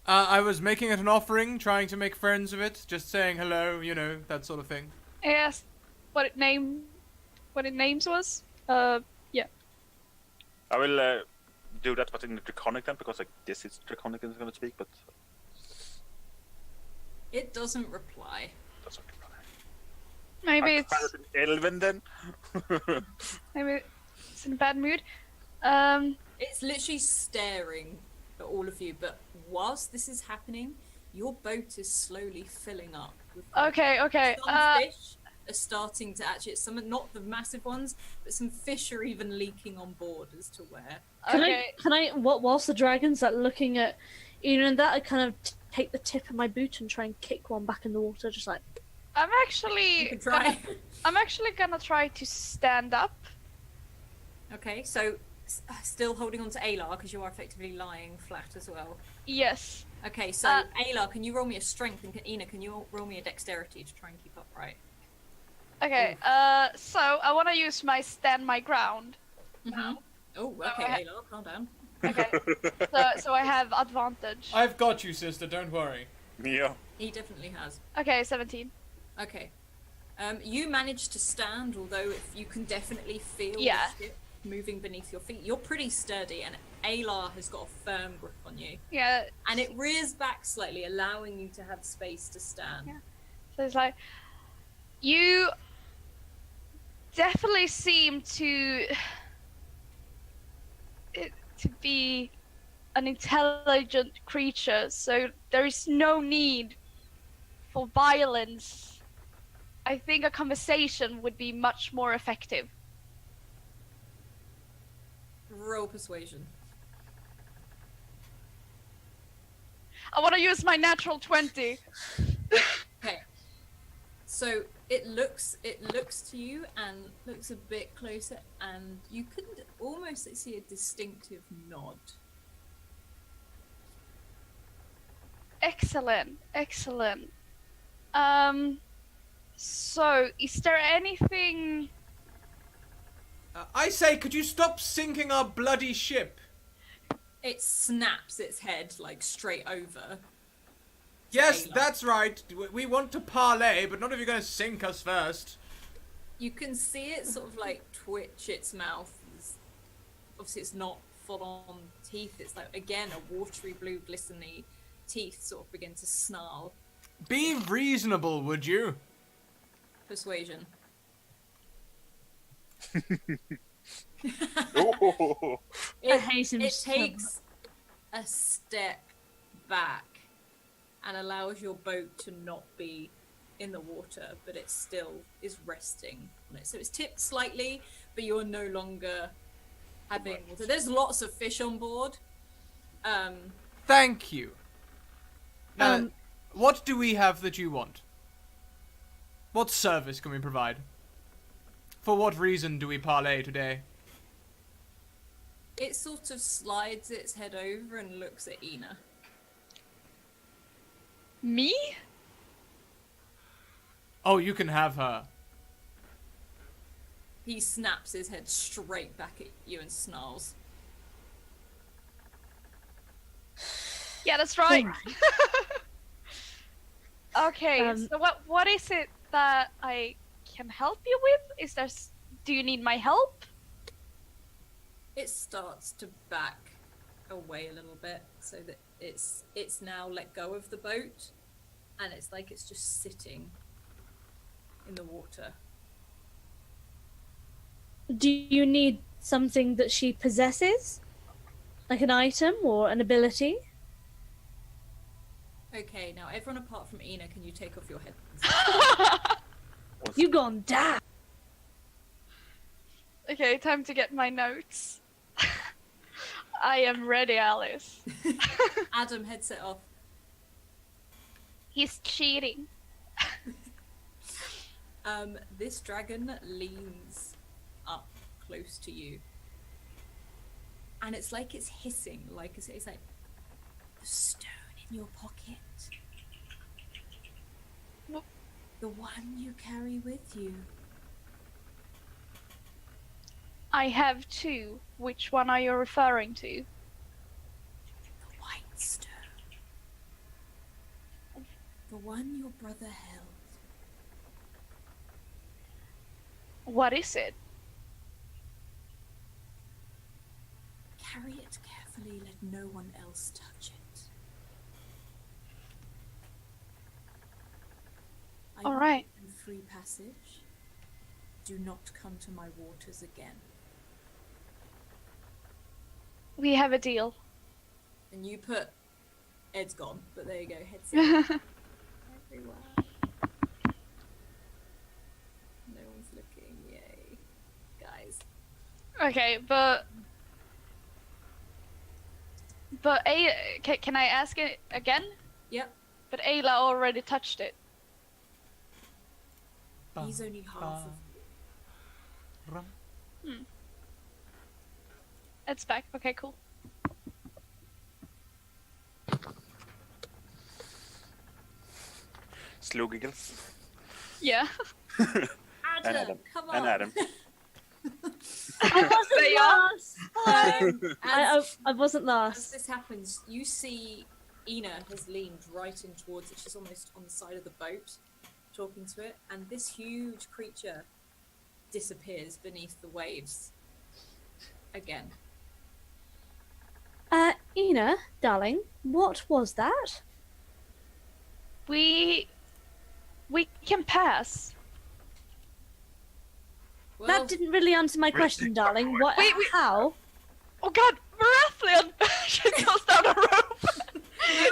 Speaker 1: I was making it an offering, trying to make friends of it, just saying hello, you know, that sort of thing.
Speaker 5: I asked what it names was. Yeah.
Speaker 3: I will do that, but in the Draconic then, because I guess it's Draconic is going to speak, but
Speaker 4: It doesn't reply.
Speaker 3: that's okay.
Speaker 5: Maybe
Speaker 3: I can find it in Elven then.
Speaker 5: maybe it's in a bad mood.
Speaker 4: It's literally staring at all of you, but whilst this is happening, your boat is slowly filling up. With
Speaker 5: Okay.
Speaker 4: some fish are starting to actually, some not the massive ones, but some fish are even leaking on board as to where.
Speaker 5: Okay.
Speaker 2: Can I whilst the dragon's like looking at, and that, I kind of take the tip of my boot and try and kick one back in the water, just like.
Speaker 5: I'm
Speaker 4: You
Speaker 5: actually
Speaker 4: can try.
Speaker 5: gonna try to stand up.
Speaker 4: Okay, so still holding on to Aylar because you are effectively lying flat as well.
Speaker 5: Yes.
Speaker 4: Okay, so Aylar, can you roll me a strength, and Ina, can you roll me a dexterity to try and keep upright?
Speaker 5: Okay. So I want to use my stand my ground.
Speaker 4: Mm-hmm. Oh, okay, Aylar, calm down.
Speaker 5: Okay. so I have advantage.
Speaker 1: I've got you, sister, don't worry.
Speaker 3: Yeah.
Speaker 4: He definitely has.
Speaker 5: Okay, 17.
Speaker 4: Okay. You managed to stand, although if you can definitely feel
Speaker 5: Yeah.
Speaker 4: the ship moving beneath your feet. You're pretty sturdy, and Aylar has got a firm grip on you.
Speaker 5: Yeah.
Speaker 4: And it rears back slightly, allowing you to have space to stand.
Speaker 5: Yeah. So it's like, you definitely seem to be an intelligent creature, so there is no need for violence. I think a conversation would be much more effective.
Speaker 4: Roll persuasion.
Speaker 5: I want to use my natural 20.
Speaker 4: Okay. So it looks to you and looks a bit closer, and you could almost see a distinctive nod.
Speaker 5: Excellent. So is there anything?
Speaker 1: I say, could you stop sinking our bloody ship?
Speaker 4: It snaps its head like straight over.
Speaker 1: Yes,
Speaker 4: Aylar.
Speaker 1: that's right. We want to parlay, but not if you're going to sink us first.
Speaker 4: You can see it sort of like twitch its mouth. Obviously, it's not full on teeth. It's like, again, a watery blue, glistening teeth sort of begin to snarl.
Speaker 1: Be reasonable, would you?
Speaker 4: Persuasion.
Speaker 3: Oh.
Speaker 2: I hate him
Speaker 4: It
Speaker 2: so
Speaker 4: takes a step back and allows your boat to not be in the water, but it still is resting on it. So it's tipped slightly, but you're no longer having water. There's lots of fish on board.
Speaker 1: Thank you. Now,
Speaker 2: Um,
Speaker 1: what do we have that you want? What service can we provide? For what reason do we parlay today?
Speaker 4: It sort of slides its head over and looks at Ina.
Speaker 5: Me?
Speaker 1: Oh, you can have her.
Speaker 4: He snaps his head straight back at you and snarls.
Speaker 5: Yeah, that's right.
Speaker 2: Alright.
Speaker 5: Okay, so what is it that I can help you with? Do you need my help?
Speaker 4: It starts to back away a little bit so that it's now let go of the boat, and it's like it's just sitting in the water.
Speaker 2: Do you need something that she possesses? Like an item or an ability?
Speaker 4: Okay, now everyone apart from Ina, can you take off your head?
Speaker 2: You gone down.
Speaker 5: Okay, time to get my notes. I am ready, Alice.
Speaker 4: Adam, headset off.
Speaker 5: He's cheating.
Speaker 4: This dragon leans up close to you, and it's like it's hissing, like it's like The stone in your pocket.
Speaker 5: What?
Speaker 4: The one you carry with you.
Speaker 5: I have 2. Which one are you referring to?
Speaker 4: The white stone. The one your brother held.
Speaker 5: What is it?
Speaker 4: Carry it carefully, let no one else touch it. I
Speaker 5: All
Speaker 4: will
Speaker 5: right.
Speaker 4: give you free passage. Do not come to my waters again.
Speaker 5: We have a deal.
Speaker 4: And you put Ed's gone, but there you go, head's everywhere. No one's looking, yay. Guys.
Speaker 5: Okay, but can I ask it again?
Speaker 4: Yep,
Speaker 5: But Ayla already touched it.
Speaker 4: he's only half of you.
Speaker 5: It's back. Okay, cool.
Speaker 3: Slow giggles.
Speaker 5: Yeah.
Speaker 3: And
Speaker 4: Adam, come on.
Speaker 3: And Adam.
Speaker 2: I wasn't
Speaker 5: There you are.
Speaker 2: last.
Speaker 4: As
Speaker 2: I wasn't last.
Speaker 4: this happens, you see Ina has leaned right in towards it. She's almost on the side of the boat, talking to it, and this huge creature disappears beneath the waves again.
Speaker 2: Ina, darling, what was that?
Speaker 5: We can pass.
Speaker 4: Well,
Speaker 2: That didn't really answer my question, darling. What?
Speaker 5: Wait.
Speaker 2: How?
Speaker 5: Oh God, Marathlian! She goes down a rope.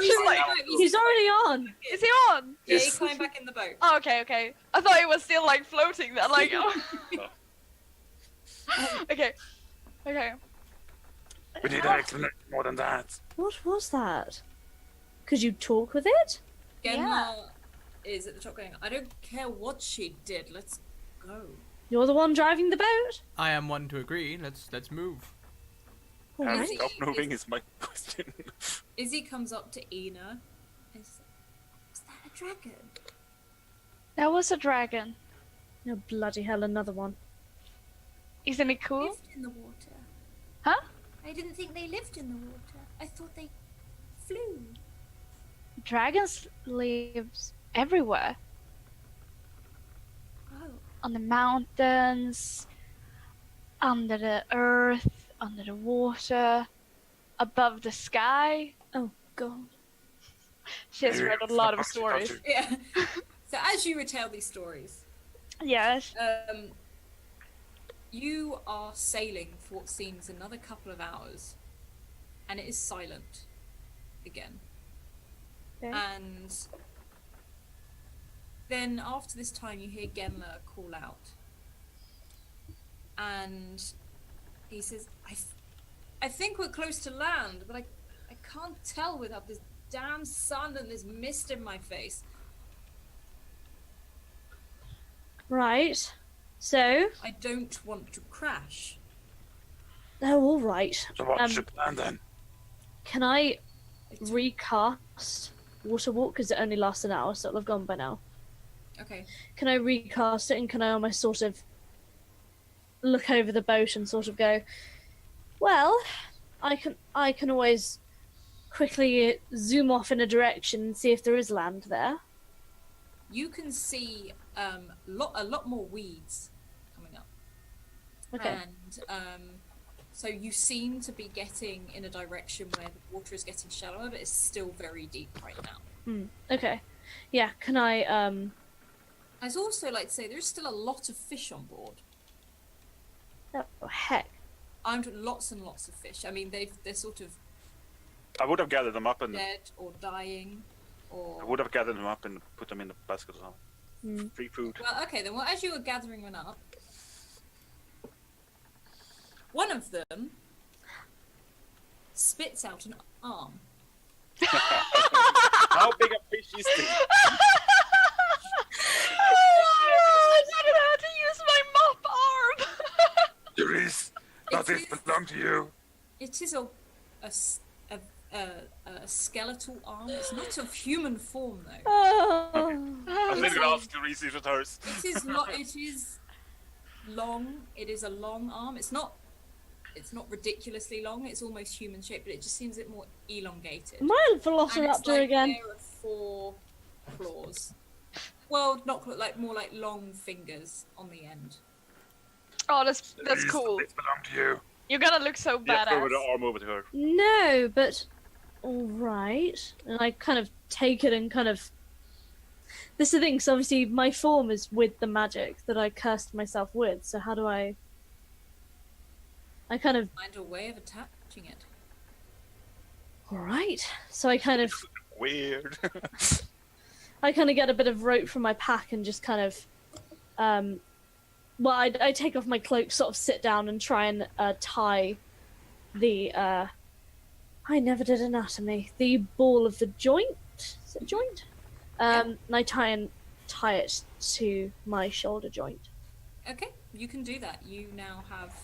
Speaker 5: She's like,
Speaker 2: He's already on.
Speaker 5: is he on?
Speaker 4: yeah, he climbed back in the boat.
Speaker 5: Oh, okay. I thought he was still like floating there. Like, oh. Okay.
Speaker 3: We need an explanation more than that.
Speaker 2: What was that? Could you talk with it?
Speaker 4: Genma is at the top going, I don't care what she did, let's go.
Speaker 2: You're the one driving the boat.
Speaker 1: I am one to agree. Let's move.
Speaker 2: All
Speaker 3: And
Speaker 2: right.
Speaker 3: stop moving is my question.
Speaker 4: Izzy comes up to Ina and says, is that a dragon?
Speaker 5: That was a dragon.
Speaker 2: Oh, bloody hell, another one.
Speaker 5: Isn't it cool?
Speaker 4: Lived in the water.
Speaker 5: Huh?
Speaker 4: I didn't think they lived in the water. I thought they flew.
Speaker 5: Dragons lives everywhere.
Speaker 4: Oh.
Speaker 5: On the mountains, under the earth, under the water, above the sky.
Speaker 2: Oh, God.
Speaker 5: She has read a lot of stories.
Speaker 4: Yeah. So as you retell these stories,
Speaker 5: Yes.
Speaker 4: you are sailing for what seems another couple of hours, and it is silent again.
Speaker 5: Okay.
Speaker 4: And then after this time, you hear Genma call out, and he says, I think we're close to land, but I can't tell without this damn sun and this mist in my face.
Speaker 2: Right. So,
Speaker 4: I don't want to crash.
Speaker 2: oh, all right.
Speaker 3: So what's your plan then?
Speaker 2: Can I
Speaker 4: It's-
Speaker 2: recast Water Walk? Because it only lasts an hour, so it'll have gone by now.
Speaker 4: Okay.
Speaker 2: Can I recast it, and can I almost sort of look over the boat and sort of go, well, I can always quickly zoom off in a direction and see if there is land there.
Speaker 4: You can see a lot more weeds coming up.
Speaker 2: Okay.
Speaker 4: And so you seem to be getting in a direction where the water is getting shallower, but it's still very deep right now.
Speaker 2: Okay. Yeah, can I
Speaker 4: I'd also like to say there's still a lot of fish on board.
Speaker 2: oh heck.
Speaker 4: Lots and lots of fish. I mean, they're sort of
Speaker 3: I would have gathered them up and
Speaker 4: dead or dying, or
Speaker 3: I would have gathered them up and put them in the basket or something. Free food.
Speaker 4: well, okay then. Well, as you were gathering them up, one of them spits out an arm.
Speaker 3: How big a fish is this?
Speaker 5: I don't know how to use my mop arm.
Speaker 3: There is. Does
Speaker 4: It
Speaker 3: this
Speaker 4: is-
Speaker 3: belong to you?
Speaker 4: It is a a skeletal arm. It's not of human form though.
Speaker 2: Oh.
Speaker 3: I was going to ask you, Reese, if it hurts.
Speaker 4: It is long. It is a long arm. It's not ridiculously long. It's almost human shaped, but it just seems a bit more elongated.
Speaker 2: My
Speaker 4: And it's
Speaker 2: Velociraptor
Speaker 4: like
Speaker 2: again.
Speaker 4: there are 4 claws. Well, not more like long fingers on the end.
Speaker 5: Oh, that's
Speaker 3: These
Speaker 5: cool.
Speaker 3: bits belong to you.
Speaker 5: You're gonna look so
Speaker 3: Yeah, throw
Speaker 5: badass.
Speaker 3: the arm over to her.
Speaker 2: No, but all right. And I kind of take it and kind of. This is the thing, because obviously my form is with the magic that I cursed myself with. So how do I kind of.
Speaker 4: Find a way of attaching it.
Speaker 2: All right. So I kind of.
Speaker 3: Weird.
Speaker 2: I kind of get a bit of rope from my pack and just kind of. Well, I take off my cloak, sort of sit down and try and tie the. I never did anatomy. The ball of the joint. Is it joint? And I tie it to my shoulder joint.
Speaker 4: Okay, you can do that. You now have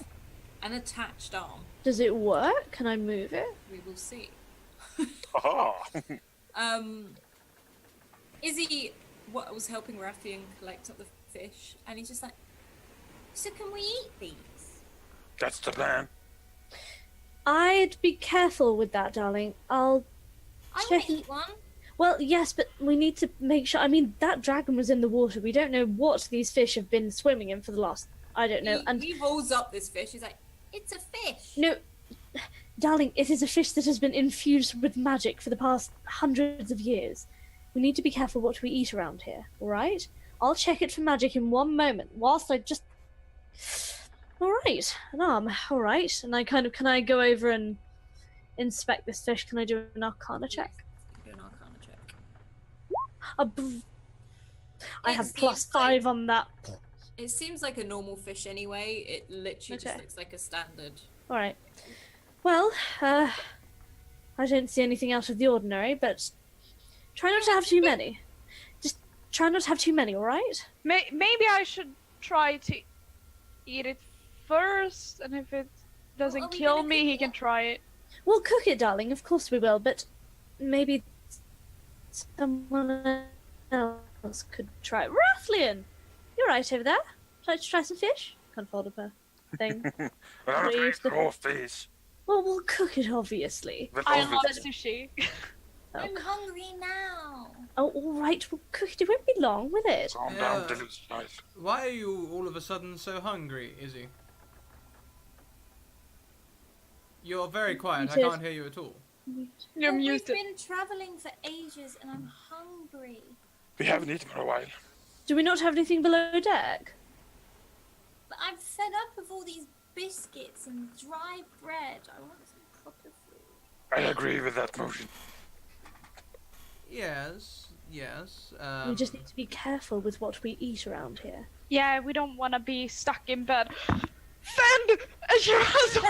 Speaker 4: an attached arm.
Speaker 2: Does it work? Can I move it?
Speaker 4: We will see.
Speaker 3: Aha.
Speaker 4: Izzy was helping Rathian collect up the fish, and he's just like, so can we eat these?
Speaker 3: That's the plan.
Speaker 2: I'd be careful with that, darling. I'll
Speaker 4: I
Speaker 2: check.
Speaker 4: want to eat one.
Speaker 2: Well, yes, but we need to make sure. I mean, that dragon was in the water. We don't know what these fish have been swimming in for the last. I don't know. And
Speaker 4: He rolls up this fish. He's like, it's a fish.
Speaker 2: no, darling, it is a fish that has been infused with magic for the past hundreds of years. We need to be careful what we eat around here. All right? I'll check it for magic in one moment. Whilst I just. All right, an arm. All right, and I kind of can I go over and inspect this fish? Can I do an Arcana check?
Speaker 4: Do an Arcana check.
Speaker 2: I
Speaker 4: It
Speaker 2: have
Speaker 4: seems
Speaker 2: +5 on that.
Speaker 4: It seems like a normal fish anyway. It literally just
Speaker 2: Okay.
Speaker 4: looks like a standard.
Speaker 2: All right. Well, I don't see anything out of the ordinary, but try not to have too many. Just try not to have too many, all right?
Speaker 5: Maybe I should try to eat it first, and if it doesn't
Speaker 4: are we
Speaker 5: kill
Speaker 4: gonna
Speaker 5: me,
Speaker 4: cook
Speaker 5: he
Speaker 4: it?
Speaker 5: can try it.
Speaker 2: We'll cook it, darling. Of course we will, but maybe someone else could try it. Rathlian! You're right over there. Would you like to try some fish? Can't fold up a thing.
Speaker 3: Well, I'm
Speaker 2: Please.
Speaker 3: afraid raw fish.
Speaker 2: Well, we'll cook it, obviously.
Speaker 3: Well,
Speaker 5: I
Speaker 3: obviously.
Speaker 5: love sushi.
Speaker 2: Oh,
Speaker 4: I'm hungry now.
Speaker 2: oh, all right. We'll cook it. It won't be long, will it?
Speaker 3: Calm
Speaker 1: Yeah.
Speaker 3: down, delicious life.
Speaker 1: Why are you all of a sudden so hungry, Izzy? You're very quiet. I
Speaker 2: Muted.
Speaker 1: can't hear you at all.
Speaker 5: You're
Speaker 4: We've
Speaker 5: muted.
Speaker 4: been traveling for ages and I'm hungry.
Speaker 3: We haven't eaten for a while.
Speaker 2: Do we not have anything below deck?
Speaker 4: But I'm fed up of all these biscuits and dry bread. I want some proper food.
Speaker 3: I agree with that motion.
Speaker 1: Yes, yes.
Speaker 2: We just need to be careful with what we eat around here.
Speaker 5: Yeah, we don't want to be stuck in bed. Fend! And she runs away!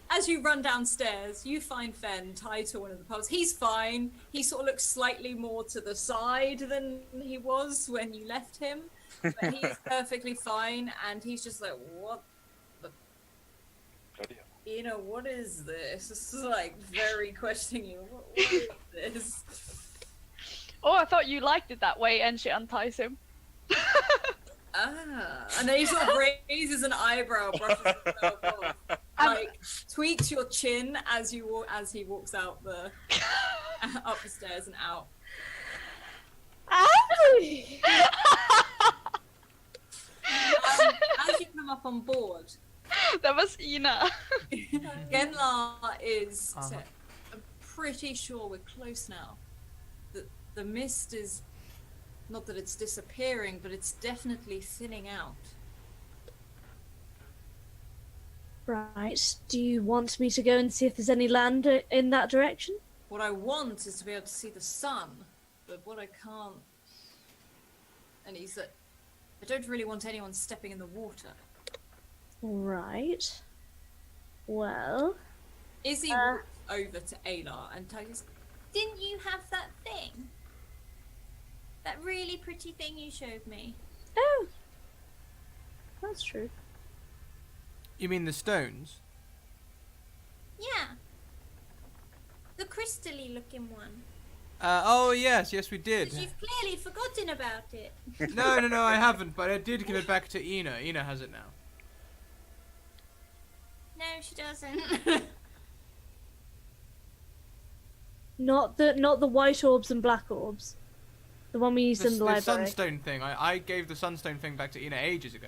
Speaker 4: As you run downstairs, you find Fen tied to one of the poles. He's fine. He sort of looks slightly more to the side than he was when you left him. But he's perfectly fine, and he's just like, what
Speaker 3: Bloody hell.
Speaker 4: you know, what is this? This is like very questioning you. What is this?
Speaker 5: Oh, I thought you liked it that way, and she unties him.
Speaker 4: And then he sort of raises an eyebrow, brushes himself off, like tweaks your chin as he walks out up the stairs and out. As you come up on board,
Speaker 5: That was Ina.
Speaker 4: Genlar is.
Speaker 1: Uh-huh.
Speaker 4: I'm pretty sure we're close now. The mist is. Not that it's disappearing, but it's definitely thinning out.
Speaker 2: Right. Do you want me to go and see if there's any land in that direction?
Speaker 4: What I want is to be able to see the sun, but what I can't. And he's like, I don't really want anyone stepping in the water.
Speaker 2: Right. Well,
Speaker 4: Izzy walks over to Alar and tells, didn't you have that thing? That really pretty thing you showed me.
Speaker 2: oh, that's true.
Speaker 1: You mean the stones?
Speaker 4: Yeah. The crystally looking one.
Speaker 1: Oh yes, we did.
Speaker 4: Because you've clearly forgotten about it.
Speaker 1: No, I haven't. But I did give it back to Ina. Ina has it now.
Speaker 4: No, she doesn't.
Speaker 2: Not the white orbs and black orbs. The one we used in the
Speaker 1: The
Speaker 2: library.
Speaker 1: sunstone thing. I gave the sunstone thing back to Ina ages ago.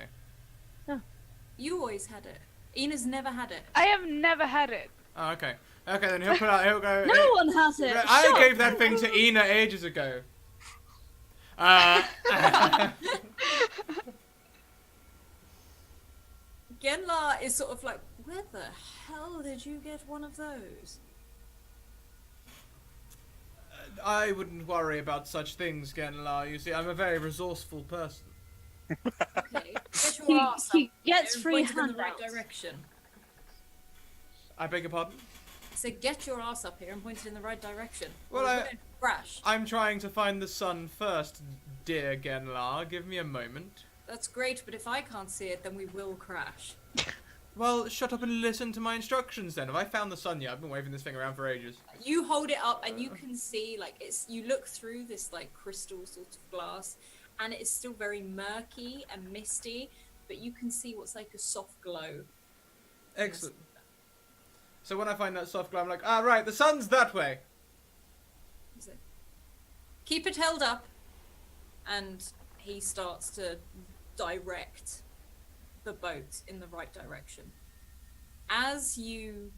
Speaker 4: You always had it. Ina's never had it.
Speaker 5: I have never had it.
Speaker 1: Oh, okay. Okay, then he'll put out. He'll go.
Speaker 2: No one has it.
Speaker 1: I
Speaker 2: Shut
Speaker 1: gave that thing to Ina ages ago.
Speaker 4: Genla is sort of like, where the hell did you get one of those?
Speaker 1: I wouldn't worry about such things, Genla. You see, I'm a very resourceful person.
Speaker 4: Okay, get your
Speaker 2: He-
Speaker 4: ass
Speaker 2: he
Speaker 4: up
Speaker 2: gets
Speaker 4: and
Speaker 2: free
Speaker 4: point it in the right
Speaker 2: handouts.
Speaker 4: direction.
Speaker 1: I beg your pardon?
Speaker 4: So get your ass up here and point it in the right direction.
Speaker 1: Well,
Speaker 4: Or we're gonna crash.
Speaker 1: I'm trying to find the sun first, dear Genla. Give me a moment.
Speaker 4: That's great, but if I can't see it, then we will crash.
Speaker 1: Well, shut up and listen to my instructions then. Have I found the sun yet? I've been waving this thing around for ages.
Speaker 4: You hold it up and you can see, like, you look through this, like, crystal sort of glass, and it is still very murky and misty, but you can see what's like a soft glow.
Speaker 1: Excellent. So when I find that soft glow, I'm like, ah, right, the sun's that way.
Speaker 4: So, keep it held up, and he starts to direct the boat in the right direction. As you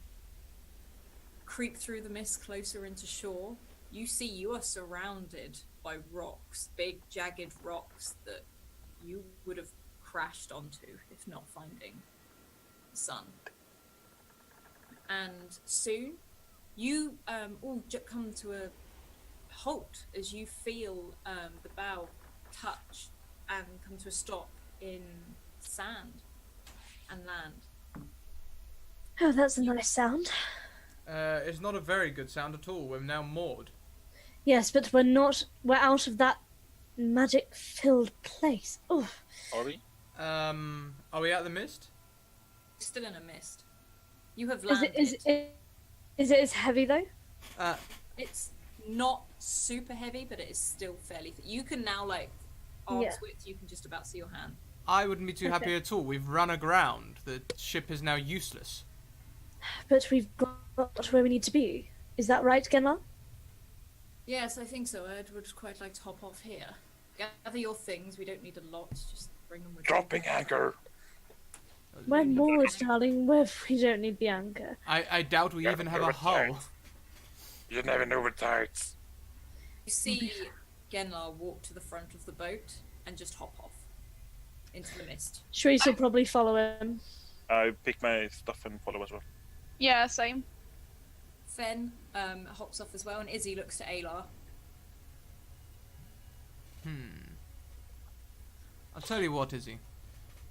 Speaker 4: creep through the mist closer into shore, you see you are surrounded by rocks, big jagged rocks that you would have crashed onto if not finding the sun. And soon you all come to a halt as you feel the bow touch and come to a stop in sand and land.
Speaker 2: Oh, that's a nice sound.
Speaker 1: It's not a very good sound at all. We're now moored.
Speaker 2: Yes, but we're not. We're out of that magic-filled place. Oh,
Speaker 3: Are we?
Speaker 1: Are we out of the mist?
Speaker 4: Still in a mist. You have
Speaker 2: is
Speaker 4: landed.
Speaker 2: it as heavy though?
Speaker 4: It's not super heavy, but it is still fairly. You can now, like, arm's
Speaker 2: Yeah.
Speaker 4: width, you can just about see your hand.
Speaker 1: I wouldn't be too happy
Speaker 2: Okay.
Speaker 1: at all. We've run aground. The ship is now useless.
Speaker 2: But we've got to where we need to be. Is that right, Genla?
Speaker 4: Yes, I think so. I would quite like to hop off here. Gather your things. We don't need a lot. Just bring them with you.
Speaker 3: Dropping anchor.
Speaker 2: We're moored, darling. We don't need the anchor.
Speaker 1: I doubt we even have a hull.
Speaker 3: You never know with tides.
Speaker 4: You see Genlar walk to the front of the boat and just hop off into the mist.
Speaker 2: Shreese will probably follow him.
Speaker 3: I pick my stuff and follow as well.
Speaker 5: Yeah, same.
Speaker 4: Fen hops off as well, and Izzy looks to Alar.
Speaker 1: I'll tell you what, Izzy.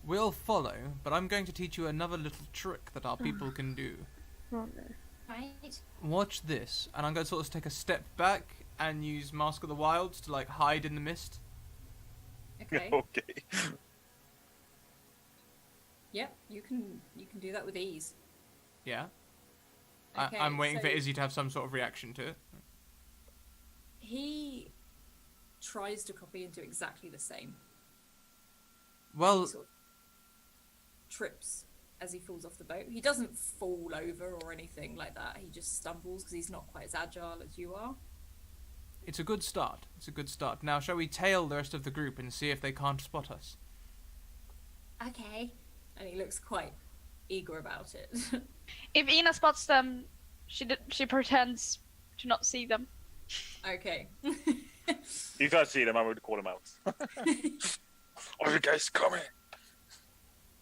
Speaker 1: We'll follow, but I'm going to teach you another little trick that our people can do.
Speaker 2: Oh no.
Speaker 4: Right.
Speaker 1: Watch this, and I'm going to sort of take a step back and use Mask of the Wilds to, like, hide in the mist.
Speaker 4: Okay.
Speaker 3: Okay.
Speaker 4: Yep. You can do that with ease.
Speaker 1: Yeah?
Speaker 4: Okay,
Speaker 1: I'm waiting for
Speaker 4: so-
Speaker 1: Izzy to have some sort of reaction to it.
Speaker 4: He tries to copy and do exactly the same.
Speaker 1: Well,
Speaker 4: He sort of trips as he falls off the boat. He doesn't fall over or anything like that. He just stumbles because he's not quite as agile as you are.
Speaker 1: it's a good start. It's a good start. Now, shall we tail the rest of the group and see if they can't spot us?
Speaker 4: Okay. And he looks quite eager about it.
Speaker 5: If Ina spots them, she pretends to not see them.
Speaker 4: Okay.
Speaker 3: You can't see them, I would call them out. Are you guys coming?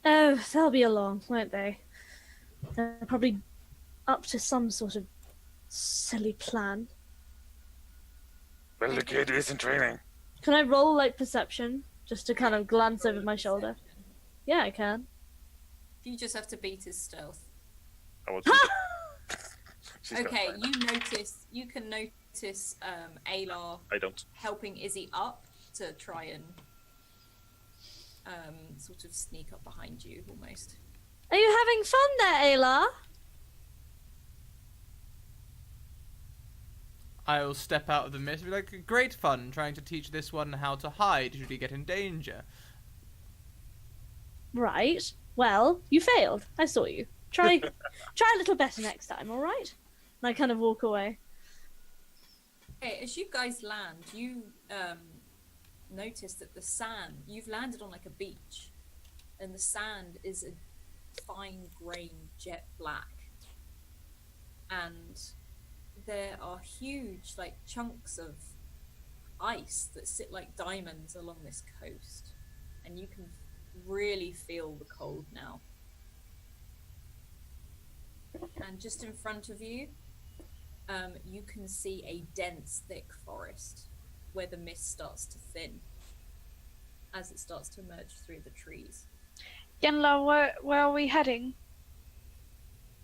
Speaker 2: Oh, they'll be along, won't they? They're probably up to some sort of silly plan.
Speaker 3: Well, the kid is in training.
Speaker 2: Can I roll like perception just to kind of glance over my shoulder? Yeah, I can.
Speaker 4: You just have to beat his stealth.
Speaker 3: I was She's
Speaker 4: Okay,
Speaker 3: gonna-
Speaker 4: you can notice Alar
Speaker 3: I don't.
Speaker 4: helping Izzy up to try and sort of sneak up behind you almost.
Speaker 2: Are you having fun there, Ayla?
Speaker 1: I'll step out of the mist and be like, great fun trying to teach this one how to hide should he get in danger.
Speaker 2: Right. Well, you failed. I saw you. Try a little better next time, all right? And I kind of walk away.
Speaker 4: Okay, as you guys land, you notice that the sand, you've landed on like a beach, and the sand is a fine grain jet black. And there are huge like chunks of ice that sit like diamonds along this coast. And you can really feel the cold now. And just in front of you, you can see a dense, thick forest where the mist starts to thin as it starts to emerge through the trees.
Speaker 5: Genla, where are we heading?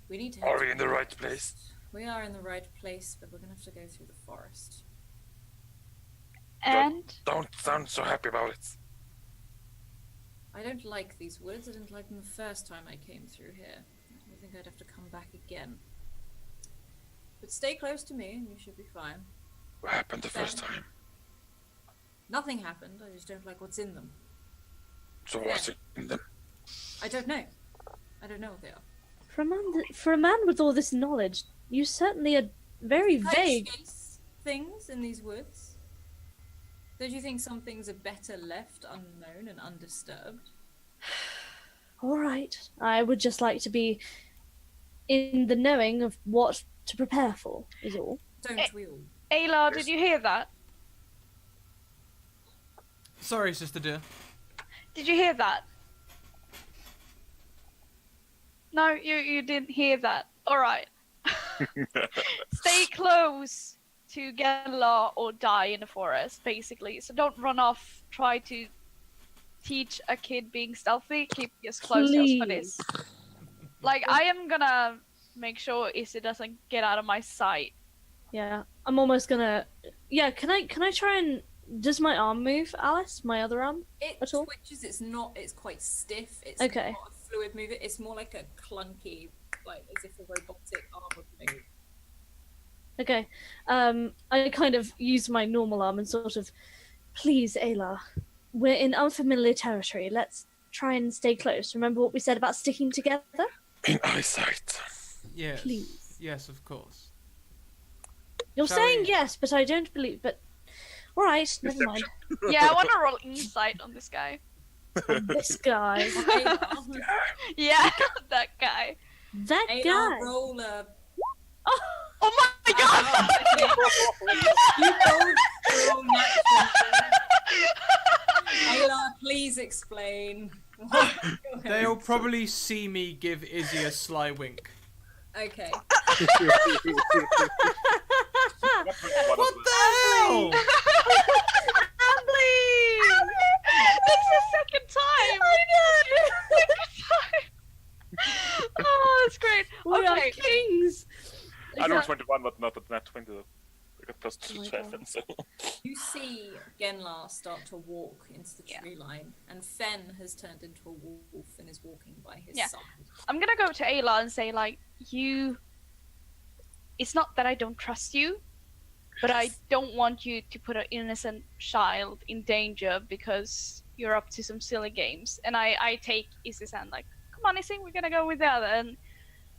Speaker 4: We need to.
Speaker 6: Are we in the right place?
Speaker 4: We are in the right place, but we're gonna have to go through the forest.
Speaker 5: And
Speaker 6: Don't sound so happy about it.
Speaker 4: I don't like these woods. I didn't like them the first time I came through here. I think I'd have to come back again. But stay close to me and you should be fine.
Speaker 6: What happened the first time?
Speaker 4: Nothing happened, I just don't like what's in them.
Speaker 6: So what's in them?
Speaker 4: I don't know. I don't know what they are.
Speaker 2: For a man with all this knowledge, you certainly are very
Speaker 4: I
Speaker 2: vague.
Speaker 4: chase things in these woods. Don't you think some things are better left unknown and undisturbed?
Speaker 2: All right. I would just like to be in the knowing of what to prepare for, is all.
Speaker 4: Don't we all?
Speaker 5: Ayla, did you hear that?
Speaker 1: Sorry, Sister Dear.
Speaker 5: Did you hear that? No, you didn't hear that. All right. Stay close to Genla or die in the forest, basically. So don't run off. Try to teach a kid being stealthy. Keep as close to us for this. Like, I am gonna make sure Izzy doesn't get out of my sight.
Speaker 2: Yeah, I'm almost gonna. Yeah, can I try and does my arm move, Alice? My other arm?
Speaker 4: It
Speaker 2: At all?
Speaker 4: twitches. It's not. It's quite stiff. It's
Speaker 2: Okay.
Speaker 4: not a fluid movement. It's more like a clunky, like as if a robotic arm would move.
Speaker 2: Okay. I kind of use my normal arm and sort of, please, Ayla, we're in unfamiliar territory. Let's try and stay close. Remember what we said about sticking together?
Speaker 6: In eyesight.
Speaker 1: Yes.
Speaker 2: Please.
Speaker 1: Yes, of course.
Speaker 2: You're
Speaker 1: Shall
Speaker 2: saying
Speaker 1: we-
Speaker 2: yes, but I don't believe. But all right, never mind.
Speaker 5: Yeah, I want to roll insight on this guy.
Speaker 2: This guy,
Speaker 4: Ayla,
Speaker 5: Yeah, that guy.
Speaker 2: that
Speaker 4: Ayla,
Speaker 2: guy.
Speaker 4: roll a.
Speaker 2: Oh,
Speaker 5: Oh my god!
Speaker 4: You roll natural. Ayla, please explain.
Speaker 1: They'll probably see me give Izzy a sly wink.
Speaker 4: Okay.
Speaker 1: What the hell?
Speaker 5: Ambly! That's the second time! I know! Second time! Oh, that's great.
Speaker 2: we are
Speaker 5: Okay.
Speaker 2: kings.
Speaker 3: I know
Speaker 2: Is that-
Speaker 3: 21, but not at nat 20 though. I got plus
Speaker 2: Oh my
Speaker 3: 7,
Speaker 2: God.
Speaker 3: so.
Speaker 4: You see Genlar start to walk into the
Speaker 5: Yeah.
Speaker 4: tree line, and Fen has turned into a wolf and is walking by his
Speaker 5: Yeah.
Speaker 4: side.
Speaker 5: I'm gonna go to Ayla and say, like, you. It's not that I don't trust you, but I don't want you to put an innocent child in danger because you're up to some silly games. And I take Izzy's hand, like, come on, Izzy, we're gonna go with the other. And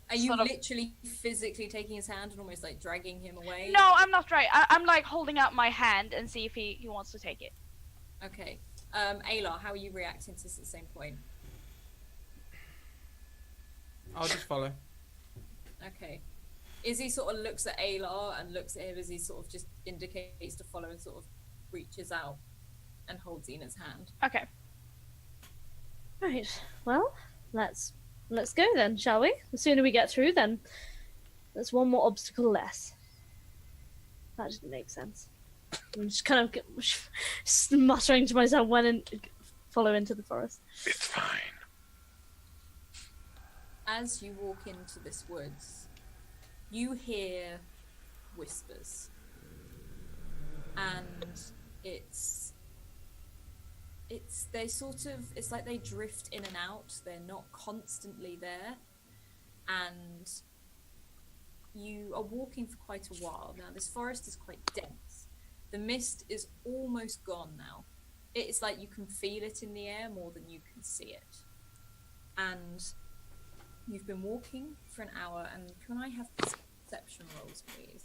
Speaker 4: Are you
Speaker 5: sort of-
Speaker 4: literally physically taking his hand and almost like dragging him away?
Speaker 5: no, I'm not right. I'm like holding out my hand and see if he wants to take it.
Speaker 4: Okay. Ayla, how are you reacting to this at the same point?
Speaker 1: I'll just follow.
Speaker 4: Okay. Izzy sort of looks at Ayla and looks at him as he sort of just indicates to follow and sort of reaches out and holds Ina's hand.
Speaker 5: Okay.
Speaker 2: Right. Well, let's go then, shall we? The sooner we get through, then there's one more obstacle less. That didn't make sense. I'm just kind of muttering to myself when and follow into the forest.
Speaker 6: It's fine.
Speaker 4: As you walk into this woods, you hear whispers. And it's like they drift in and out. They're not constantly there. And you are walking for quite a while. Now, this forest is quite dense. The mist is almost gone now. It's like you can feel it in the air more than you can see it. And you've been walking for an hour, and can I have perception rolls, please?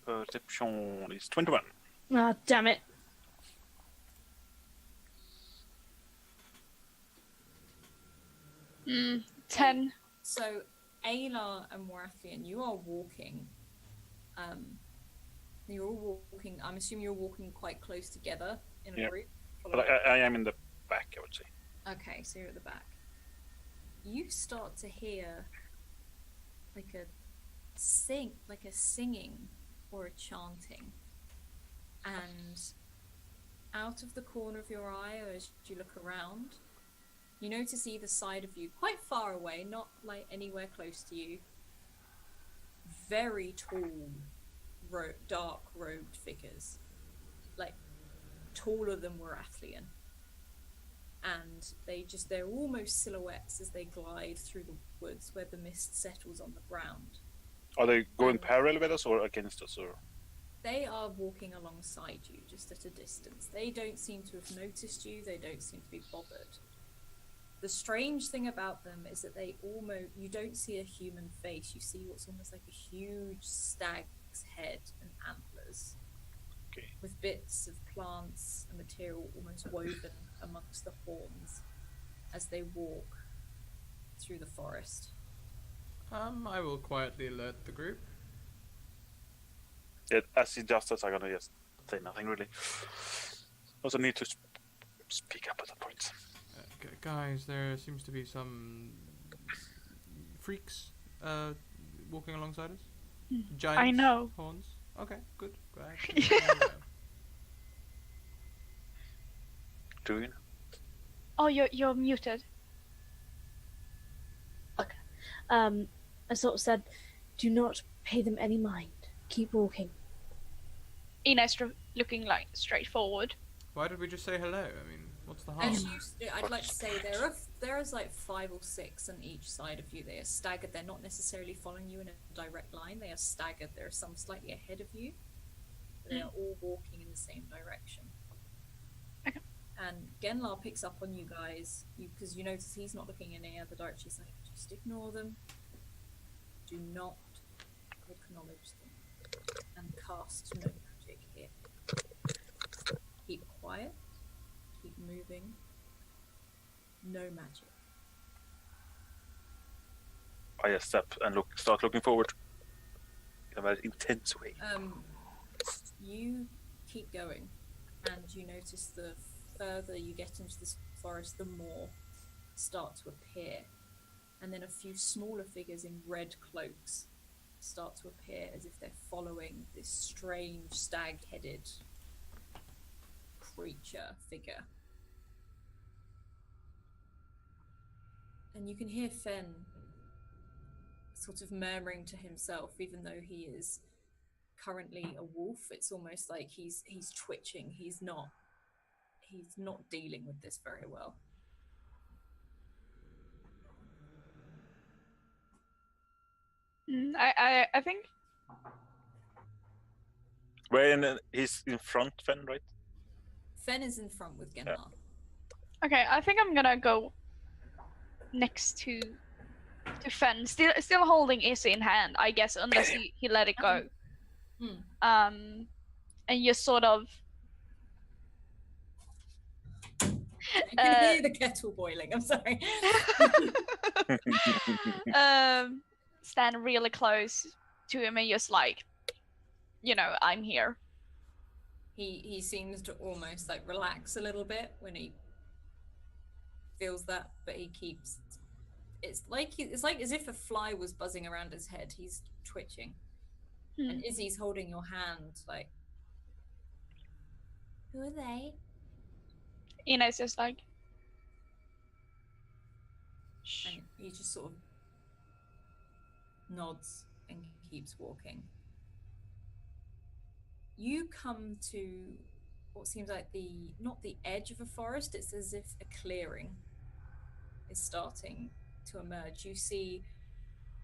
Speaker 3: Perception is 21.
Speaker 2: Ah, damn it.
Speaker 5: Mm, 10.
Speaker 4: So, Ayla and Morathian, you are walking. You're all walking. I'm assuming you're walking quite close together in a
Speaker 3: Yeah.
Speaker 4: group.
Speaker 3: But I am in the back, I would say.
Speaker 4: Okay, so you're at the back. You start to hear like a singing or a chanting, and out of the corner of your eye, or as you look around, you notice either side of you, quite far away, not like anywhere close to you, very tall, dark robed figures, like taller than Morathian. And they're almost silhouettes as they glide through the woods where the mist settles on the ground.
Speaker 3: Are they going parallel with us or against us? Or
Speaker 4: They are walking alongside you, just at a distance. They don't seem to have noticed you, they don't seem to be bothered. The strange thing about them is that you don't see a human face, you see what's almost like a huge stag's head and antlers.
Speaker 3: Okay.
Speaker 4: With bits of plants and material almost woven amongst the horns as they walk through the forest.
Speaker 1: I will quietly alert the group.
Speaker 3: yeah, as he just does, I'm gonna just say nothing really. Also need to speak up at that point.
Speaker 1: Guys, there seems to be some freaks walking alongside us. Giant
Speaker 5: I know.
Speaker 1: horns. Okay, good. Glad.
Speaker 3: Do you?
Speaker 5: Oh, you're muted.
Speaker 2: I sort of said, do not pay them any mind. Keep walking.
Speaker 5: Ina's looking like straight forward.
Speaker 1: Why did we just say hello? I mean, what's the harm?
Speaker 4: I'd like to say there is like 5 or 6 on each side of you. They are staggered. They're not necessarily following you in a direct line. They are staggered. There are some slightly ahead of you. But they are all walking in the same direction.
Speaker 5: Okay.
Speaker 4: And Genlar picks up on you guys because you notice he's not looking in any other direction. He's like, just ignore them. Do not acknowledge them. And cast no magic here. Keep quiet. Keep moving. No magic.
Speaker 3: I just step and start looking forward in a very intense way.
Speaker 4: You keep going, and you notice the further you get into this forest, the more start to appear. And then a few smaller figures in red cloaks start to appear as if they're following this strange stag-headed creature figure. And you can hear Fen sort of murmuring to himself, even though he is currently a wolf. It's almost like he's twitching. He's not dealing with this very well.
Speaker 5: I think
Speaker 3: He's in front, Fen, right?
Speaker 4: Fen is in front with Genlar.
Speaker 3: Yeah.
Speaker 5: okay. I think I'm gonna go next to Fen, still holding Izzy in hand, I guess, unless he let it go.
Speaker 4: Hmm.
Speaker 5: And just sort of.
Speaker 4: You can hear the kettle boiling. I'm sorry.
Speaker 5: Stand really close to him and just like, I'm here.
Speaker 4: He seems to almost like relax a little bit when he feels that, but he keeps. It's like as if a fly was buzzing around his head. He's twitching, and Izzy's holding your hand, like. Who are they?
Speaker 5: Ina's just like.
Speaker 4: And he just sort of nods and keeps walking. You come to what seems like not the edge of a forest, it's as if a clearing is starting to emerge. You see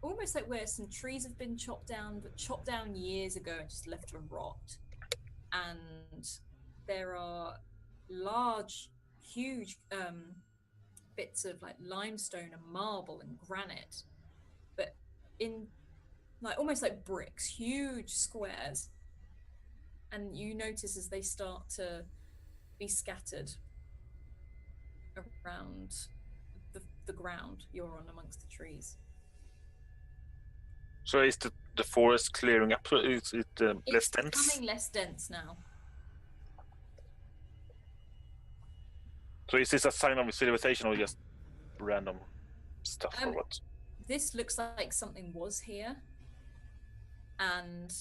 Speaker 4: almost like where some trees have been chopped down, but chopped down years ago and just left to rot. And there are large, huge bits of like limestone and marble and granite, but in like almost like bricks, huge squares. And you notice as they start to be scattered around the ground you're on amongst the trees.
Speaker 3: So is the forest clearing up? Is it less
Speaker 4: It's
Speaker 3: dense?
Speaker 4: becoming less dense now.
Speaker 3: So is this a sign of civilization or just random stuff or what?
Speaker 4: This looks like something was here, and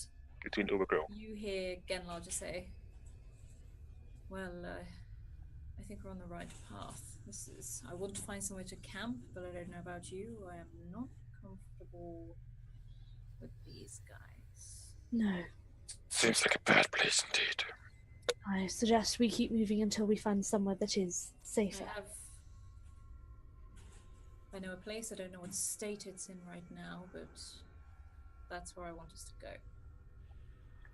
Speaker 3: Between overgrown.
Speaker 4: you hear Genlar just say, well, I think we're on the right path. I want to find somewhere to camp, but I don't know about you. I am not comfortable with these guys.
Speaker 2: No.
Speaker 6: Seems like a bad place indeed.
Speaker 2: I suggest we keep moving until we find somewhere that is safer.
Speaker 4: I know a place. I don't know what state it's in right now, but that's where I want us to go.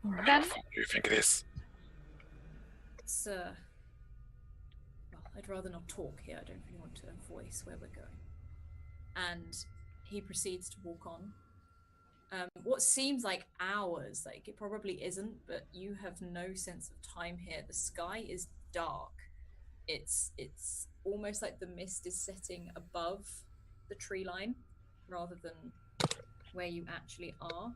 Speaker 2: All right.
Speaker 6: How far do you think it is?
Speaker 4: It's well, I'd rather not talk here. I don't really want to voice where we're going. And he proceeds to walk on. What seems like hours, like it probably isn't, but you have no sense of time here. The sky is dark. It's almost like the mist is setting above the tree line rather than where you actually are.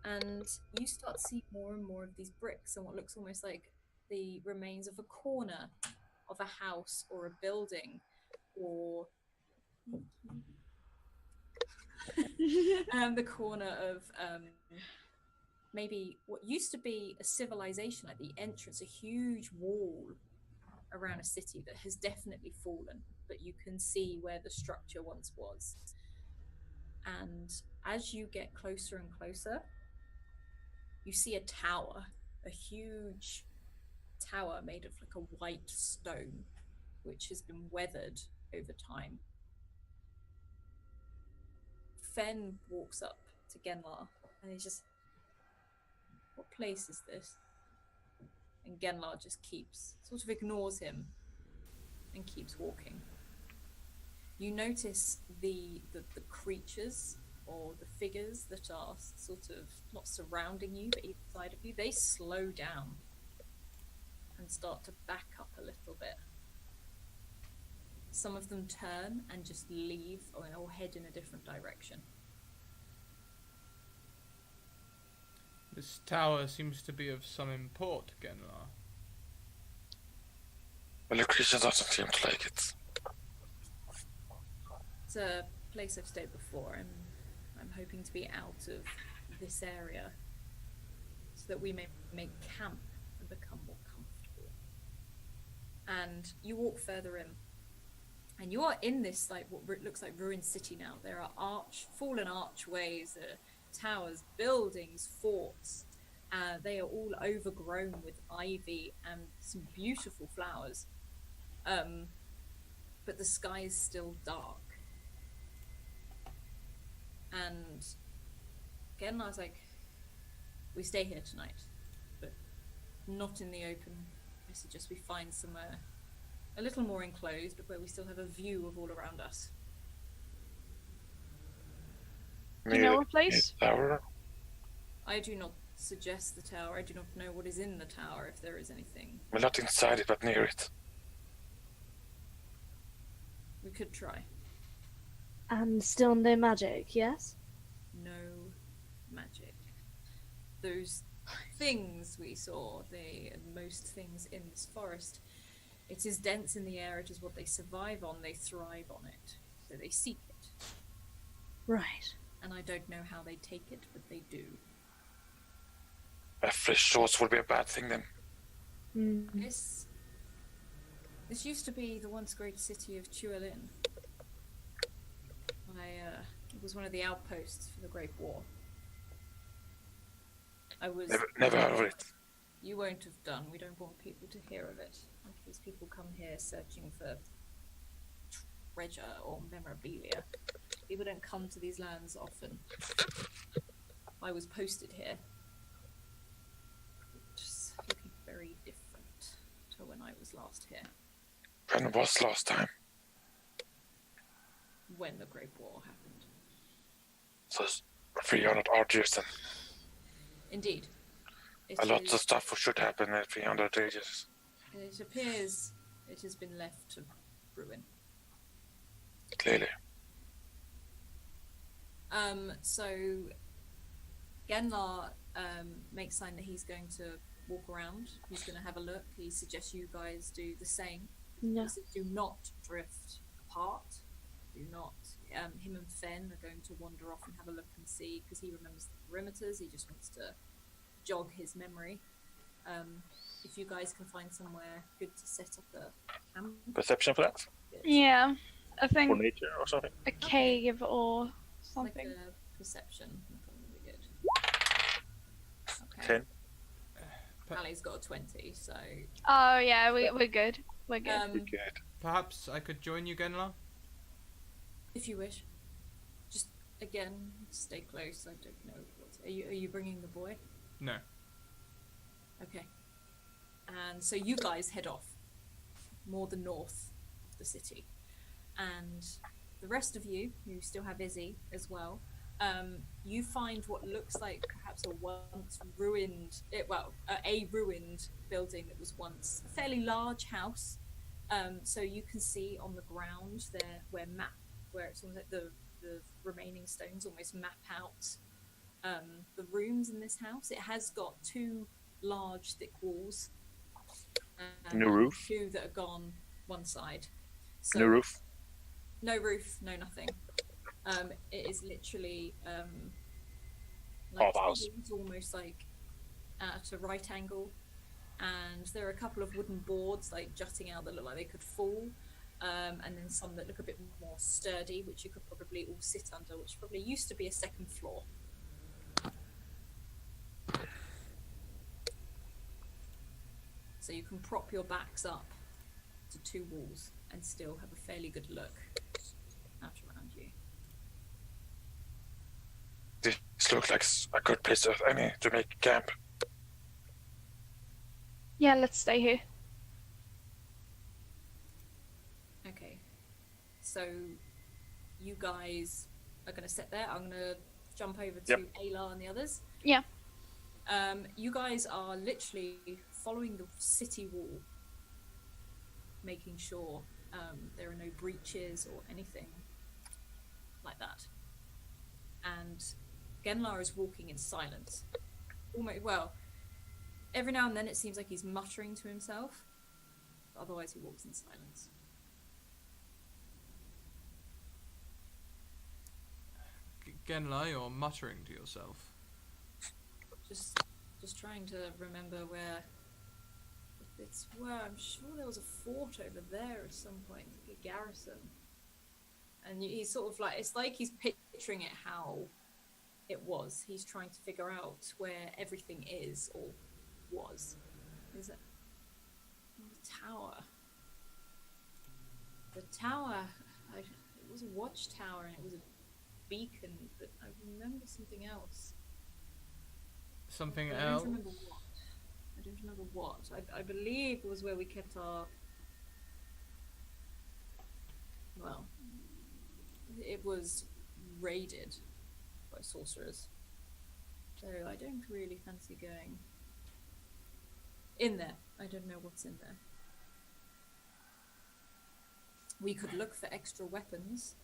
Speaker 4: And you start to see more and more of these bricks and what looks almost like the remains of a corner of a house or a building, or the corner of maybe what used to be a civilization, like the entrance, a huge wall around a city that has definitely fallen, but you can see where the structure once was. And as you get closer and closer, you see a tower, a huge tower made of like a white stone, which has been weathered over time. Fen walks up to Genlar and he's just, what place is this? And Genlar just sort of ignores him and keeps walking. You notice the creatures or the figures that are sort of not surrounding you but either side of you, they slow down and start to back up a little bit. Some of them turn and just leave or head in a different direction.
Speaker 1: This tower seems to be of some import, Genlar.
Speaker 6: Well, the Christians doesn't seem to like it.
Speaker 4: It's a place I've stayed before, and I'm hoping to be out of this area so that we may make camp and become more comfortable. And you walk further in, and you are in this like what looks like ruined city now. There are fallen archways, towers, buildings, forts. They are all overgrown with ivy and some beautiful flowers. But the sky is still dark. And again, I was like, we stay here tonight, but not in the open. I suggest we find somewhere a little more enclosed, but where we still have a view of all around us.
Speaker 5: You know a place?
Speaker 6: Tower?
Speaker 4: I do not suggest the tower. I do not know what is in the tower, if there is anything.
Speaker 6: Well, not inside it, but near it.
Speaker 4: We could try.
Speaker 2: And still no magic, yes?
Speaker 4: No magic. Those things we saw, most things in this forest, it is dense in the air, it is what they survive on, they thrive on it. So they seek it.
Speaker 2: Right.
Speaker 4: And I don't know how they take it, but they do.
Speaker 6: A fresh source would be a bad thing then.
Speaker 2: Mm.
Speaker 4: This used to be the once great city of Chualin. It was one of the outposts for the Great War. I was...
Speaker 6: Never heard of it.
Speaker 4: You won't have done. We don't want people to hear of it. These people come here searching for treasure or memorabilia. People don't come to these lands often. I was posted here. Just looking very different to when I was last here.
Speaker 6: When was last time?
Speaker 4: When the Great War happened.
Speaker 6: So it's 300 odd years then.
Speaker 4: Indeed.
Speaker 6: A lot of stuff should happen in 300 ages.
Speaker 4: It appears it has been left to ruin.
Speaker 6: Clearly.
Speaker 4: So Genlar makes sign that he's going to walk around. He's going to have a look. He suggests you guys do the same.
Speaker 2: No.
Speaker 4: He says, do not drift apart. Do not. Him and Fen are going to wander off and have a look and see, because he remembers the perimeters. He just wants to jog his memory. If you guys can find somewhere good to set up a camp.
Speaker 3: Perception for that?
Speaker 5: Yeah, I
Speaker 3: Or
Speaker 5: think
Speaker 3: nature or something?
Speaker 5: a cave or
Speaker 4: Like
Speaker 5: something.
Speaker 4: a perception. That would be good. Okay.
Speaker 3: 10.
Speaker 4: Hallie's got a 20, so
Speaker 5: Oh yeah, we're good. We're good.
Speaker 3: Good.
Speaker 1: Perhaps I could join you, Genla?
Speaker 4: if you wish. Just again, stay close. I don't know. Are you bringing the boy?
Speaker 1: No.
Speaker 4: Okay. And so you guys head off more the north of the city, and the rest of you, who still have Izzy as well, you find what looks like perhaps a once ruined, a ruined building that was once a fairly large house. So you can see on the ground there where it's almost like the remaining stones almost map out the rooms in this house. It has got two large thick walls.
Speaker 3: No roof?
Speaker 4: Two that are gone one side. So,
Speaker 3: No roof?
Speaker 4: No roof, no nothing. It is literally
Speaker 3: Half house.
Speaker 4: it's almost like at a right angle, and there are a couple of wooden boards like jutting out that look like they could fall, and then some that look a bit more sturdy, which you could probably all sit under, which probably used to be a second floor. So you can prop your backs up to two walls and still have a fairly good look out around you.
Speaker 6: This looks like a good place of any to make camp.
Speaker 5: Yeah, let's stay here.
Speaker 4: Okay, so you guys are going to sit there. I'm going to jump over to Ayla and the others.
Speaker 5: Yeah.
Speaker 4: You guys are literally following the city wall, making sure there are no breaches or anything like that. And Genlar is walking in silence. Every now and then it seems like he's muttering to himself, but otherwise he walks in silence.
Speaker 1: Genla, you're muttering to yourself.
Speaker 4: Just trying to remember where it's where I'm sure there was a fort over there at some point, like a garrison. And he's sort of like, it's like he's picturing it how it was. He's trying to figure out where everything is or was. Is it the tower? The tower. It was a watchtower and it was a beacon, but I remember something else.
Speaker 1: Something
Speaker 4: I
Speaker 1: else?
Speaker 4: don't remember what. I don't remember what. I believe it was where we kept our... Well, it was raided by sorcerers. So I don't really fancy going in there. I don't know what's in there. We could look for extra weapons.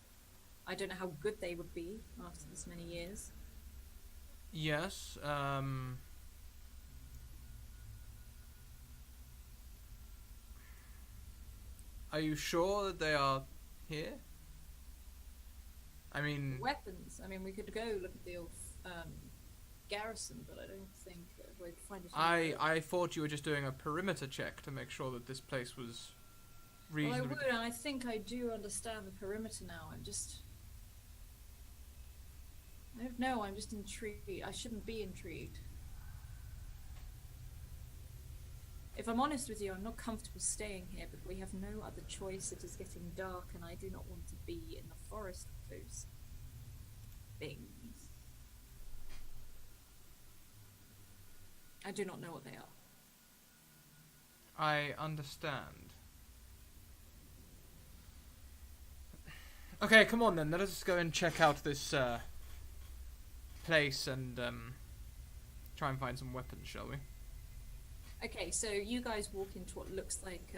Speaker 4: I don't know how good they would be after this many years.
Speaker 1: Yes, are you sure that they are here? I mean...
Speaker 4: Weapons? I mean, we could go look at the old garrison, but I don't think we'd find it.
Speaker 1: I thought you were just doing a perimeter check to make sure that this place was
Speaker 4: Well, I
Speaker 1: reasonably...
Speaker 4: would, and I think I do understand the perimeter now. I don't know, I'm just intrigued. I shouldn't be intrigued. If I'm honest with you, I'm not comfortable staying here, but we have no other choice. It is getting dark, and I do not want to be in the forest post. things. I do not know what they are.
Speaker 1: I understand. Okay, come on then. Let us go and check out this place and try and find some weapons, shall we?
Speaker 4: Okay, so you guys walk into what looks like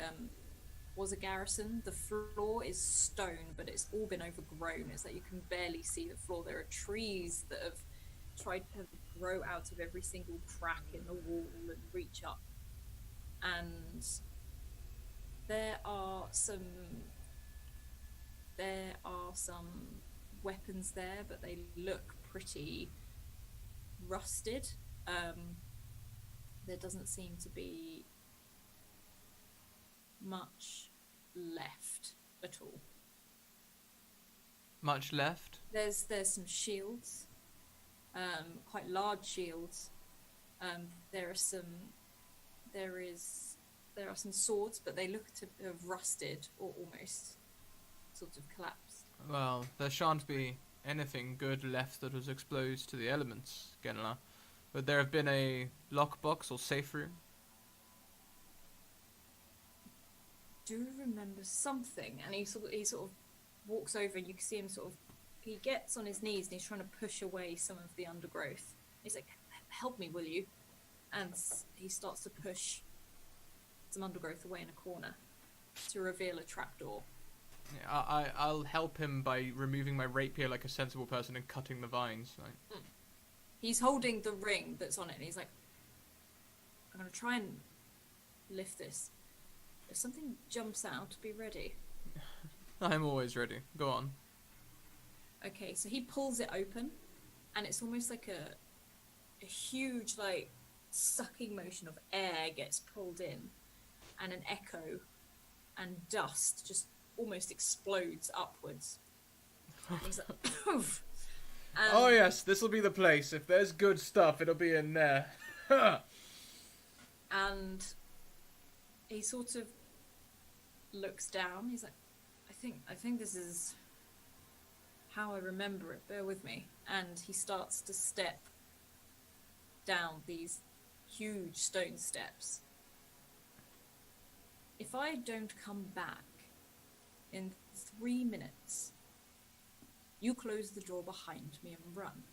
Speaker 4: was a garrison. The floor is stone, but it's all been overgrown. It's like you can barely see the floor. There are trees that have tried to grow out of every single crack in the wall and reach up. And there are some weapons there, but they look pretty rusted. There doesn't seem to be much left at all.
Speaker 1: Much left?
Speaker 4: There's some shields, quite large shields. There are some swords, but they look to have rusted or almost sort of collapsed.
Speaker 1: Well, there shan't be anything good left that was exposed to the elements, Genla. Would there have been a lockbox or safe room?
Speaker 4: Do remember something, and he sort of walks over, and you can see him he gets on his knees and he's trying to push away some of the undergrowth. He's like, "Help me, will you?" And he starts to push some undergrowth away in a corner to reveal a trapdoor.
Speaker 1: Yeah, I'll help him by removing my rapier like a sensible person and cutting the vines. Like.
Speaker 4: He's holding the ring that's on it, and he's like, "I'm going to try and lift this. If something jumps out, be ready."
Speaker 1: I'm always ready. Go on.
Speaker 4: Okay, so he pulls it open, and it's almost like a huge, like, sucking motion of air gets pulled in, and an echo and dust just almost explodes upwards. And he's like, "Oof."
Speaker 1: Oh yes, this'll be the place. If there's good stuff, it'll be in there.
Speaker 4: And he sort of looks down. He's like, I think this is how I remember it. Bear with me." And he starts to step down these huge stone steps. "If I don't come back in 3 minutes, you close the door behind me and run."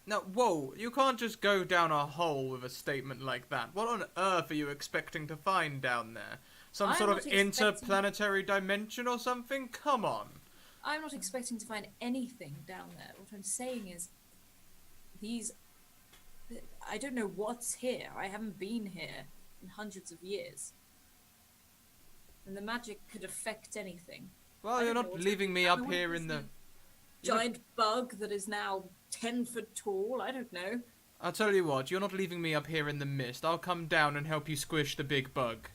Speaker 1: Now, whoa, you can't just go down a hole with a statement like that. What on earth are you expecting to find down there? Some
Speaker 4: I'm
Speaker 1: sort of
Speaker 4: not expecting-
Speaker 1: interplanetary dimension or something? Come on.
Speaker 4: I'm not expecting to find anything down there. What I'm saying is, I don't know what's here. I haven't been here in hundreds of years. And the magic could affect anything.
Speaker 1: Well,
Speaker 4: I
Speaker 1: you're
Speaker 4: don't know
Speaker 1: not
Speaker 4: what's
Speaker 1: leaving me
Speaker 4: I
Speaker 1: up
Speaker 4: want
Speaker 1: here
Speaker 4: this
Speaker 1: in the...
Speaker 4: giant bug that is now 10 foot tall. I don't know.
Speaker 1: I'll tell you what, you're not leaving me up here in the mist. I'll come down and help you squish the big bug.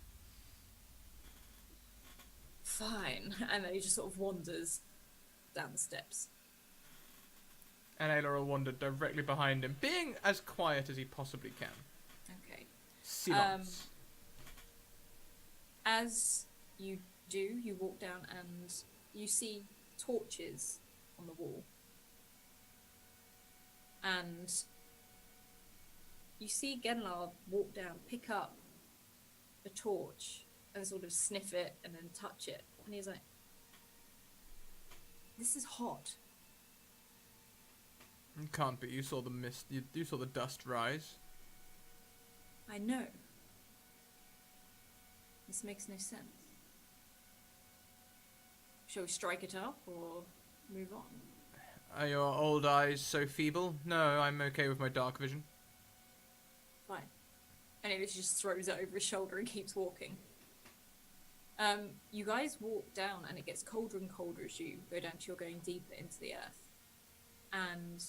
Speaker 4: Fine. And then he just sort of wanders down the steps.
Speaker 1: And Ayla will wander directly behind him, being as quiet as he possibly can.
Speaker 4: Okay.
Speaker 1: Silence.
Speaker 4: As you do, you walk down and you see torches on the wall. And you see Genlar walk down, pick up a torch, and sort of sniff it and then touch it. And he's like, "This is hot."
Speaker 1: It can't be. You saw the mist. You saw the dust rise.
Speaker 4: "I know. This makes no sense. Shall we strike it up or move on?"
Speaker 1: Are your old eyes so feeble? No, I'm okay with my dark vision.
Speaker 4: Fine. And he just throws it over his shoulder and keeps walking. You guys walk down, and it gets colder and colder as you go down till you're going deeper into the earth. And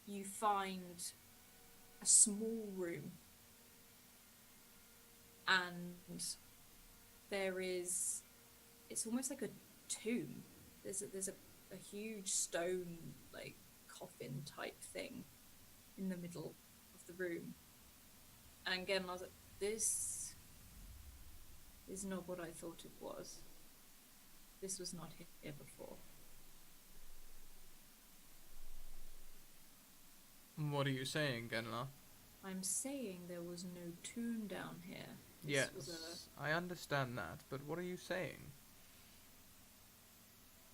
Speaker 4: you find a small room. And it's almost like a tomb. There's a huge stone, like, coffin type thing in the middle of the room. And again, I was like, this is not what I thought it was. This was not here before.
Speaker 1: What are you saying, Genla?
Speaker 4: I'm saying there was no tomb down here. This
Speaker 1: Yes,
Speaker 4: was
Speaker 1: I understand that, but what are you saying?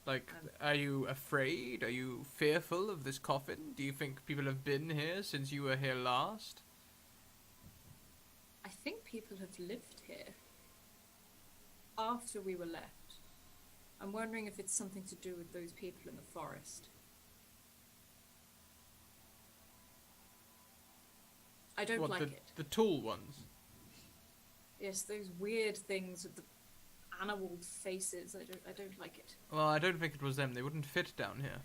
Speaker 1: Like,
Speaker 4: Um,
Speaker 1: are you afraid? Are you fearful of this coffin? Do you think people have been here since you were here last?
Speaker 4: I think people have lived here after we were left. I'm wondering if it's something to do with those people in the forest. I don't like it.
Speaker 1: The tall ones?
Speaker 4: Yes, those weird things with the animal faces. I don't like it.
Speaker 1: Well, I don't think it was them. They wouldn't fit down here.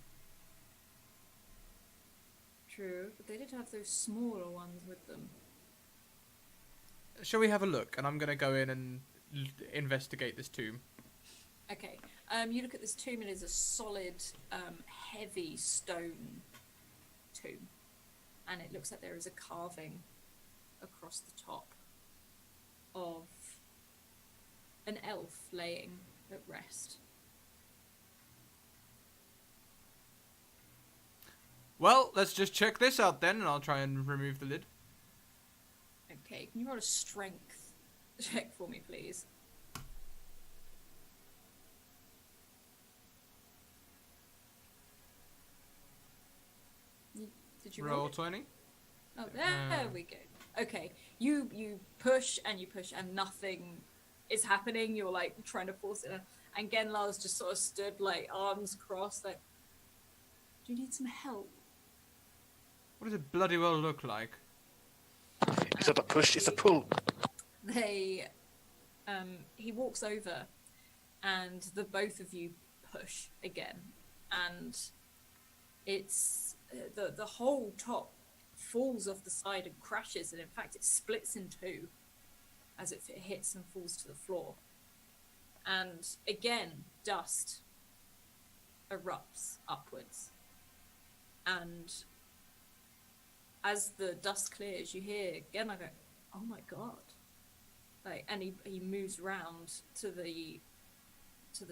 Speaker 4: True, but they did have those smaller ones with them.
Speaker 1: Shall we have a look? And I'm gonna go in and investigate this tomb.
Speaker 4: Okay. You look at this tomb. It is a solid, heavy stone tomb, and it looks like there is a carving across the top of an elf laying at rest.
Speaker 1: Well, let's just check this out then, and I'll try and remove the lid.
Speaker 4: Okay, can you roll a strength check for me, please? Did you roll it?
Speaker 1: 20.
Speaker 4: Oh, there we go. Okay, you push and nothing is happening. You're like trying to force it, and Genlar's just sort of stood like arms crossed, like, do you need some help?
Speaker 1: What does it bloody well look like?
Speaker 6: It's not a push, it's a pull.
Speaker 4: They, he walks over, and the both of you push again, and it's the whole top falls off the side and crashes, and in fact it splits in two as it hits and falls to the floor. And again, dust erupts upwards, and as the dust clears, you hear again, I go, oh my god. Like, and he moves around to the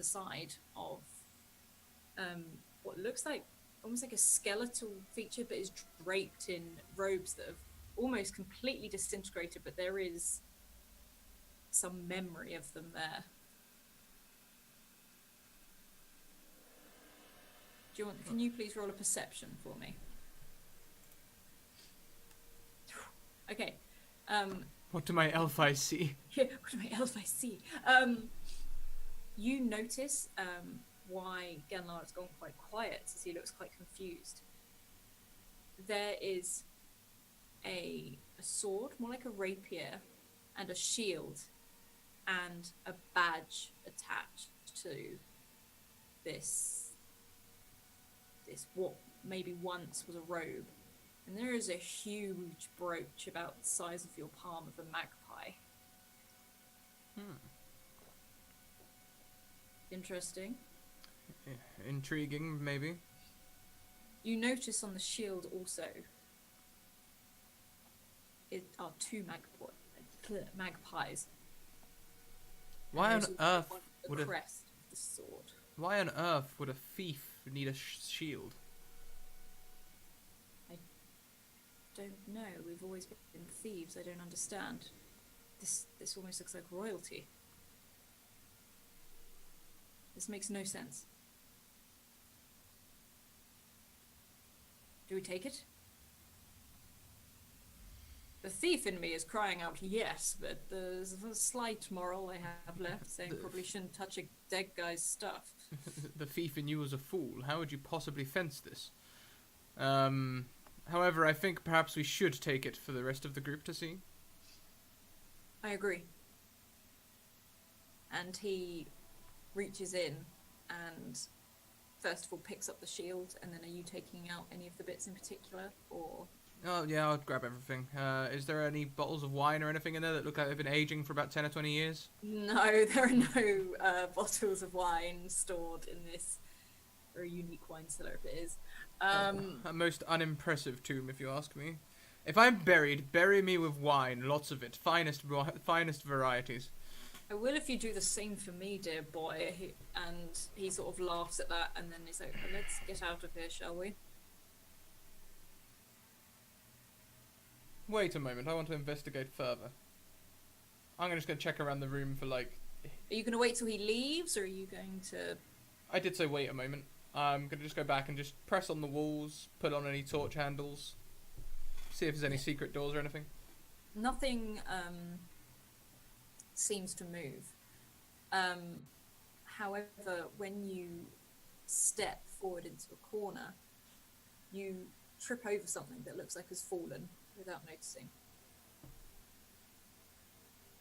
Speaker 4: side of what looks like almost like a skeletal feature, but is draped in robes that have almost completely disintegrated, but there is some memory of them there. Can you please roll a perception for me? Okay.
Speaker 1: What do my elf eyes see?
Speaker 4: What do my elf eyes see? You notice why Genlar has gone quite quiet, as he looks quite confused. There is a sword, more like a rapier, and a shield, and a badge attached to this what maybe once was a robe. And there is a huge brooch about the size of your palm of a magpie. Interesting.
Speaker 1: Intriguing, maybe.
Speaker 4: You notice on the shield also are two magpies.
Speaker 1: Why on
Speaker 4: There's also
Speaker 1: earth
Speaker 4: one at
Speaker 1: would
Speaker 4: the
Speaker 1: a
Speaker 4: crest of the sword?
Speaker 1: Why on earth would a thief need a shield?
Speaker 4: I don't know. We've always been thieves. I don't understand. This almost looks like royalty. This makes no sense. Do we take it? The thief in me is crying out yes, but there's a slight moral I have left, saying probably shouldn't touch a dead guy's stuff.
Speaker 1: The thief in you was a fool. How would you possibly fence this? However, I think perhaps we should take it for the rest of the group to see.
Speaker 4: I agree. And he reaches in and first of all picks up the shield, and then are you taking out any of the bits in particular, or?
Speaker 1: Oh yeah, I'll grab everything. Is there any bottles of wine or anything in there that look like they've been aging for about 10 or 20 years?
Speaker 4: No, there are no bottles of wine stored in this very unique wine cellar, if it is.
Speaker 1: A most unimpressive tomb, if you ask me. If I'm buried, bury me with wine, lots of it, finest varieties.
Speaker 4: I will if you do the same for me, dear boy. And he sort of laughs at that, and then he's like, let's get out of here, shall we?
Speaker 1: Wait a moment. I want to investigate further. I'm just gonna check around the room for like.
Speaker 4: Are you going to wait till he leaves, or are you going to...
Speaker 1: I did say wait a moment. I'm gonna just go back and just press on the walls, put on any torch handles, see if there's any secret doors or anything.
Speaker 4: Nothing seems to move. However, when you step forward into a corner, you trip over something that looks like has fallen without noticing.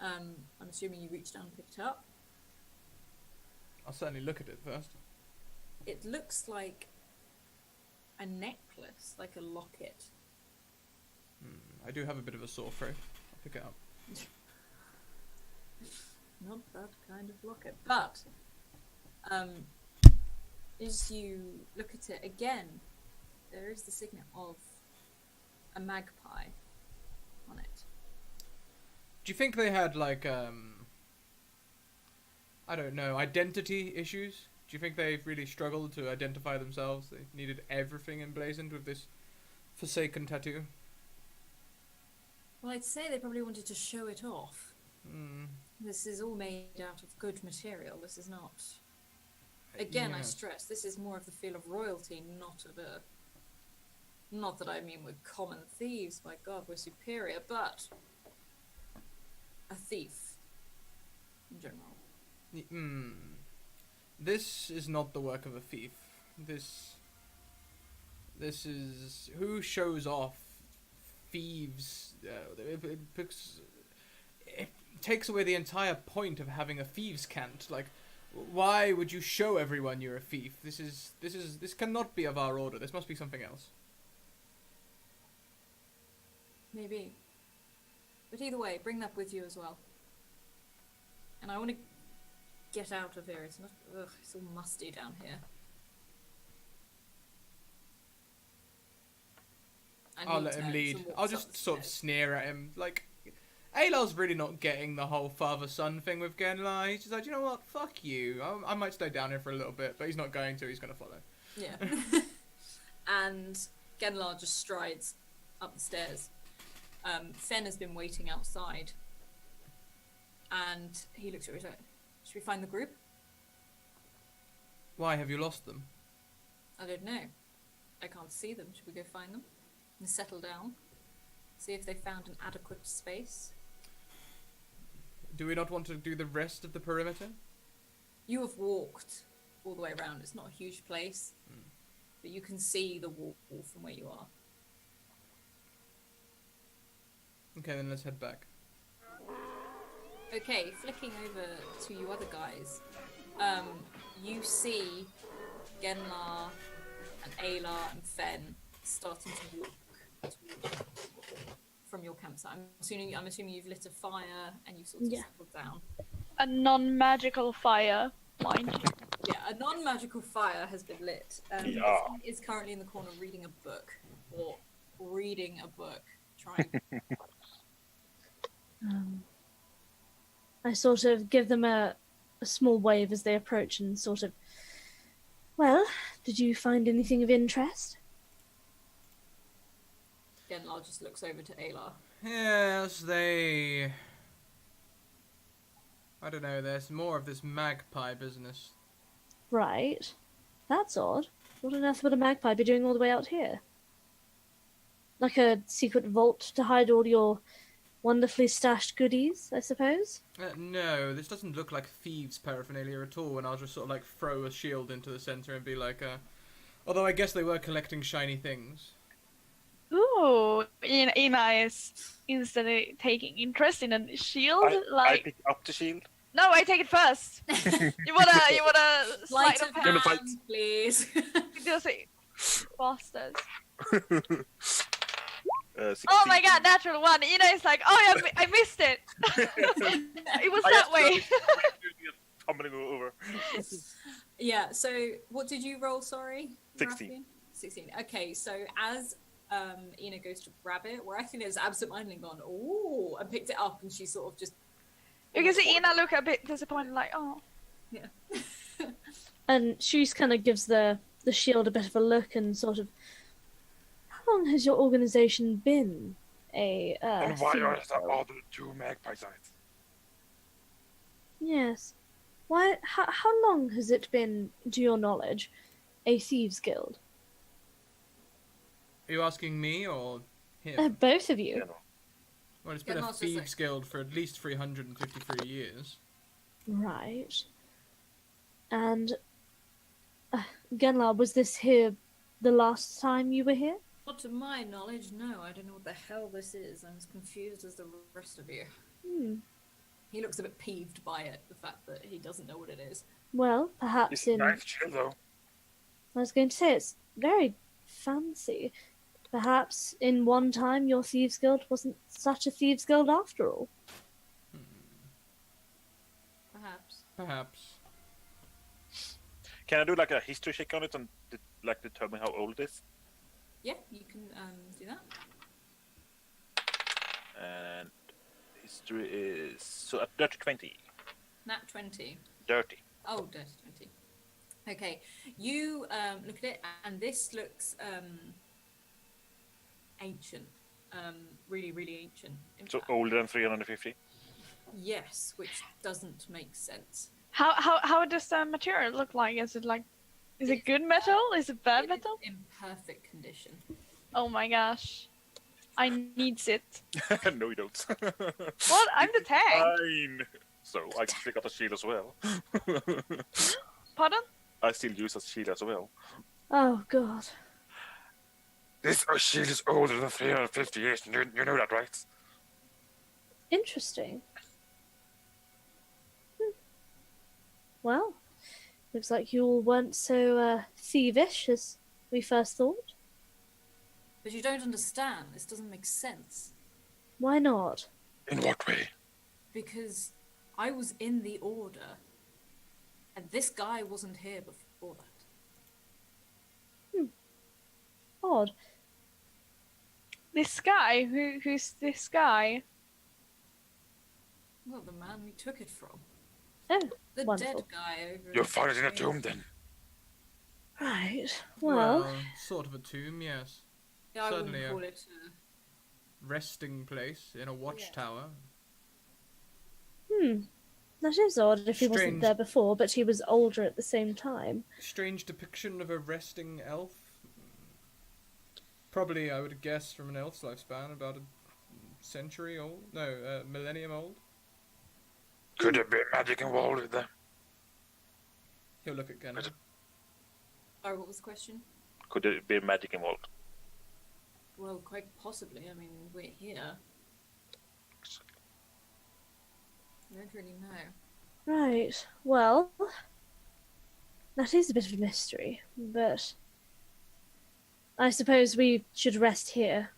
Speaker 4: I'm assuming you reached down and picked it up.
Speaker 1: I'll certainly look at it first.
Speaker 4: It looks like a necklace, like a locket.
Speaker 1: I do have a bit of a sore throat. I'll pick it up.
Speaker 4: Not that kind of locket. But as you look at it again, there is the signet of a magpie on it.
Speaker 1: Do you think they had like I don't know, identity issues? Do you think they really struggled to identify themselves? They needed everything emblazoned with this forsaken tattoo?
Speaker 4: Well, I'd say they probably wanted to show it off.
Speaker 1: Hmm.
Speaker 4: This is all made out of good material. This is not... Again, I
Speaker 1: Yes.
Speaker 4: stress, this is more of the feel of royalty, not of a... Not that I mean we're common thieves, my god, we're superior, but... a thief. In general.
Speaker 1: This is not the work of a thief. This is who shows off thieves. It takes away the entire point of having a thieves' cant. Like, why would you show everyone you're a thief? This cannot be of our order. This must be something else.
Speaker 4: Maybe. But either way, bring that with you as well. And I want to get out of here. It's not... Ugh, it's all musty down here.
Speaker 1: I'll let him lead. I'll just sort of sneer at him. Like, Alar's really not getting the whole father-son thing with Genlar. He's just like, you know what? Fuck you. I might stay down here for a little bit, but he's not going to. He's going to follow.
Speaker 4: Yeah. And Genlar just strides up the stairs. Fen has been waiting outside. And he looks at her. Should we find the group?
Speaker 1: Why have you lost them?
Speaker 4: I don't know. I can't see them. Should we go find them? And settle down? See if they found an adequate space?
Speaker 1: Do we not want to do the rest of the perimeter?
Speaker 4: You have walked all the way around. It's not a huge place. But you can see the wall from where you are.
Speaker 1: Okay, then let's head back.
Speaker 4: Okay, flicking over to you other guys, you see Genlar and Alar and Fen starting to walk from your campsite. I'm assuming you've lit a fire and you've sort of settled down.
Speaker 5: A non-magical fire, mind you.
Speaker 4: Yeah, a non-magical fire has been lit.
Speaker 3: Yeah.
Speaker 4: Fen is currently in the corner reading a book, trying.
Speaker 2: I sort of give them a small wave as they approach and sort of, well, did you find anything of interest?
Speaker 4: Genlar just looks over to Alar.
Speaker 1: Yes, I don't know, there's more of this magpie business.
Speaker 2: Right. That's odd. What on earth would a magpie be doing all the way out here? Like a secret vault to hide all your wonderfully stashed goodies, I suppose?
Speaker 1: No, this doesn't look like thieves' paraphernalia at all, and I'll just sort of like throw a shield into the center and be like, although I guess they were collecting shiny things.
Speaker 5: Ooh, Ina is instantly taking interest in a shield.
Speaker 3: I pick up the shield.
Speaker 5: No, I take it first. you wanna
Speaker 4: Sleight
Speaker 5: slide
Speaker 4: of
Speaker 5: of
Speaker 3: Gonna
Speaker 5: hand?
Speaker 3: fight.
Speaker 4: please.
Speaker 5: Just say, bastards.
Speaker 3: 16.
Speaker 5: Oh my god, natural one. Ina is like, oh yeah, I missed it. It was that way.
Speaker 3: Tumbling over.
Speaker 4: Yeah, so what did you roll, sorry?
Speaker 3: 16.
Speaker 4: Raphael? 16. Okay, so as Ina goes to grab it, Rathina has absentmindedly gone, ooh, and picked it up, and she sort of just...
Speaker 5: You can see Ina look a bit disappointed, like, oh.
Speaker 4: Yeah.
Speaker 2: And she kind of gives the shield a bit of a look and sort of, how long has your organization been a
Speaker 6: And why are
Speaker 2: thieves
Speaker 6: there
Speaker 2: guild.
Speaker 6: all the 2 magpie sides?
Speaker 2: Yes. Why? How long has it been, to your knowledge, a thieves guild?
Speaker 1: Are you asking me or him?
Speaker 2: Both of you.
Speaker 6: You know.
Speaker 1: Well, it's been a
Speaker 4: Genlar's just
Speaker 1: thieves guild for at least 353 years.
Speaker 2: Right. And Genlar, was this here the last time you were here?
Speaker 4: Not to my knowledge, no. I don't know what the hell this is. I'm as confused as the rest of you.
Speaker 2: Hmm.
Speaker 4: He looks a bit peeved by it, the fact that he doesn't know what it is.
Speaker 2: Well,
Speaker 6: It's
Speaker 2: perhaps
Speaker 6: a
Speaker 2: in.
Speaker 6: nice shield, though.
Speaker 2: I was going to say it's very fancy. Perhaps in one time your thieves guild wasn't such a thieves guild after all.
Speaker 4: Perhaps.
Speaker 1: Perhaps.
Speaker 3: Can I do like a history check on it and like determine how old it is?
Speaker 4: Yeah, you can do that.
Speaker 3: And history is so at dirty 20.
Speaker 4: Nat 20.
Speaker 3: Dirty.
Speaker 4: Oh, dirty 20. Okay, you look at it, and this looks ancient. Really, really ancient. In
Speaker 3: So
Speaker 4: fact.
Speaker 3: older than 350.
Speaker 4: Yes, which doesn't make sense.
Speaker 5: How does the material look like? Is it good metal? Is it bad
Speaker 4: It is
Speaker 5: metal?
Speaker 4: in perfect condition.
Speaker 5: Oh my gosh. I needs it.
Speaker 3: No, you don't.
Speaker 5: What? I'm the tank.
Speaker 3: Fine. So I actually got a shield as well.
Speaker 5: Pardon?
Speaker 3: I still use a shield as well.
Speaker 2: Oh god.
Speaker 6: This shield is older than 350 years. You know that, right?
Speaker 2: Interesting. Well, looks like you all weren't so thievish as we first thought.
Speaker 4: But you don't understand. This doesn't make sense.
Speaker 2: Why not?
Speaker 6: In what way?
Speaker 4: Because I was in the order, and this guy wasn't here before that.
Speaker 2: Odd.
Speaker 5: This guy? Who's this guy?
Speaker 4: Well, the man we took it from.
Speaker 2: Oh,
Speaker 4: The
Speaker 2: wonderful.
Speaker 4: dead guy over.
Speaker 6: You
Speaker 4: in
Speaker 6: found it in a
Speaker 4: Spain.
Speaker 6: tomb, then?
Speaker 2: Right. Well,
Speaker 1: Sort of a tomb, yes.
Speaker 4: Yeah, I
Speaker 1: Certainly,
Speaker 4: wouldn't call it.
Speaker 1: Resting place in a watchtower.
Speaker 2: that is odd if he wasn't
Speaker 1: Strange.
Speaker 2: there before, but he was older at the same time.
Speaker 1: Strange depiction of a resting elf. Probably, I would guess, from an elf's lifespan, about a century old. No, millennium old.
Speaker 6: Could there be magic involved there?
Speaker 1: He'll look at Gennar.
Speaker 4: Sorry, what was the question?
Speaker 3: Could there be magic involved?
Speaker 4: Well, quite possibly. I mean, we're here. I don't really know.
Speaker 2: Right. Well, that is a bit of a mystery, but I suppose we should rest here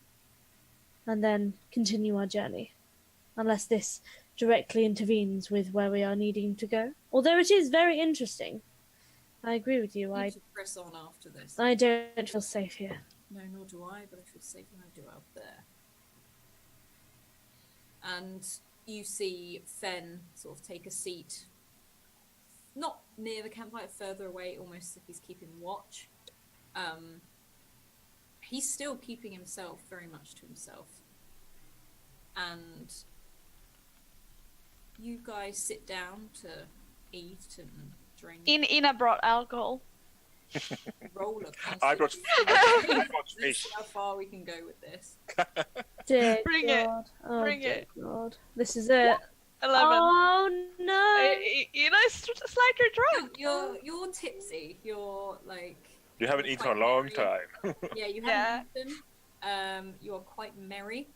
Speaker 2: and then continue our journey, unless this directly intervenes with where we are needing to go. Although it is very interesting. I agree with you.
Speaker 4: We
Speaker 2: I
Speaker 4: need to press on after this.
Speaker 2: don't feel safe here.
Speaker 4: No, nor do I, but I feel safer than I do out there. And you see Fen sort of take a seat, not near the campfire, further away, almost as if he's keeping watch. He's still keeping himself very much to himself. And you guys sit down to eat and drink.
Speaker 5: Ina brought alcohol.
Speaker 4: Roller
Speaker 3: I brought
Speaker 4: This
Speaker 3: fish.
Speaker 4: is how far we can go with this.
Speaker 2: Dear
Speaker 5: Bring it.
Speaker 2: God. Oh,
Speaker 5: Bring
Speaker 2: dear
Speaker 5: it.
Speaker 2: God. This is it.
Speaker 5: 11.
Speaker 2: Oh no!
Speaker 5: Ina's slightly drunk.
Speaker 4: You're tipsy. You're like.
Speaker 3: You haven't eaten
Speaker 4: quite
Speaker 3: for a long
Speaker 4: merry.
Speaker 3: time.
Speaker 4: Yeah, you
Speaker 5: Yeah.
Speaker 4: haven't eaten. You are quite merry.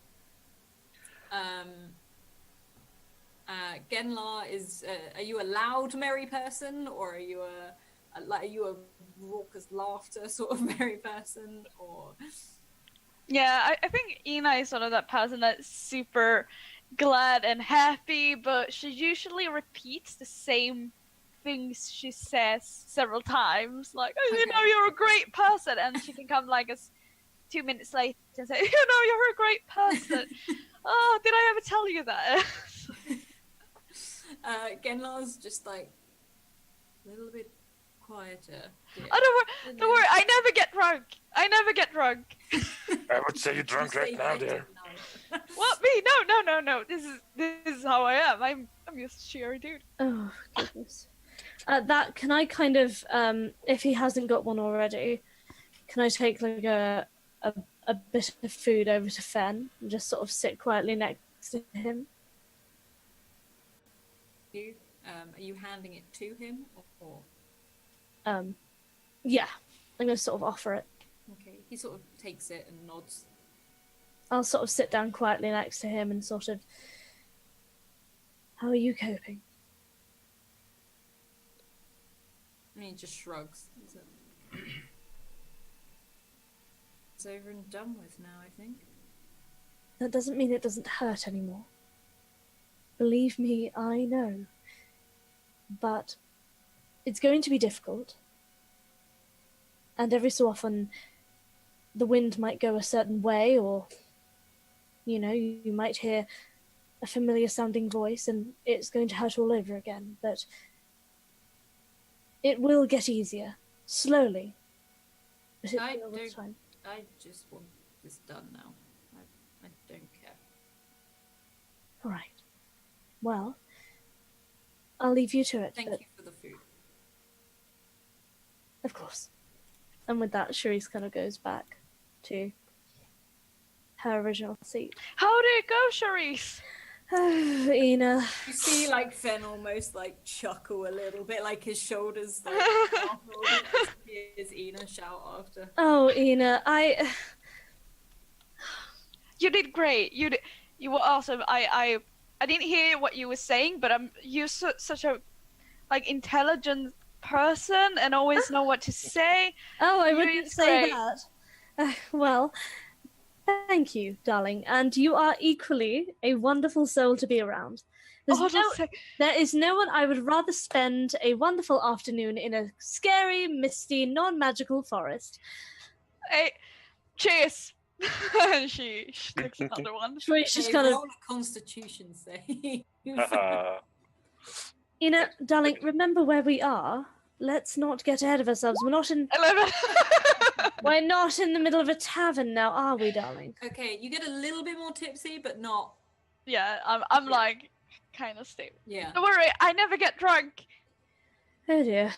Speaker 4: Genlar is. Are you a loud merry person, or are you a raucous laughter sort of merry person, or?
Speaker 5: Yeah, I think Ina is sort of that person that's super glad and happy, but she usually repeats the same things she says several times. Like, oh, you
Speaker 4: Okay.
Speaker 5: know, you're a great person. And she can come like 2 minutes later and say, you know, you're a great person. Oh, did I ever tell you that?
Speaker 4: Genlar's just like a little bit quieter. dear.
Speaker 5: Oh, don't worry, I never get drunk.
Speaker 6: I would say you're drunk
Speaker 4: You
Speaker 6: right
Speaker 4: stay
Speaker 6: now,
Speaker 4: late
Speaker 6: dear.
Speaker 4: at
Speaker 5: no. This is how I am. I'm just a cheery dude.
Speaker 2: Oh goodness. Can I kind of if he hasn't got one already, can I take like a bit of food over to Fen and just sort of sit quietly next to him?
Speaker 4: Are you handing it to him or?
Speaker 2: Yeah, I'm gonna sort of offer it.
Speaker 4: Okay, he sort of takes it and nods.
Speaker 2: I'll sort of sit down quietly next to him and sort of. How are you coping?
Speaker 4: And he just shrugs. It's over and done with now, I think.
Speaker 2: That doesn't mean it doesn't hurt anymore. Believe me, I know. But it's going to be difficult. And every so often, the wind might go a certain way, or, you might hear a familiar sounding voice, and it's going to hurt all over again. But it will get easier, slowly. But it will with time.
Speaker 4: I just want this done now. I don't care.
Speaker 2: All right. Well, I'll leave you to it.
Speaker 4: Thank you for the food.
Speaker 2: Of course. And with that, Charisse kind of goes back to her original seat.
Speaker 5: How did it go, Charisse?
Speaker 2: Ina.
Speaker 4: You see, like, Fen almost, like, chuckle a little bit, like his shoulders, like, off a little bit. Hears Ina shout after.
Speaker 2: Oh, Ina,
Speaker 5: You did great. You were awesome. I didn't hear what you were saying, but you're such a, like, intelligent person and always know what to say.
Speaker 2: Oh, I
Speaker 5: You
Speaker 2: wouldn't
Speaker 5: did
Speaker 2: say
Speaker 5: great.
Speaker 2: that. Well, thank you, darling. And you are equally a wonderful soul to be around. There is no one I would rather spend a wonderful afternoon in a scary, misty, non-magical forest.
Speaker 5: Hey, cheers. And she takes another one.
Speaker 2: She's kind of.
Speaker 4: Roll a Constitution save.
Speaker 2: Ina, darling, remember where we are. Let's not get ahead of ourselves. We're not in.
Speaker 5: 11.
Speaker 2: We're not in the middle of a tavern now, are we, darling?
Speaker 4: Okay, you get a little bit more tipsy, but not.
Speaker 5: Yeah, I'm like kind of stable.
Speaker 4: Yeah.
Speaker 5: Don't worry, I never get drunk.
Speaker 2: Oh dear.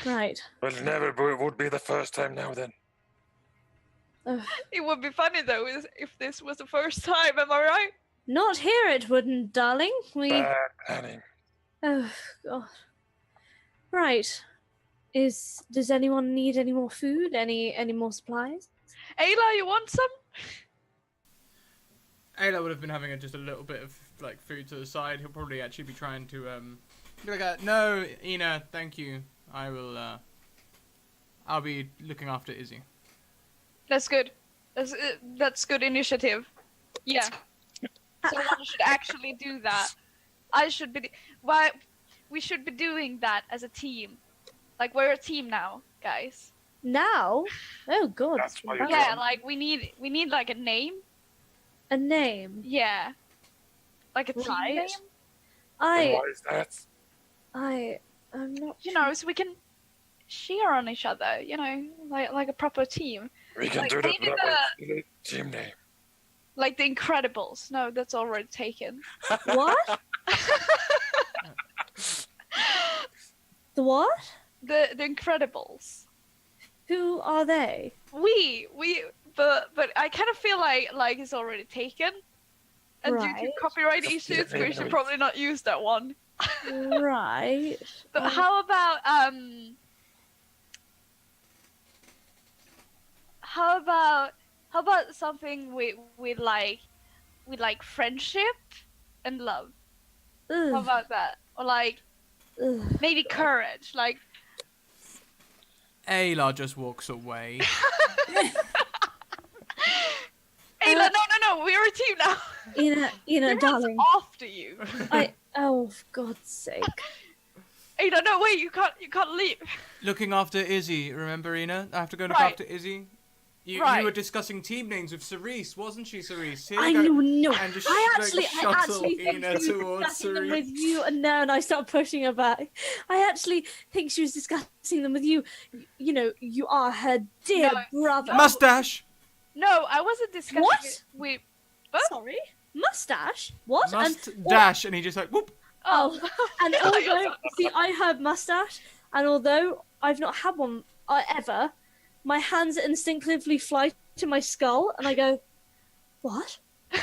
Speaker 2: Right.
Speaker 6: Well, never would be the first time now then.
Speaker 5: It would be funny though if this was the first time. Am I right?
Speaker 2: Not here, it wouldn't, darling.
Speaker 6: Bad planning.
Speaker 2: Oh God. Right. Does anyone need any more food? Any more supplies?
Speaker 5: Ayla, you want some?
Speaker 1: Ayla would have been having just a little bit of like food to the side. He'll probably actually be trying to be like, no, Ina, thank you. I will. I'll be looking after Izzy.
Speaker 5: That's good. That's good initiative. Yeah. Someone should actually do that. I should be. We should be doing that as a team. Like we're a team now, guys.
Speaker 2: Now? Oh God.
Speaker 6: That's why you're
Speaker 5: Yeah,
Speaker 6: drunk.
Speaker 5: like we need like a name.
Speaker 2: A name.
Speaker 5: Yeah. Like a team
Speaker 2: Right.
Speaker 5: name.
Speaker 6: And
Speaker 2: I.
Speaker 6: why is that?
Speaker 2: I'm not.
Speaker 5: You know, so we can cheer on each other. You know, like a proper team.
Speaker 6: We can
Speaker 5: Like,
Speaker 6: do that
Speaker 5: maybe
Speaker 6: without a team name.
Speaker 5: Like the Incredibles. No, that's already taken.
Speaker 2: What? The what?
Speaker 5: The Incredibles.
Speaker 2: Who are they?
Speaker 5: But I kind of feel like it's already taken. And due
Speaker 2: Right.
Speaker 5: to copyright
Speaker 6: Just
Speaker 5: issues,
Speaker 6: give it
Speaker 5: we should
Speaker 6: a
Speaker 5: probably not use that one.
Speaker 2: Right.
Speaker 5: But how about something with like friendship and love? How
Speaker 2: Ugh,
Speaker 5: about that? Or like
Speaker 2: ugh.
Speaker 5: maybe courage, like
Speaker 1: Ayla just walks away.
Speaker 5: Ayla, no, we're a team now.
Speaker 2: Ina,
Speaker 5: Everyone's
Speaker 2: darling.
Speaker 5: after you.
Speaker 2: Oh, for God's sake.
Speaker 5: Ayla, no, wait, you can't leave.
Speaker 1: Looking after Izzy, remember, Ina? I have to go look
Speaker 5: Right.
Speaker 1: after Izzy. You
Speaker 5: Right.
Speaker 1: were discussing team names with Cerise, wasn't she, Cerise? Here
Speaker 2: I
Speaker 1: you go.
Speaker 2: know.
Speaker 1: And just
Speaker 2: I
Speaker 1: like,
Speaker 2: actually
Speaker 1: shuttle
Speaker 2: think
Speaker 1: Ina
Speaker 2: she was
Speaker 1: towards
Speaker 2: discussing them
Speaker 1: Cerise.
Speaker 2: with you, and no, and I start pushing her back. I actually think she was discussing them with you. You know, you are her dear
Speaker 5: No.
Speaker 2: brother.
Speaker 1: Mustache!
Speaker 5: No, I wasn't discussing
Speaker 2: What?
Speaker 5: it with.
Speaker 2: Sorry. Mustache? What?
Speaker 1: Must
Speaker 2: and
Speaker 1: dash, and he just like whoop.
Speaker 2: Oh, and
Speaker 5: I thought
Speaker 2: although see, I heard mustache, and although I've not had one ever, my hands instinctively fly to my skull, and I go, "What? Can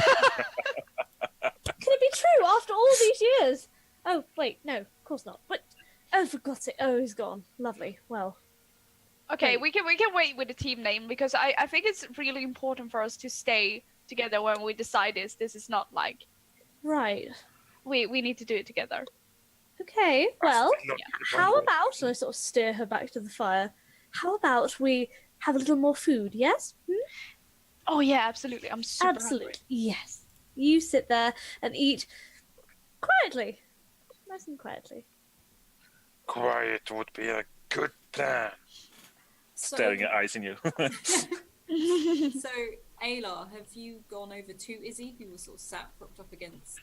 Speaker 2: it be true after all these years?" Oh wait, no, of course not. But oh, for God's sake! Oh, he's gone. Lovely. Well,
Speaker 5: Okay,
Speaker 2: Wait.
Speaker 5: we can wait with the team name because I think it's really important for us to stay together when we decide this. This is not like
Speaker 2: right.
Speaker 5: we need to do it together.
Speaker 2: Okay. Well,
Speaker 6: Not
Speaker 2: how about? And I sort of steer her back to the fire. How about we have a little more food? Yes.
Speaker 5: Oh yeah, absolutely. I'm super
Speaker 2: Absolutely.
Speaker 5: hungry.
Speaker 2: Yes. You sit there and eat quietly, nice and quietly.
Speaker 6: quiet would be a good plan.
Speaker 4: So,
Speaker 3: Staring at eyes in you.
Speaker 4: so Aylar, have you gone over to Izzy, who was sort of sat propped up against?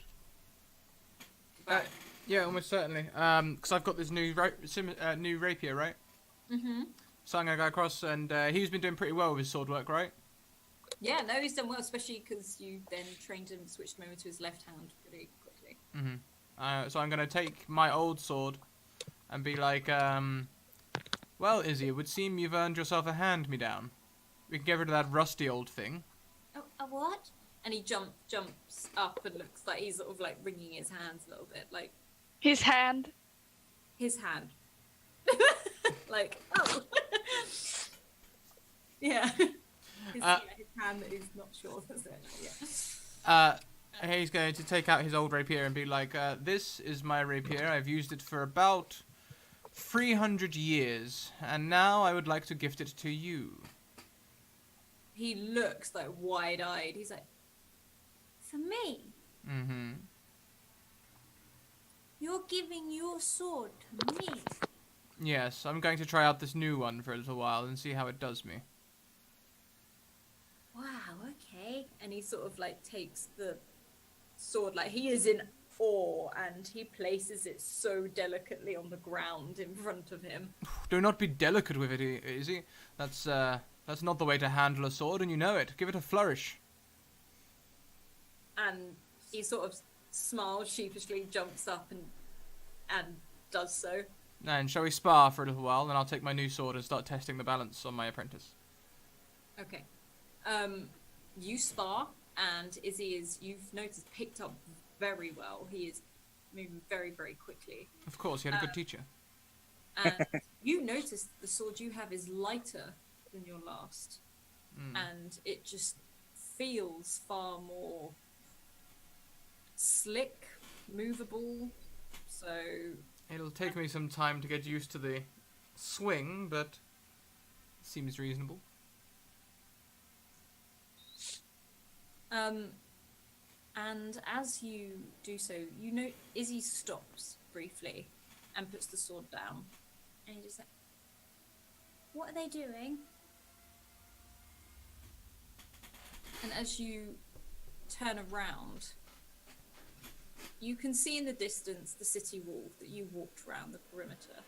Speaker 1: Yeah, almost certainly. Because I've got this new new rapier, right?
Speaker 4: Mm-hmm.
Speaker 1: So I'm gonna go across, and he's been doing pretty well with his sword work, right?
Speaker 4: Yeah, no, he's done well, especially because you then trained him, switched him over to his left hand pretty quickly.
Speaker 1: So I'm gonna take my old sword and be like, well, Izzy, it would seem you've earned yourself a hand-me-down. We can get rid of that rusty old thing.
Speaker 4: Oh, a what? And he jumps up and looks like he's sort of like wringing his hands a little bit, like
Speaker 5: His hand.
Speaker 4: his hand. Like, oh. Yeah. His hand that he's not sure that's it. Yeah.
Speaker 1: He's going to take out his old rapier and be like, this is my rapier. I've used it for about 300 years, and now I would like to gift it to you.
Speaker 4: He looks like wide-eyed. He's like, for me?
Speaker 1: Mm-hmm.
Speaker 4: You're giving your sword to me?
Speaker 1: Yes, I'm going to try out this new one for a little while and see how it does me.
Speaker 4: Wow, okay. And he sort of like takes the sword, like he is in awe, and he places it so delicately on the ground in front of him.
Speaker 1: Do not be delicate with it, Izzy. That's not the way to handle a sword, and you know it. Give it a flourish.
Speaker 4: And he sort of smiles sheepishly, jumps up and does so.
Speaker 1: And shall we spar for a little while, then I'll take my new sword and start testing the balance on my apprentice.
Speaker 4: Okay. You spar, and Izzy is, you've noticed, picked up very well. He is moving very, very quickly.
Speaker 1: Of course, he had a good teacher.
Speaker 4: And you notice the sword you have is lighter than your last. And it just feels far more slick, movable. So
Speaker 1: It'll take me some time to get used to the swing, but it seems reasonable.
Speaker 4: and as you do so, you know Izzy stops briefly and puts the sword down, and he just like, "What are they doing?" And as you turn around, you can see in the distance the city wall that you walked around the perimeter,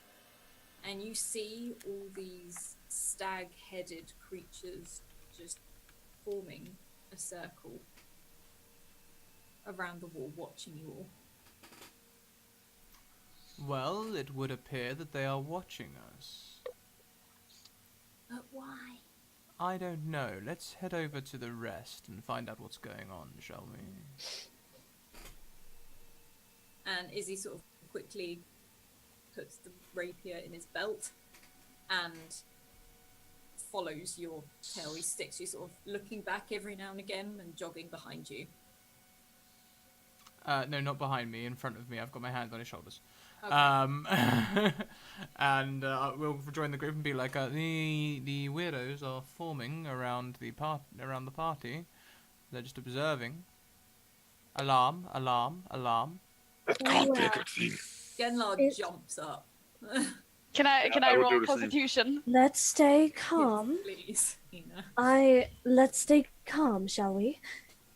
Speaker 4: and you see all these stag-headed creatures just forming a circle around the wall, watching you all.
Speaker 1: Well, it would appear that they are watching us.
Speaker 4: But why?
Speaker 1: I don't know. Let's head over to the rest and find out what's going on, shall we?
Speaker 4: And Izzy sort of quickly puts the rapier in his belt and follows your tail. He sticks you, sort of looking back every now and again and jogging behind you.
Speaker 1: No, not behind me, in front of me. I've got my hands on his shoulders.
Speaker 4: Okay.
Speaker 1: And we'll join the group and be like, the weirdos are forming around the party. They're just observing. Alarm, alarm, alarm.
Speaker 6: That can't be a good thing.
Speaker 4: Genlar
Speaker 2: It-
Speaker 4: jumps up.
Speaker 5: Can I
Speaker 3: I would
Speaker 5: roll
Speaker 3: do the same.
Speaker 5: Constitution?
Speaker 2: Let's stay calm.
Speaker 4: Please, Ina.
Speaker 2: Let's stay calm, shall we?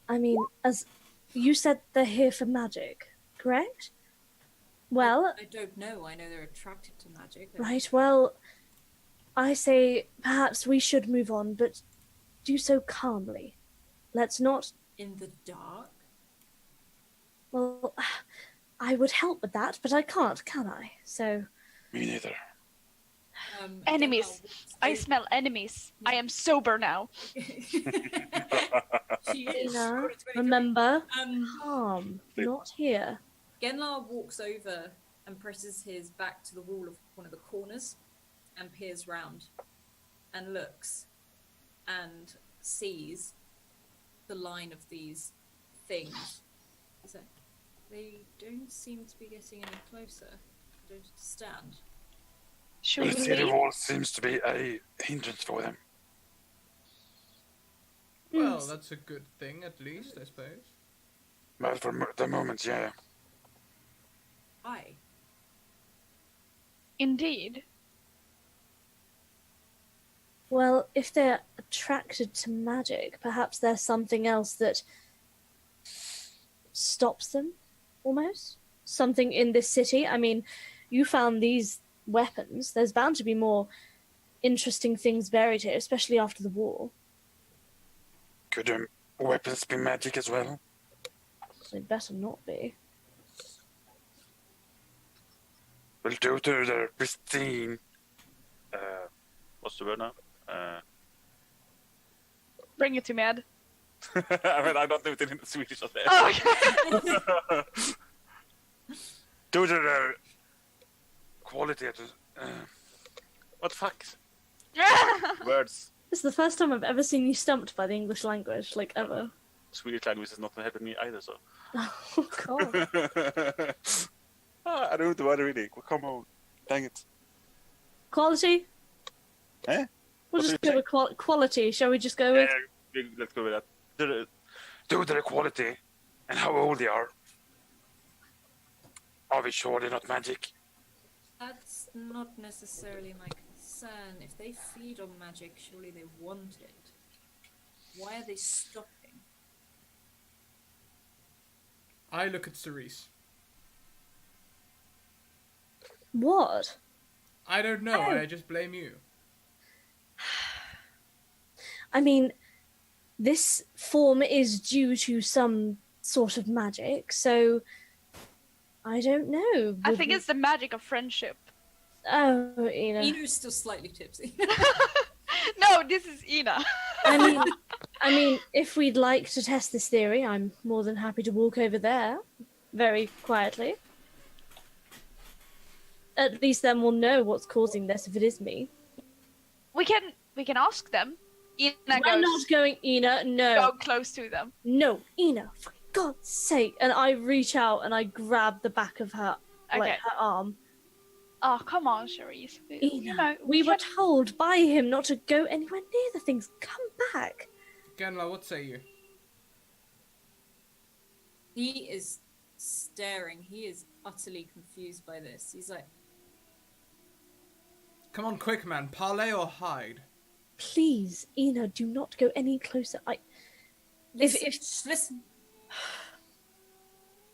Speaker 2: I mean, as you said, they're here for magic, correct? Well,
Speaker 4: I don't know. I know they're attracted to magic.
Speaker 2: right, well, I say perhaps we should move on, but do so calmly. Let's not.
Speaker 4: In the dark?
Speaker 2: I would help with that, but I can't, can I? So,
Speaker 6: Me neither.
Speaker 5: Enemies.
Speaker 4: Genlar walks
Speaker 5: I
Speaker 4: over-
Speaker 5: smell enemies. I am sober now.
Speaker 4: She is.
Speaker 2: Ina,
Speaker 4: 2023.
Speaker 2: remember,
Speaker 4: Um,
Speaker 2: harm, not here.
Speaker 4: Genlar walks over and presses his back to the wall of one of the corners and peers round and looks and sees the line of these things. So they don't seem to be getting any closer. I don't understand.
Speaker 5: Should
Speaker 6: The
Speaker 5: we
Speaker 6: city
Speaker 5: leave?
Speaker 6: wall seems to be a hindrance for them.
Speaker 1: Well, that's a good thing, at least, I suppose.
Speaker 6: But for the moment, yeah.
Speaker 4: Why?
Speaker 5: Indeed.
Speaker 2: Well, if they're attracted to magic, perhaps there's something else that stops them, almost? Something in this city? I mean, you found these weapons. There's bound to be more interesting things buried here, especially after the war.
Speaker 6: Could weapons be magic as well?
Speaker 2: It better not be.
Speaker 6: We'll do to the pristine.
Speaker 3: What's the word now?
Speaker 5: Bring it to me, Ed.
Speaker 3: I mean, I don't know it in Swedish.
Speaker 5: Oh, okay.
Speaker 6: Do the quality of the.
Speaker 3: What the fuck? Words.
Speaker 2: This is the first time I've ever seen you stumped by the English language, like ever.
Speaker 3: Swedish language is not helping me either, so.
Speaker 2: Oh, God.
Speaker 3: I don't know the word really. Come on. Dang it.
Speaker 2: Quality?
Speaker 3: Eh?
Speaker 2: We'll
Speaker 3: What
Speaker 2: just
Speaker 3: did you
Speaker 2: go with quality. Shall we just go
Speaker 3: Yeah,
Speaker 2: with?
Speaker 3: let's go with that.
Speaker 6: Do the quality and how old they are. Are we sure they're not magic?
Speaker 4: That's not necessarily my concern. If they feed on magic, surely they want it. Why are they stopping?
Speaker 1: I look at Cerise.
Speaker 2: What?
Speaker 1: I don't know,
Speaker 2: Oh.
Speaker 1: I just blame you.
Speaker 2: I mean, this form is due to some sort of magic, so I don't know.
Speaker 5: I
Speaker 2: Would
Speaker 5: think
Speaker 2: we-
Speaker 5: it's the magic of friendship.
Speaker 2: Oh, you know.
Speaker 4: Inu's still slightly tipsy.
Speaker 5: No, this is Ina.
Speaker 2: I mean, if we'd like to test this theory, I'm more than happy to walk over there, very quietly. At least then we'll know what's causing this if it is me.
Speaker 5: We can ask them. Ina
Speaker 2: I'm
Speaker 5: goes
Speaker 2: not going, Ina. No,
Speaker 5: go close to them.
Speaker 2: no, Ina. For God's sake! And I reach out and I grab the back of her, like
Speaker 5: Okay.
Speaker 2: her arm.
Speaker 5: Oh, come on, Cherise.
Speaker 2: Ina,
Speaker 5: You know,
Speaker 2: we were
Speaker 5: can't-
Speaker 2: told by him not to go anywhere near the things. Come back.
Speaker 1: Genla, what say you?
Speaker 4: He is staring. He is utterly confused by this. He's like,
Speaker 1: Come on, quick, man. Parlay or hide?
Speaker 2: Please, Ina, do not go any closer.
Speaker 4: listen,
Speaker 2: If-
Speaker 4: shh, listen.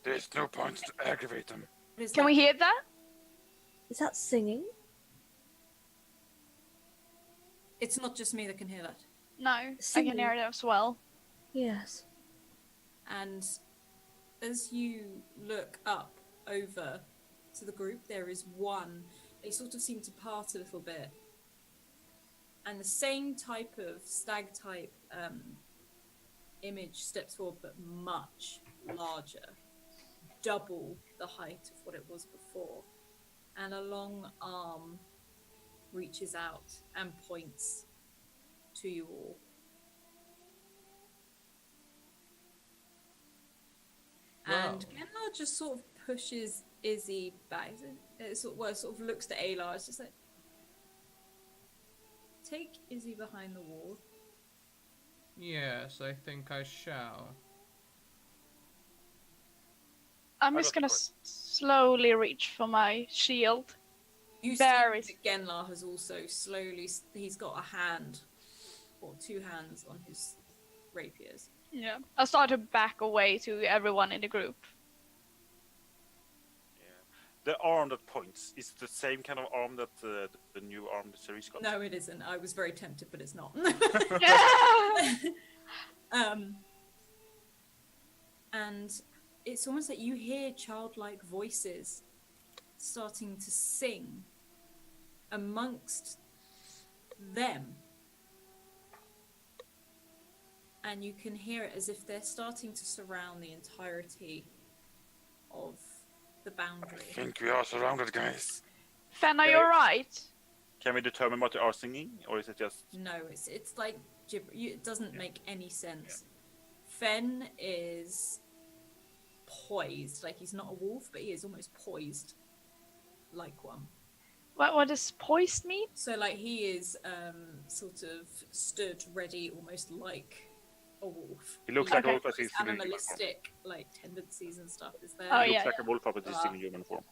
Speaker 6: There's no point to aggravate them.
Speaker 4: What is
Speaker 5: Can
Speaker 4: that?
Speaker 5: we hear that?
Speaker 2: Is that singing?
Speaker 4: It's not just me that can hear that.
Speaker 5: No, I
Speaker 2: Singing.
Speaker 5: can hear it as well.
Speaker 2: Yes.
Speaker 4: And as you look up over to the group, there is one. They sort of seem to part a little bit. And the same type of stag type image steps forward, but much larger. Double the height of what it was before. And a long arm reaches out and points to you all. And
Speaker 1: Wow.
Speaker 4: Genlar just sort of pushes Izzy back. It sort of looks to Aylar. It's just like, take Izzy behind the wall.
Speaker 1: Yes, I think I shall.
Speaker 5: I'm
Speaker 3: I
Speaker 5: just
Speaker 3: got
Speaker 5: gonna
Speaker 3: the
Speaker 5: slowly reach for my shield.
Speaker 4: You
Speaker 5: There
Speaker 4: see
Speaker 5: is-
Speaker 4: that Genlar has also slowly. He's got a hand, or two hands on his rapiers.
Speaker 5: Yeah. I start to back away to everyone in the group.
Speaker 3: Yeah. The arm that points is the same kind of arm that the new arm that Cerise got.
Speaker 4: No, it isn't. I was very tempted, but it's not. And it's almost like you hear childlike voices starting to sing amongst them. And you can hear it as if they're starting to surround the entirety of the
Speaker 6: I
Speaker 4: boundary.
Speaker 6: think we are surrounded, guys.
Speaker 5: Fen, are you
Speaker 3: Okay.
Speaker 5: alright?
Speaker 3: Can we determine what they are singing, or is it just?
Speaker 4: No, it's like it doesn't make any sense. Fen is poised, like he's not a wolf, but he is almost poised like one.
Speaker 5: What does poised mean?
Speaker 4: So like he is sort of stood ready, almost like a wolf.
Speaker 3: He looks
Speaker 4: He
Speaker 3: like a
Speaker 4: has
Speaker 3: wolf as
Speaker 4: his
Speaker 3: he's still in human form.
Speaker 4: animalistic like tendencies and stuff is there.
Speaker 5: Oh,
Speaker 3: He looks
Speaker 5: yeah,
Speaker 3: like a wolf, but he's still in human form.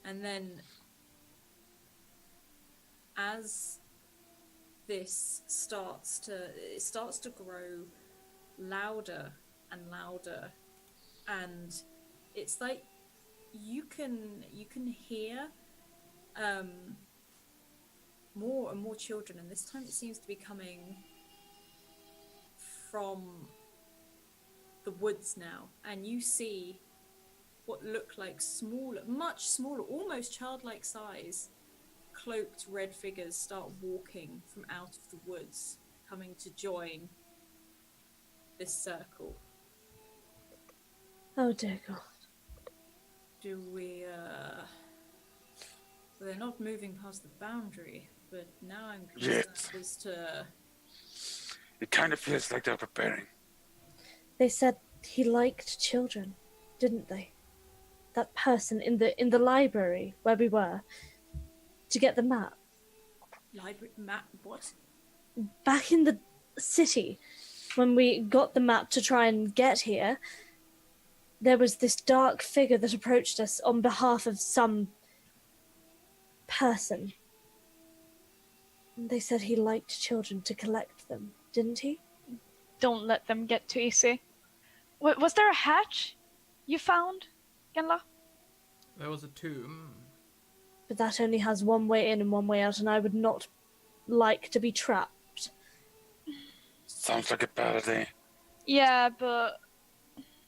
Speaker 4: And then as this starts to grow louder and louder, and it's like you can hear more and more children, and this time it seems to be coming from the woods now, and you see what look like smaller, much smaller, almost childlike size, cloaked red figures start walking from out of the woods, coming to join this circle.
Speaker 2: Oh dear God.
Speaker 4: Do we, well, they're not moving past the boundary, but now I'm concerned as to...
Speaker 6: It kind of feels like they're preparing.
Speaker 2: They said he liked children, didn't they? That person in the library where we were to get the map.
Speaker 4: Library map, what?
Speaker 2: Back in the city, when we got the map to try and get here, there was this dark figure that approached us on behalf of some person. They said he liked children to collect them, didn't he?
Speaker 5: Don't let them get too easy. Was there a hatch you found, Genla?
Speaker 1: There was a tomb.
Speaker 2: But that only has one way in and one way out, and I would not like to be trapped.
Speaker 6: Sounds like a bad idea.
Speaker 5: Yeah, but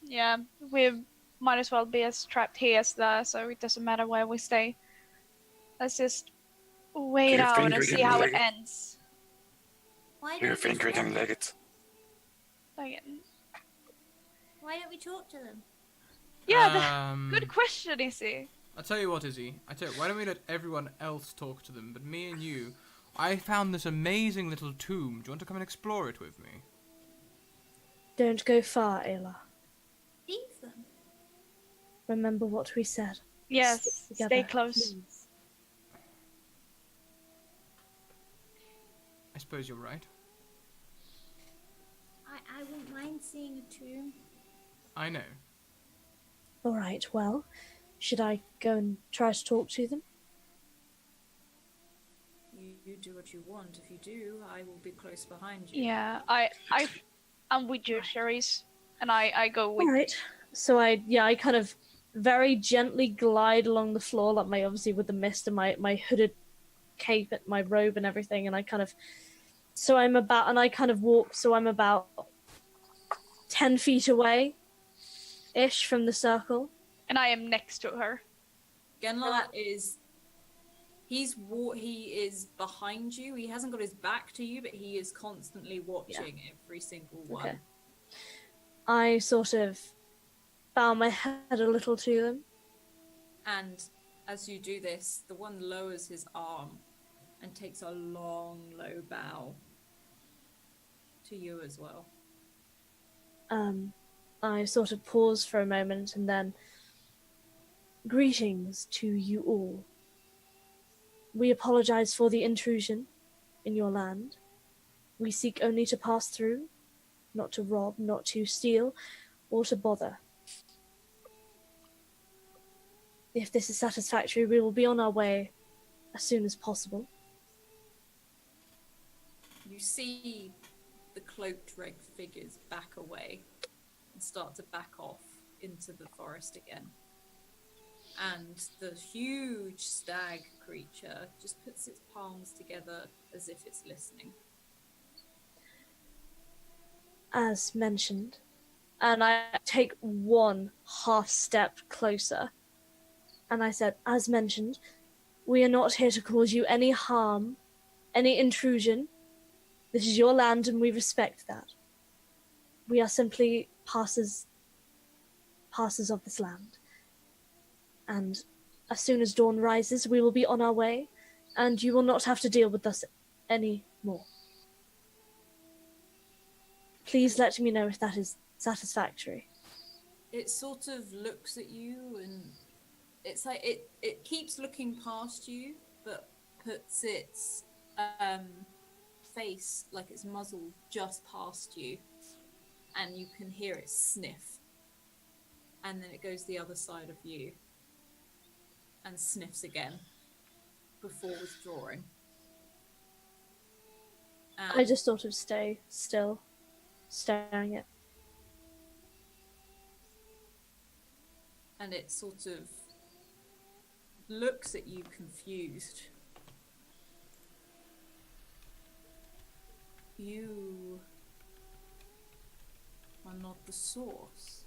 Speaker 5: yeah, we might as well be as trapped here as there, so it doesn't matter where we stay. Let's just wait
Speaker 6: Do you
Speaker 5: out
Speaker 6: think
Speaker 5: and
Speaker 6: we
Speaker 5: see
Speaker 6: can
Speaker 5: how
Speaker 6: leg
Speaker 5: it
Speaker 6: it?
Speaker 5: ends.
Speaker 4: Why
Speaker 6: Do you
Speaker 4: don't we
Speaker 6: think we
Speaker 4: talk-
Speaker 6: can leg it?
Speaker 5: Like,
Speaker 4: Why don't we talk to them?
Speaker 5: yeah, good question, Izzy.
Speaker 1: I'll tell you what, Izzy. Why don't we let everyone else talk to them, but me and you, I found this amazing little tomb. Do you want to come and explore it with me?
Speaker 2: Don't go far, Ayla.
Speaker 4: Leave them.
Speaker 2: Remember what we said.
Speaker 5: Yes,
Speaker 2: Stick
Speaker 5: stay
Speaker 2: together,
Speaker 5: close.
Speaker 2: please.
Speaker 1: I suppose you're right.
Speaker 4: I wouldn't mind seeing a tomb.
Speaker 1: I know.
Speaker 2: All right, well, should I go and try to talk to them?
Speaker 4: You do what you want. If you do, I will be close behind you.
Speaker 5: Yeah, I'm with you, Cherise, and I go with.
Speaker 2: All right. So I kind of very gently glide along the floor, like obviously with the mist and my hooded cape and my robe and everything, and I kind of walk, so I'm about 10 feet away ish from the circle.
Speaker 5: And I am next to her.
Speaker 4: Genla is... he is behind you. He hasn't got his back to you, but he is constantly watching every single one.
Speaker 2: Okay. I sort of bow my head a little to them.
Speaker 4: And as you do this, the one lowers his arm and takes a long, low bow to you as well.
Speaker 2: I sort of pause for a moment and then, greetings to you all. We apologize for the intrusion in your land. We seek only to pass through, not to rob, not to steal, or to bother. If this is satisfactory, we will be on our way as soon as possible.
Speaker 4: You see the cloaked red figures back away and start to back off into the forest again. And the huge stag creature just puts its palms together as if it's listening.
Speaker 2: As mentioned, and I take one half step closer. And I said, as mentioned, we are not here to cause you any harm, any intrusion. This is your land and we respect that. We are simply passers of this land. And as soon as dawn rises, we will be on our way, and you will not have to deal with us any more. Please let me know if that is satisfactory.
Speaker 4: It sort of looks at you, and it's like it keeps looking past you, but puts its face, like its muzzle, just past you, and you can hear it sniff. And then it goes the other side of you and sniffs again before withdrawing.
Speaker 2: I just sort of stay still, staring at.
Speaker 4: And it sort of looks at you confused. You are not the source.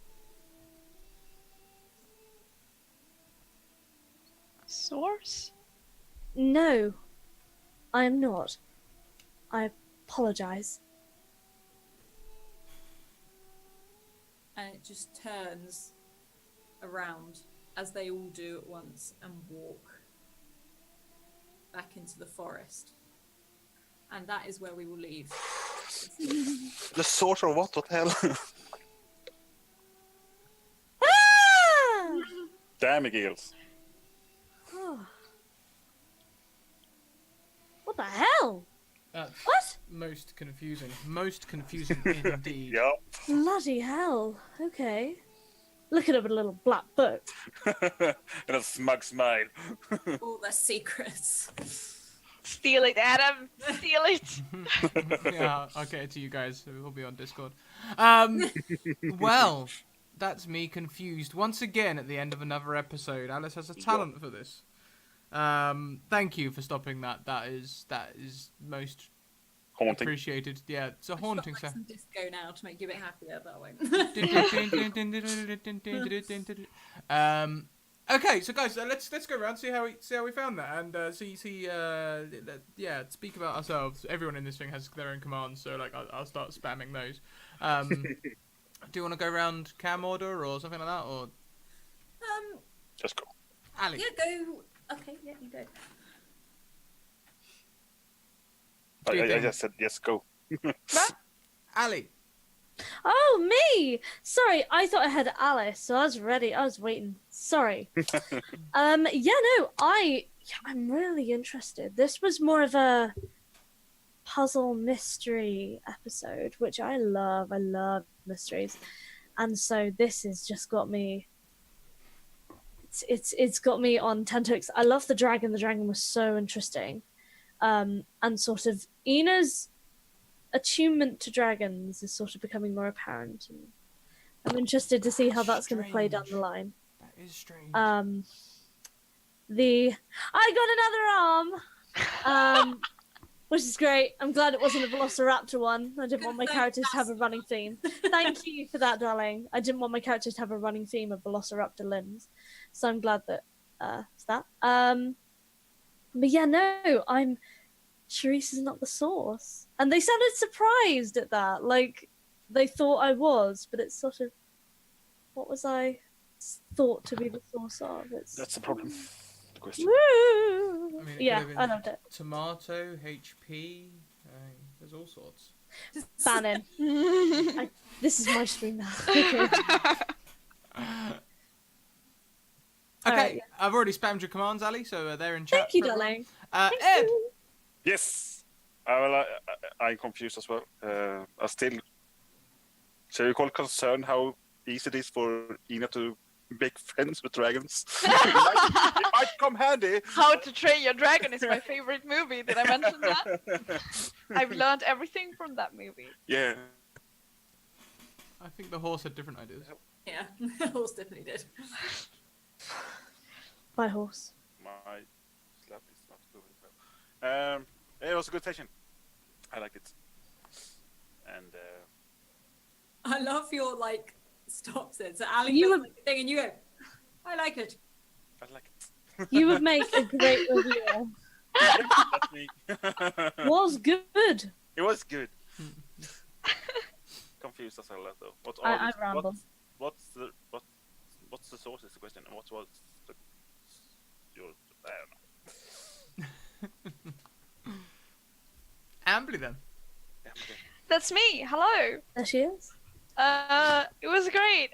Speaker 5: Source?
Speaker 2: No, I am not. I apologize.
Speaker 4: And it just turns around, as they all do at once, and walk back into the forest. And that is where we will leave.
Speaker 3: The sort of what? What the hell?
Speaker 2: Ah!
Speaker 3: Damn it, Eagles.
Speaker 2: What the hell?
Speaker 1: That's
Speaker 2: What?
Speaker 1: most confusing. Most confusing indeed.
Speaker 3: Yep.
Speaker 2: Bloody hell. Okay. Look it up in a little black book.
Speaker 3: And a smug smile.
Speaker 4: All their secrets.
Speaker 5: Steal it, Adam! Steal it!
Speaker 1: Yeah, okay, to you guys. We'll be on Discord. Well, that's me confused once again at the end of another episode. Alice has a talent for this. Thank you for stopping that. That is most
Speaker 3: Haunting.
Speaker 1: appreciated. Yeah, it's a haunting
Speaker 4: Like some
Speaker 1: sound.
Speaker 4: disco now to make you a bit happier, but I won't.
Speaker 1: Okay, so guys, let's go around see how we found that and speak about ourselves. Everyone in this thing has their own commands, so like I'll start spamming those. Do you want to go around cam order or something like that, or
Speaker 3: Just go.
Speaker 1: Ali?
Speaker 4: Yeah, go. Okay, yeah, you go.
Speaker 1: Do you
Speaker 3: I
Speaker 1: think-
Speaker 3: just said yes, go.
Speaker 1: Ali.
Speaker 2: Oh, me! Sorry, I thought I had Alice, so I was ready. I was waiting. Sorry. I'm really interested. This was more of a puzzle mystery episode, which I love. I love mysteries. And so this has just got me. It's got me on tenterhooks. I love the dragon. The dragon was so interesting. And sort of Ina's attunement to dragons is sort of becoming more apparent, and I'm interested to see how that's going to play down the line.
Speaker 1: That is strange.
Speaker 2: I got another arm, which is great. I'm glad it wasn't a velociraptor one. I didn't want my characters to have a running theme. Thank you for that, darling. I didn't want my characters to have a running theme of velociraptor limbs, so I'm glad that it's that. But yeah, no, Charisse is not the source. And they sounded surprised at that. Like, they thought I was, but it's sort of, what was I thought to be the source of?
Speaker 3: That's the problem. The question.
Speaker 2: Woo!
Speaker 1: I mean, it
Speaker 2: Yeah,
Speaker 1: could have
Speaker 2: I
Speaker 1: been
Speaker 2: loved it.
Speaker 1: Tomato, HP. There's all sorts.
Speaker 2: Bannon. This is my stream now.
Speaker 1: Okay,
Speaker 2: Alright, yeah.
Speaker 1: I've already spammed your commands, Ali, so they're in chat.
Speaker 2: Thank you,
Speaker 1: for everyone.
Speaker 2: darling.
Speaker 1: Ed.
Speaker 2: Thank you.
Speaker 3: Yes. I'm confused as well. I still. So you call concern how easy it is for Ina to make friends with dragons? It might come handy.
Speaker 5: How to Train Your Dragon is my favorite movie. Did I mention that? I've learned everything from that movie.
Speaker 3: Yeah.
Speaker 1: I think the horse had different ideas.
Speaker 4: Yeah, the horse definitely did.
Speaker 2: My horse.
Speaker 3: My slap is not moving well. It was a good session. I liked it. And
Speaker 4: I love your stops it. So Ali
Speaker 2: You
Speaker 4: does
Speaker 2: would-
Speaker 4: the thing, and you go, "I like it."
Speaker 3: I like it.
Speaker 2: You would make a great reviewer.
Speaker 3: That's me.
Speaker 2: Was good.
Speaker 3: It was good. Confused us a lot though.
Speaker 2: I rambled.
Speaker 3: What's the source is the question, and what was the your I don't know.
Speaker 1: Ambly then.
Speaker 3: Yeah, okay.
Speaker 5: That's me. Hello.
Speaker 2: There she is.
Speaker 5: It was great.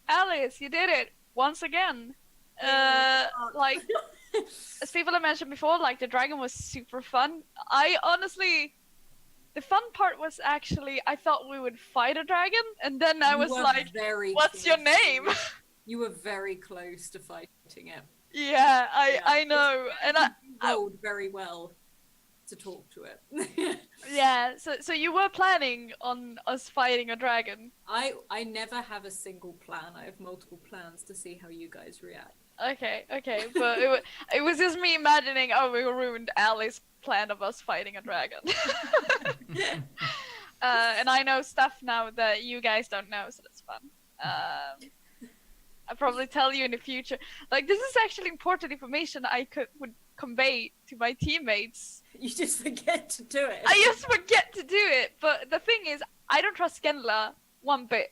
Speaker 5: Alice, you did it once again. Like as people have mentioned before, like the dragon was super fun. I honestly, the fun part was actually I thought we would fight a dragon, and then I
Speaker 4: You
Speaker 5: was
Speaker 4: were
Speaker 5: like,
Speaker 4: very
Speaker 5: "What's your
Speaker 4: close to
Speaker 5: name?"
Speaker 4: it. You were very close to fighting it.
Speaker 5: Yeah,
Speaker 4: Yeah.
Speaker 5: I know, and
Speaker 4: You rolled very well to talk to it.
Speaker 5: yeah. So you were planning on us fighting a dragon.
Speaker 4: I never have a single plan. I have multiple plans to see how you guys react.
Speaker 5: Okay, but it was just me imagining, oh, we ruined Ali's plan of us fighting a dragon. And I know stuff now that you guys don't know, so that's fun. I'll probably tell you in the future. Like, this is actually important information would convey to my teammates.
Speaker 4: You just forget to do it.
Speaker 5: I just forget to do it, but the thing is, I don't trust Genla one bit.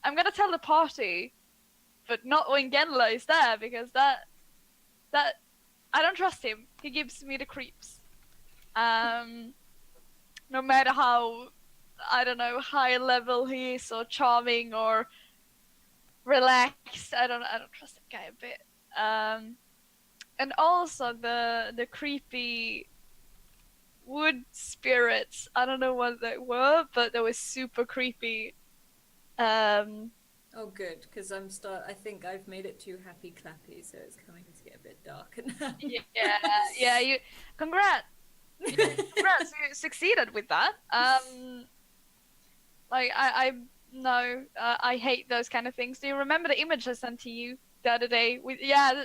Speaker 5: I'm gonna tell the party, but not when Genla is there, because that I don't trust him. He gives me the creeps. No matter how, I don't know, high level he is, or charming, or relaxed, I don't trust that guy a bit. And also the creepy wood spirits. I don't know what they were, but they were super creepy.
Speaker 4: Oh, good, because I think I've made it too happy clappy, so it's coming to get a bit darker now.
Speaker 5: Yeah. You, congrats, you succeeded with that. Like I hate those kind of things. Do you remember the image I sent to you the other day? Yeah.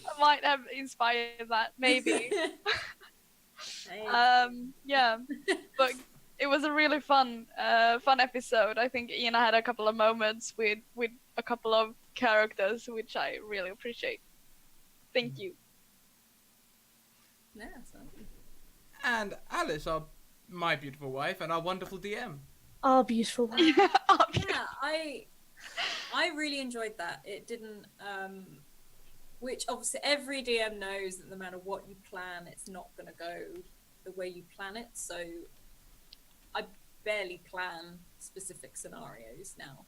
Speaker 5: I might have inspired that, maybe. Yeah, but it was a really fun episode. I think Ina had a couple of moments with a couple of characters, which I really appreciate. Thank you.
Speaker 4: Yeah, so.
Speaker 1: And Alice, my beautiful wife, and our wonderful DM.
Speaker 2: Our beautiful one.
Speaker 4: Yeah, I really enjoyed that. It didn't, which obviously every DM knows that no matter what you plan, it's not going to go the way you plan it. So I barely plan specific scenarios now.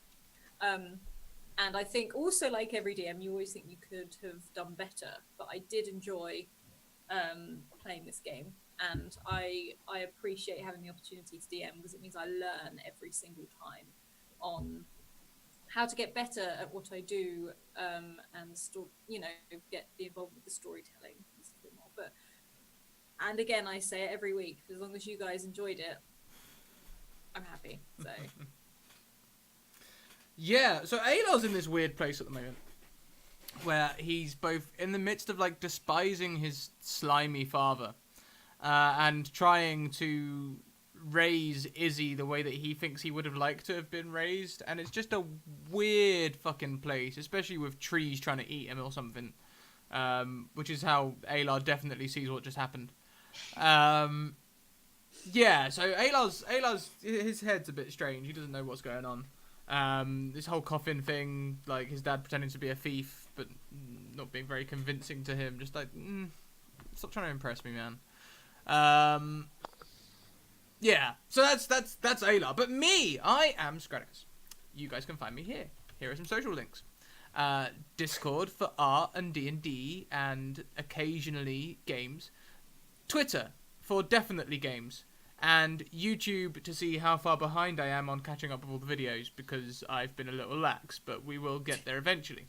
Speaker 4: And I think also, like every DM, you always think you could have done better. But I did enjoy playing this game. And I appreciate having the opportunity to DM, because it means I learn every single time on how to get better at what I do, and get involved with the storytelling a bit more. And again, I say it every week, as long as you guys enjoyed it, I'm happy. So
Speaker 1: Yeah, so Alar's in this weird place at the moment, where he's both in the midst of like despising his slimy father, and trying to raise Izzy the way that he thinks he would have liked to have been raised, and it's just a weird fucking place, especially with trees trying to eat him or something, which is how Alar definitely sees what just happened. Yeah, so Alar's his head's a bit strange. He doesn't know what's going on. This whole coffin thing, like his dad pretending to be a thief, but not being very convincing to him. Just like, stop trying to impress me, man. Yeah, so that's Alar. But me, I am Scradicus. You guys can find me here. Here are some social links. Discord for art and D&D and occasionally games. Twitter for definitely games. And YouTube to see how far behind I am on catching up with all the videos, because I've been a little lax, but we will get there eventually.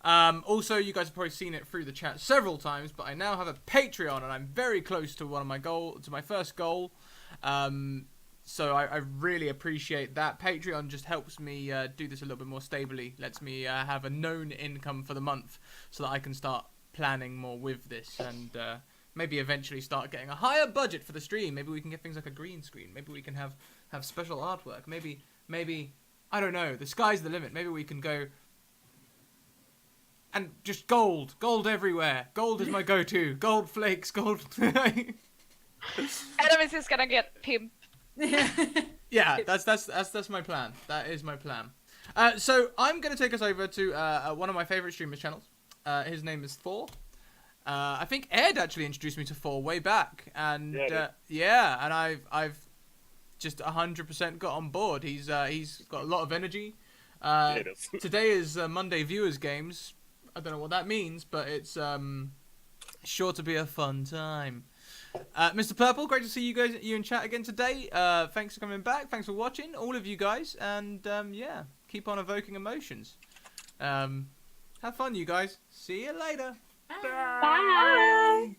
Speaker 1: Also, you guys have probably seen it through the chat several times, but I now have a Patreon, and I'm very close to my first goal. So I really appreciate that. Patreon just helps me do this a little bit more stably, lets me have a known income for the month, so that I can start planning more with this and maybe eventually start getting a higher budget for the stream. Maybe we can get things like a green screen. Maybe we can have special artwork. Maybe I don't know. The sky's the limit. Maybe we can go and just gold everywhere. Gold is my go-to. Gold flakes, gold.
Speaker 5: Adam is just gonna get pimp.
Speaker 1: Yeah, that's my plan. That is my plan. So I'm gonna take us over to one of my favorite streamers' channels. His name is Thor. I think Ed actually introduced me to Thor way back, and and I've just 100% got on board. He's got a lot of energy. Today is Monday Viewers Games. I don't know what that means, but it's sure to be a fun time. Mr. Purple, great to see you in chat again today. Thanks for coming back. Thanks for watching, all of you guys, and yeah, keep on evoking emotions. Have fun, you guys. See you later.
Speaker 4: Bye.
Speaker 2: Bye.